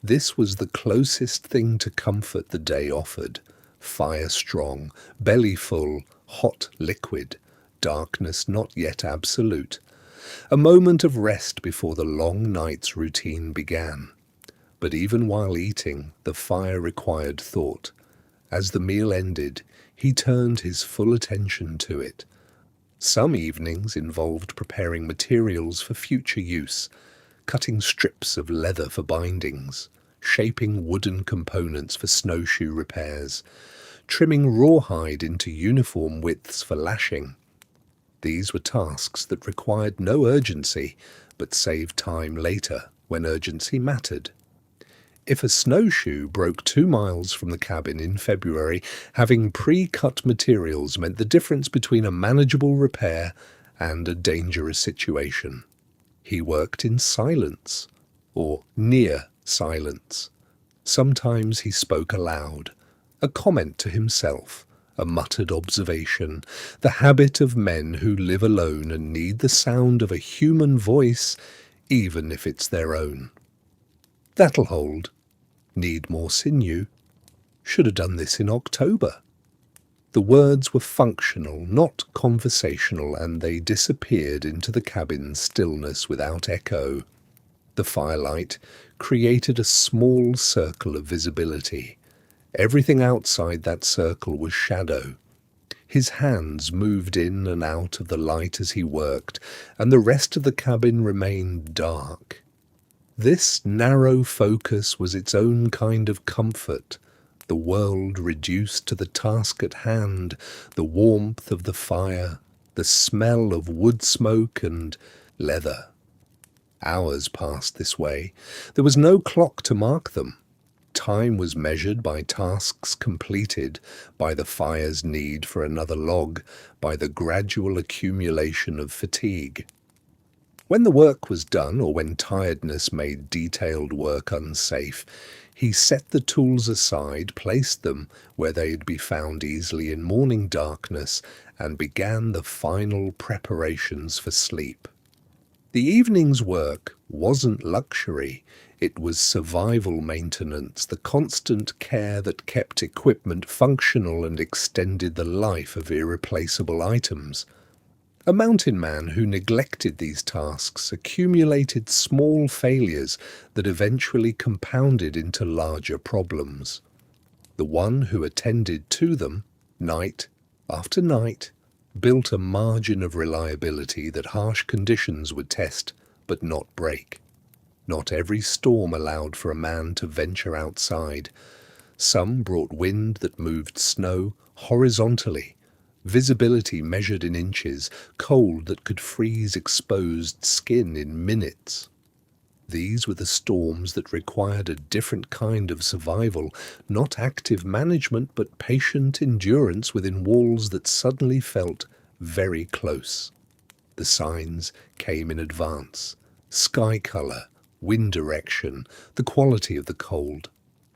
This was the closest thing to comfort the day offered. Fire strong, belly full, hot liquid, darkness not yet absolute. A moment of rest before the long night's routine began. But even while eating, the fire required thought. As the meal ended, he turned his full attention to it. Some evenings involved preparing materials for future use, cutting strips of leather for bindings, shaping wooden components for snowshoe repairs, trimming rawhide into uniform widths for lashing. These were tasks that required no urgency, but saved time later when urgency mattered. If a snowshoe broke 2 miles from the cabin in February, having pre-cut materials meant the difference between a manageable repair and a dangerous situation. He worked in silence, or near silence. Sometimes he spoke aloud, a comment to himself, a muttered observation, the habit of men who live alone and need the sound of a human voice, even if it's their own. That'll hold. Need more sinew. Should have done this in October. The words were functional, not conversational, and they disappeared into the cabin's stillness without echo. The firelight created a small circle of visibility. Everything outside that circle was shadow. His hands moved in and out of the light as he worked, and the rest of the cabin remained dark. This narrow focus was its own kind of comfort, the world reduced to the task at hand, the warmth of the fire, the smell of wood smoke and leather. Hours passed this way. There was no clock to mark them. Time was measured by tasks completed, by the fire's need for another log, by the gradual accumulation of fatigue. When the work was done, or when tiredness made detailed work unsafe, he set the tools aside, placed them where they'd be found easily in morning darkness, and began the final preparations for sleep. The evening's work wasn't luxury. It was survival maintenance, the constant care that kept equipment functional and extended the life of irreplaceable items. A mountain man who neglected these tasks accumulated small failures that eventually compounded into larger problems. The one who attended to them, night after night, built a margin of reliability that harsh conditions would test but not break. Not every storm allowed for a man to venture outside. Some brought wind that moved snow horizontally, visibility measured in inches, cold that could freeze exposed skin in minutes. These were the storms that required a different kind of survival, not active management but patient endurance within walls that suddenly felt very close. The signs came in advance. Sky color, wind direction, the quality of the cold.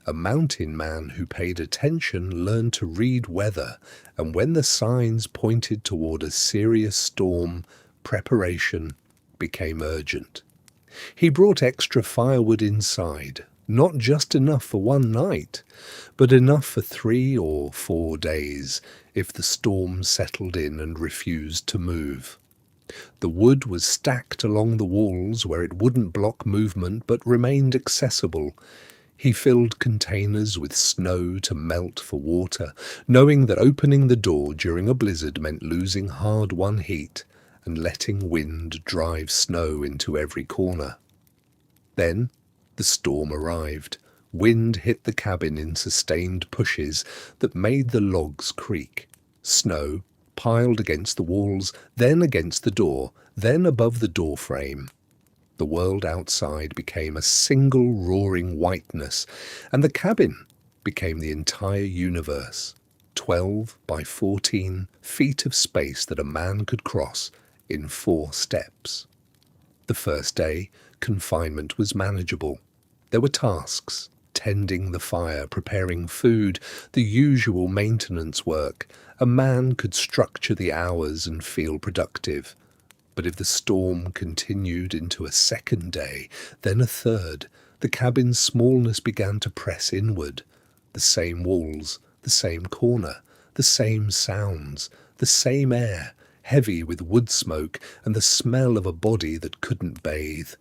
A mountain man who paid attention learned to read weather, and when the signs pointed toward a serious storm, preparation became urgent. He brought extra firewood inside, not just enough for one night, but enough for 3 or 4 days if the storm settled in and refused to move. The wood was stacked along the walls where it wouldn't block movement but remained accessible. He filled containers with snow to melt for water, knowing that opening the door during a blizzard meant losing hard-won heat and letting wind drive snow into every corner. Then the storm arrived. Wind hit the cabin in sustained pushes that made the logs creak. Snow piled against the walls, then against the door, then above the door frame. The world outside became a single roaring whiteness, and the cabin became the entire universe, 12 by 14 feet of space that a man could cross in 4 steps. The first day, confinement was manageable. There were tasks, tending the fire, preparing food, the usual maintenance work. A man could structure the hours and feel productive. But if the storm continued into a second day, then a third, the cabin's smallness began to press inward. The same walls, the same corner, the same sounds, the same air, heavy with wood smoke and the smell of a body that couldn't bathe.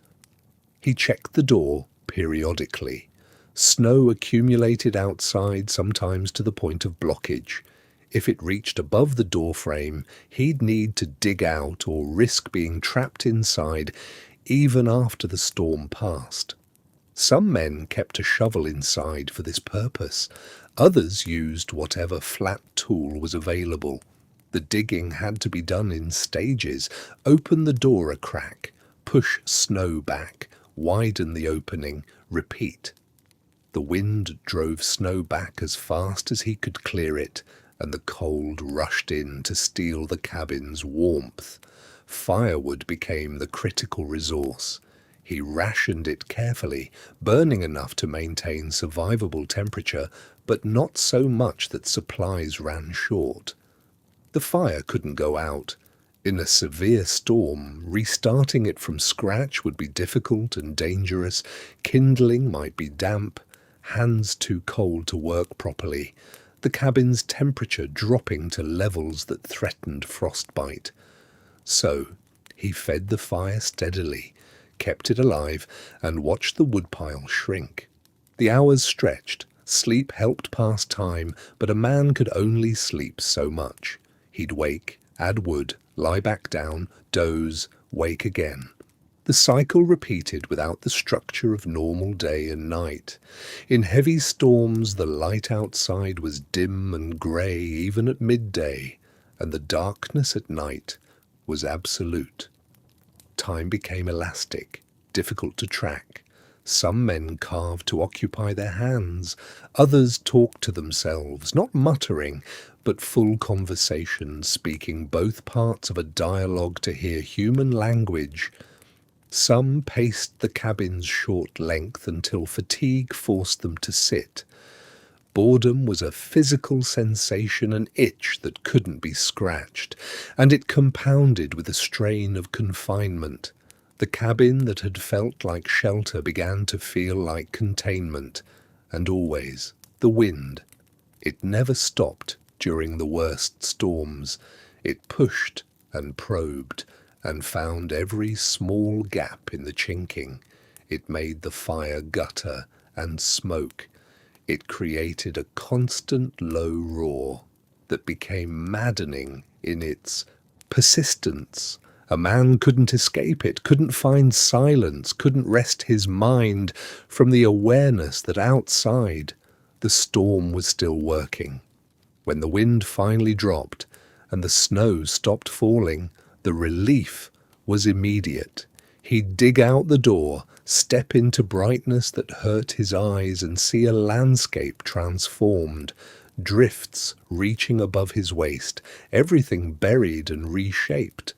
He checked the door periodically. Snow accumulated outside, sometimes to the point of blockage. If it reached above the door frame, he'd need to dig out or risk being trapped inside even after the storm passed. Some men kept a shovel inside for this purpose. Others used whatever flat tool was available. The digging had to be done in stages. Open the door a crack, push snow back, widen the opening, repeat. The wind drove snow back as fast as he could clear it, and the cold rushed in to steal the cabin's warmth. Firewood became the critical resource. He rationed it carefully, burning enough to maintain survivable temperature, but not so much that supplies ran short. The fire couldn't go out. In a severe storm, restarting it from scratch would be difficult and dangerous. Kindling might be damp, hands too cold to work properly, the cabin's temperature dropping to levels that threatened frostbite. So he fed the fire steadily, kept it alive, and watched the woodpile shrink. The hours stretched. Sleep helped pass time, but a man could only sleep so much. He'd wake, add wood, lie back down, doze, wake again. The cycle repeated without the structure of normal day and night. In heavy storms, the light outside was dim and grey even at midday, and the darkness at night was absolute. Time became elastic, difficult to track. Some men carved to occupy their hands. Others talked to themselves, not muttering, but full conversation, speaking both parts of a dialogue to hear human language. Some paced the cabin's short length until fatigue forced them to sit. Boredom was a physical sensation, an itch that couldn't be scratched, and it compounded with a strain of confinement. The cabin that had felt like shelter began to feel like containment, and always the wind. It never stopped during the worst storms. It pushed and probed, and found every small gap in the chinking. It made the fire gutter and smoke. It created a constant low roar that became maddening in its persistence. A man couldn't escape it, couldn't find silence, couldn't rest his mind from the awareness that outside the storm was still working. When the wind finally dropped and the snow stopped falling, the relief was immediate. He'd dig out the door, step into brightness that hurt his eyes, and see a landscape transformed, drifts reaching above his waist, everything buried and reshaped.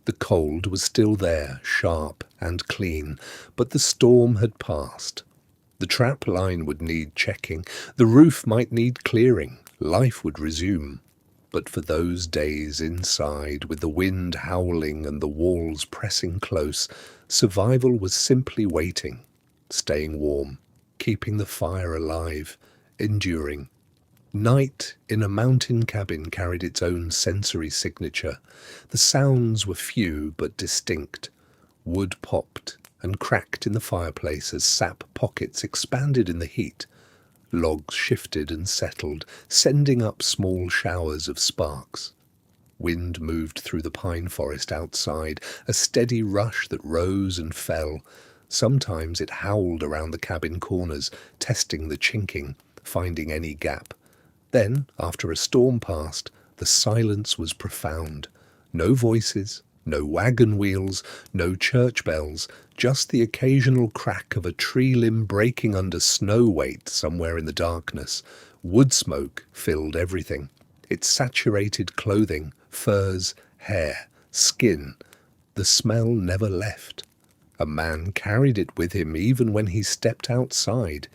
The cold was still there, sharp and clean, but the storm had passed. The trap line would need checking, the roof might need clearing, life would resume. But for those days inside, with the wind howling and the walls pressing close, survival was simply waiting, staying warm, keeping the fire alive, enduring. Night in a mountain cabin carried its own sensory signature. The sounds were few but distinct. Wood popped and cracked in the fireplace as sap pockets expanded in the heat. Logs shifted and settled, sending up small showers of sparks. Wind moved through the pine forest outside, a steady rush that rose and fell. Sometimes it howled around the cabin corners, testing the chinking, finding any gap. Then, after a storm passed, the silence was profound. No voices, no wagon wheels, no church bells, just the occasional crack of a tree limb breaking under snow weight somewhere in the darkness. Wood smoke filled everything. It saturated clothing, furs, hair, skin. The smell never left. A man carried it with him even when he stepped outside.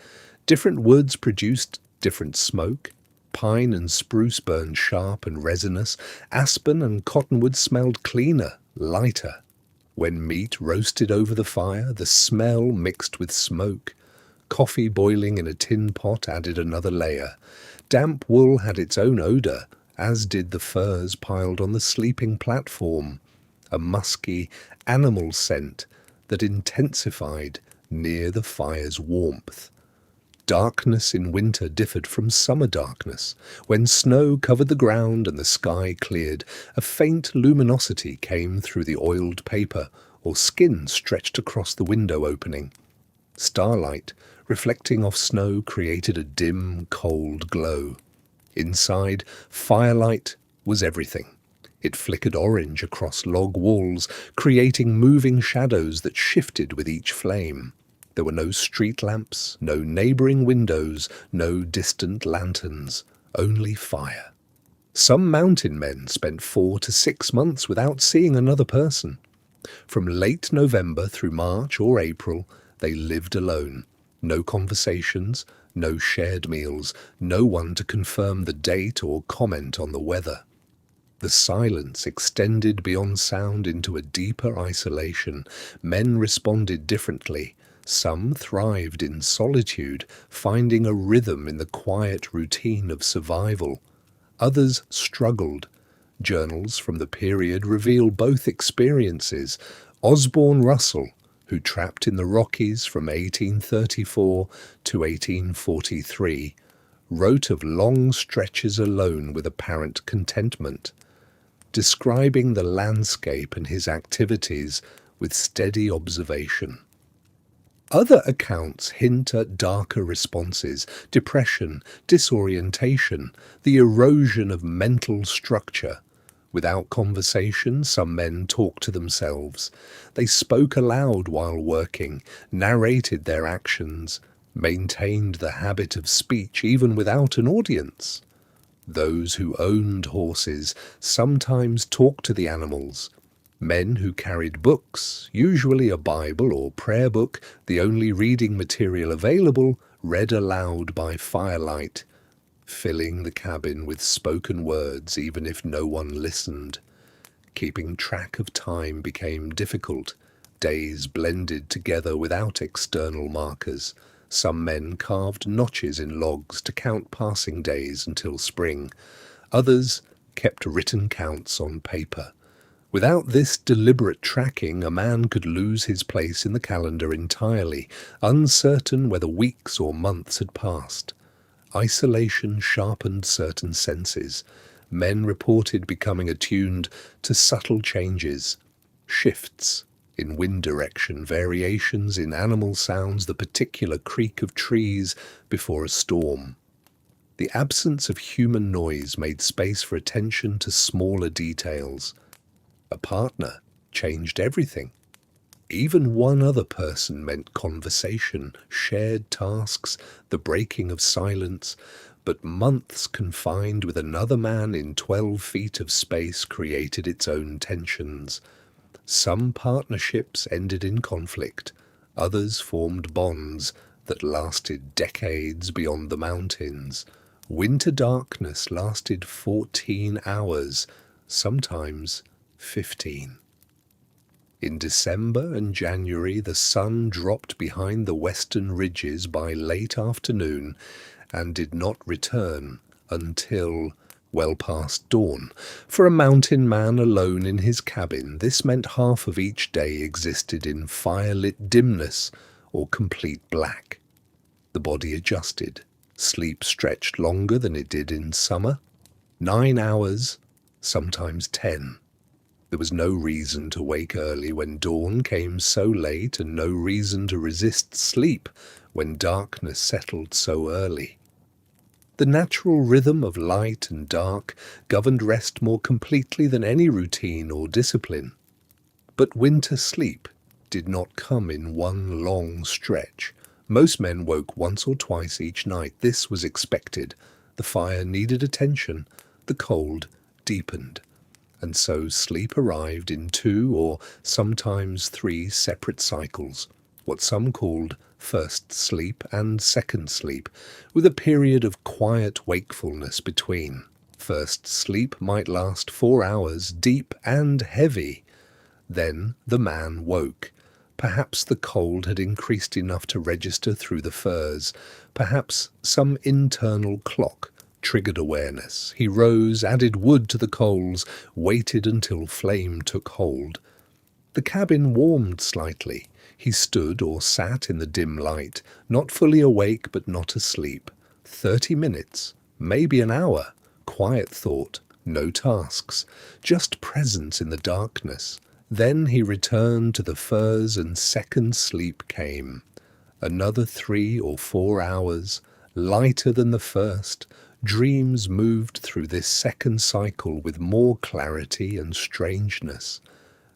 Different woods produced different smoke. Pine and spruce burned sharp and resinous. Aspen and cottonwood smelled cleaner, lighter. When meat roasted over the fire, the smell mixed with smoke. Coffee boiling in a tin pot added another layer. Damp wool had its own odour, as did the furs piled on the sleeping platform. A musky, animal scent that intensified near the fire's warmth. Darkness in winter differed from summer darkness. When snow covered the ground and the sky cleared, a faint luminosity came through the oiled paper, or skin stretched across the window opening. Starlight, reflecting off snow, created a dim, cold glow. Inside, firelight was everything. It flickered orange across log walls, creating moving shadows that shifted with each flame. There were no street lamps, no neighbouring windows, no distant lanterns, only fire. Some mountain men spent 4 to 6 months without seeing another person. From late November through March or April, they lived alone. No conversations, no shared meals, no one to confirm the date or comment on the weather. The silence extended beyond sound into a deeper isolation. Men responded differently. Some thrived in solitude, finding a rhythm in the quiet routine of survival. Others struggled. Journals from the period reveal both experiences. Osborne Russell, who trapped in the Rockies from 1834 to 1843, wrote of long stretches alone with apparent contentment, describing the landscape and his activities with steady observation. Other accounts hint at darker responses: depression, disorientation, the erosion of mental structure. Without conversation, some men talked to themselves. They spoke aloud while working, narrated their actions, maintained the habit of speech even without an audience. Those who owned horses sometimes talked to the animals. Men who carried books, usually a Bible or prayer book, the only reading material available, read aloud by firelight, filling the cabin with spoken words even if no one listened. Keeping track of time became difficult. Days blended together without external markers. Some men carved notches in logs to count passing days until spring. Others kept written counts on paper. Without this deliberate tracking, a man could lose his place in the calendar entirely, uncertain whether weeks or months had passed. Isolation sharpened certain senses. Men reported becoming attuned to subtle changes, shifts in wind direction, variations in animal sounds, the particular creak of trees before a storm. The absence of human noise made space for attention to smaller details. A partner changed everything. Even one other person meant conversation, shared tasks, the breaking of silence, but months confined with another man in 12 feet of space created its own tensions. Some partnerships ended in conflict, others formed bonds, that lasted decades beyond the mountains. Winter darkness lasted 14 hours, sometimes 15. In December and January, the sun dropped behind the western ridges by late afternoon and did not return until well past dawn. For a mountain man alone in his cabin, this meant half of each day existed in firelit dimness or complete black. The body adjusted. Sleep stretched longer than it did in summer. 9 hours, sometimes 10. There was no reason to wake early when dawn came so late, and no reason to resist sleep when darkness settled so early. The natural rhythm of light and dark governed rest more completely than any routine or discipline. But winter sleep did not come in one long stretch. Most men woke once or twice each night. This was expected. The fire needed attention. The cold deepened. And so sleep arrived in 2 or sometimes 3 separate cycles, what some called first sleep and second sleep, with a period of quiet wakefulness between. First sleep might last 4 hours, deep and heavy. Then the man woke. Perhaps the cold had increased enough to register through the furs. Perhaps some internal clock triggered awareness. He rose, added wood to the coals, waited until flame took hold. The cabin warmed slightly. He stood or sat in the dim light, not fully awake but not asleep. 30 minutes, maybe an hour. Quiet thought, no tasks, just presence in the darkness. Then he returned to the furs and second sleep came. Another 3 or 4 hours, lighter than the first. Dreams moved through this second cycle with more clarity and strangeness.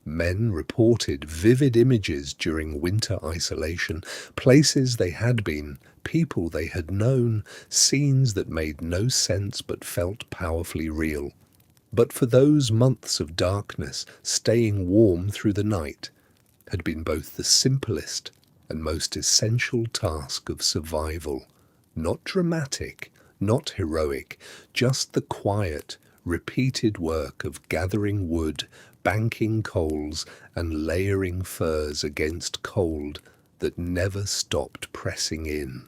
Men reported vivid images during winter isolation, places they had been, people they had known, scenes that made no sense but felt powerfully real. But for those months of darkness, staying warm through the night had been both the simplest and most essential task of survival. Not dramatic, not heroic, just the quiet, repeated work of gathering wood, banking coals, and layering furs against cold that never stopped pressing in.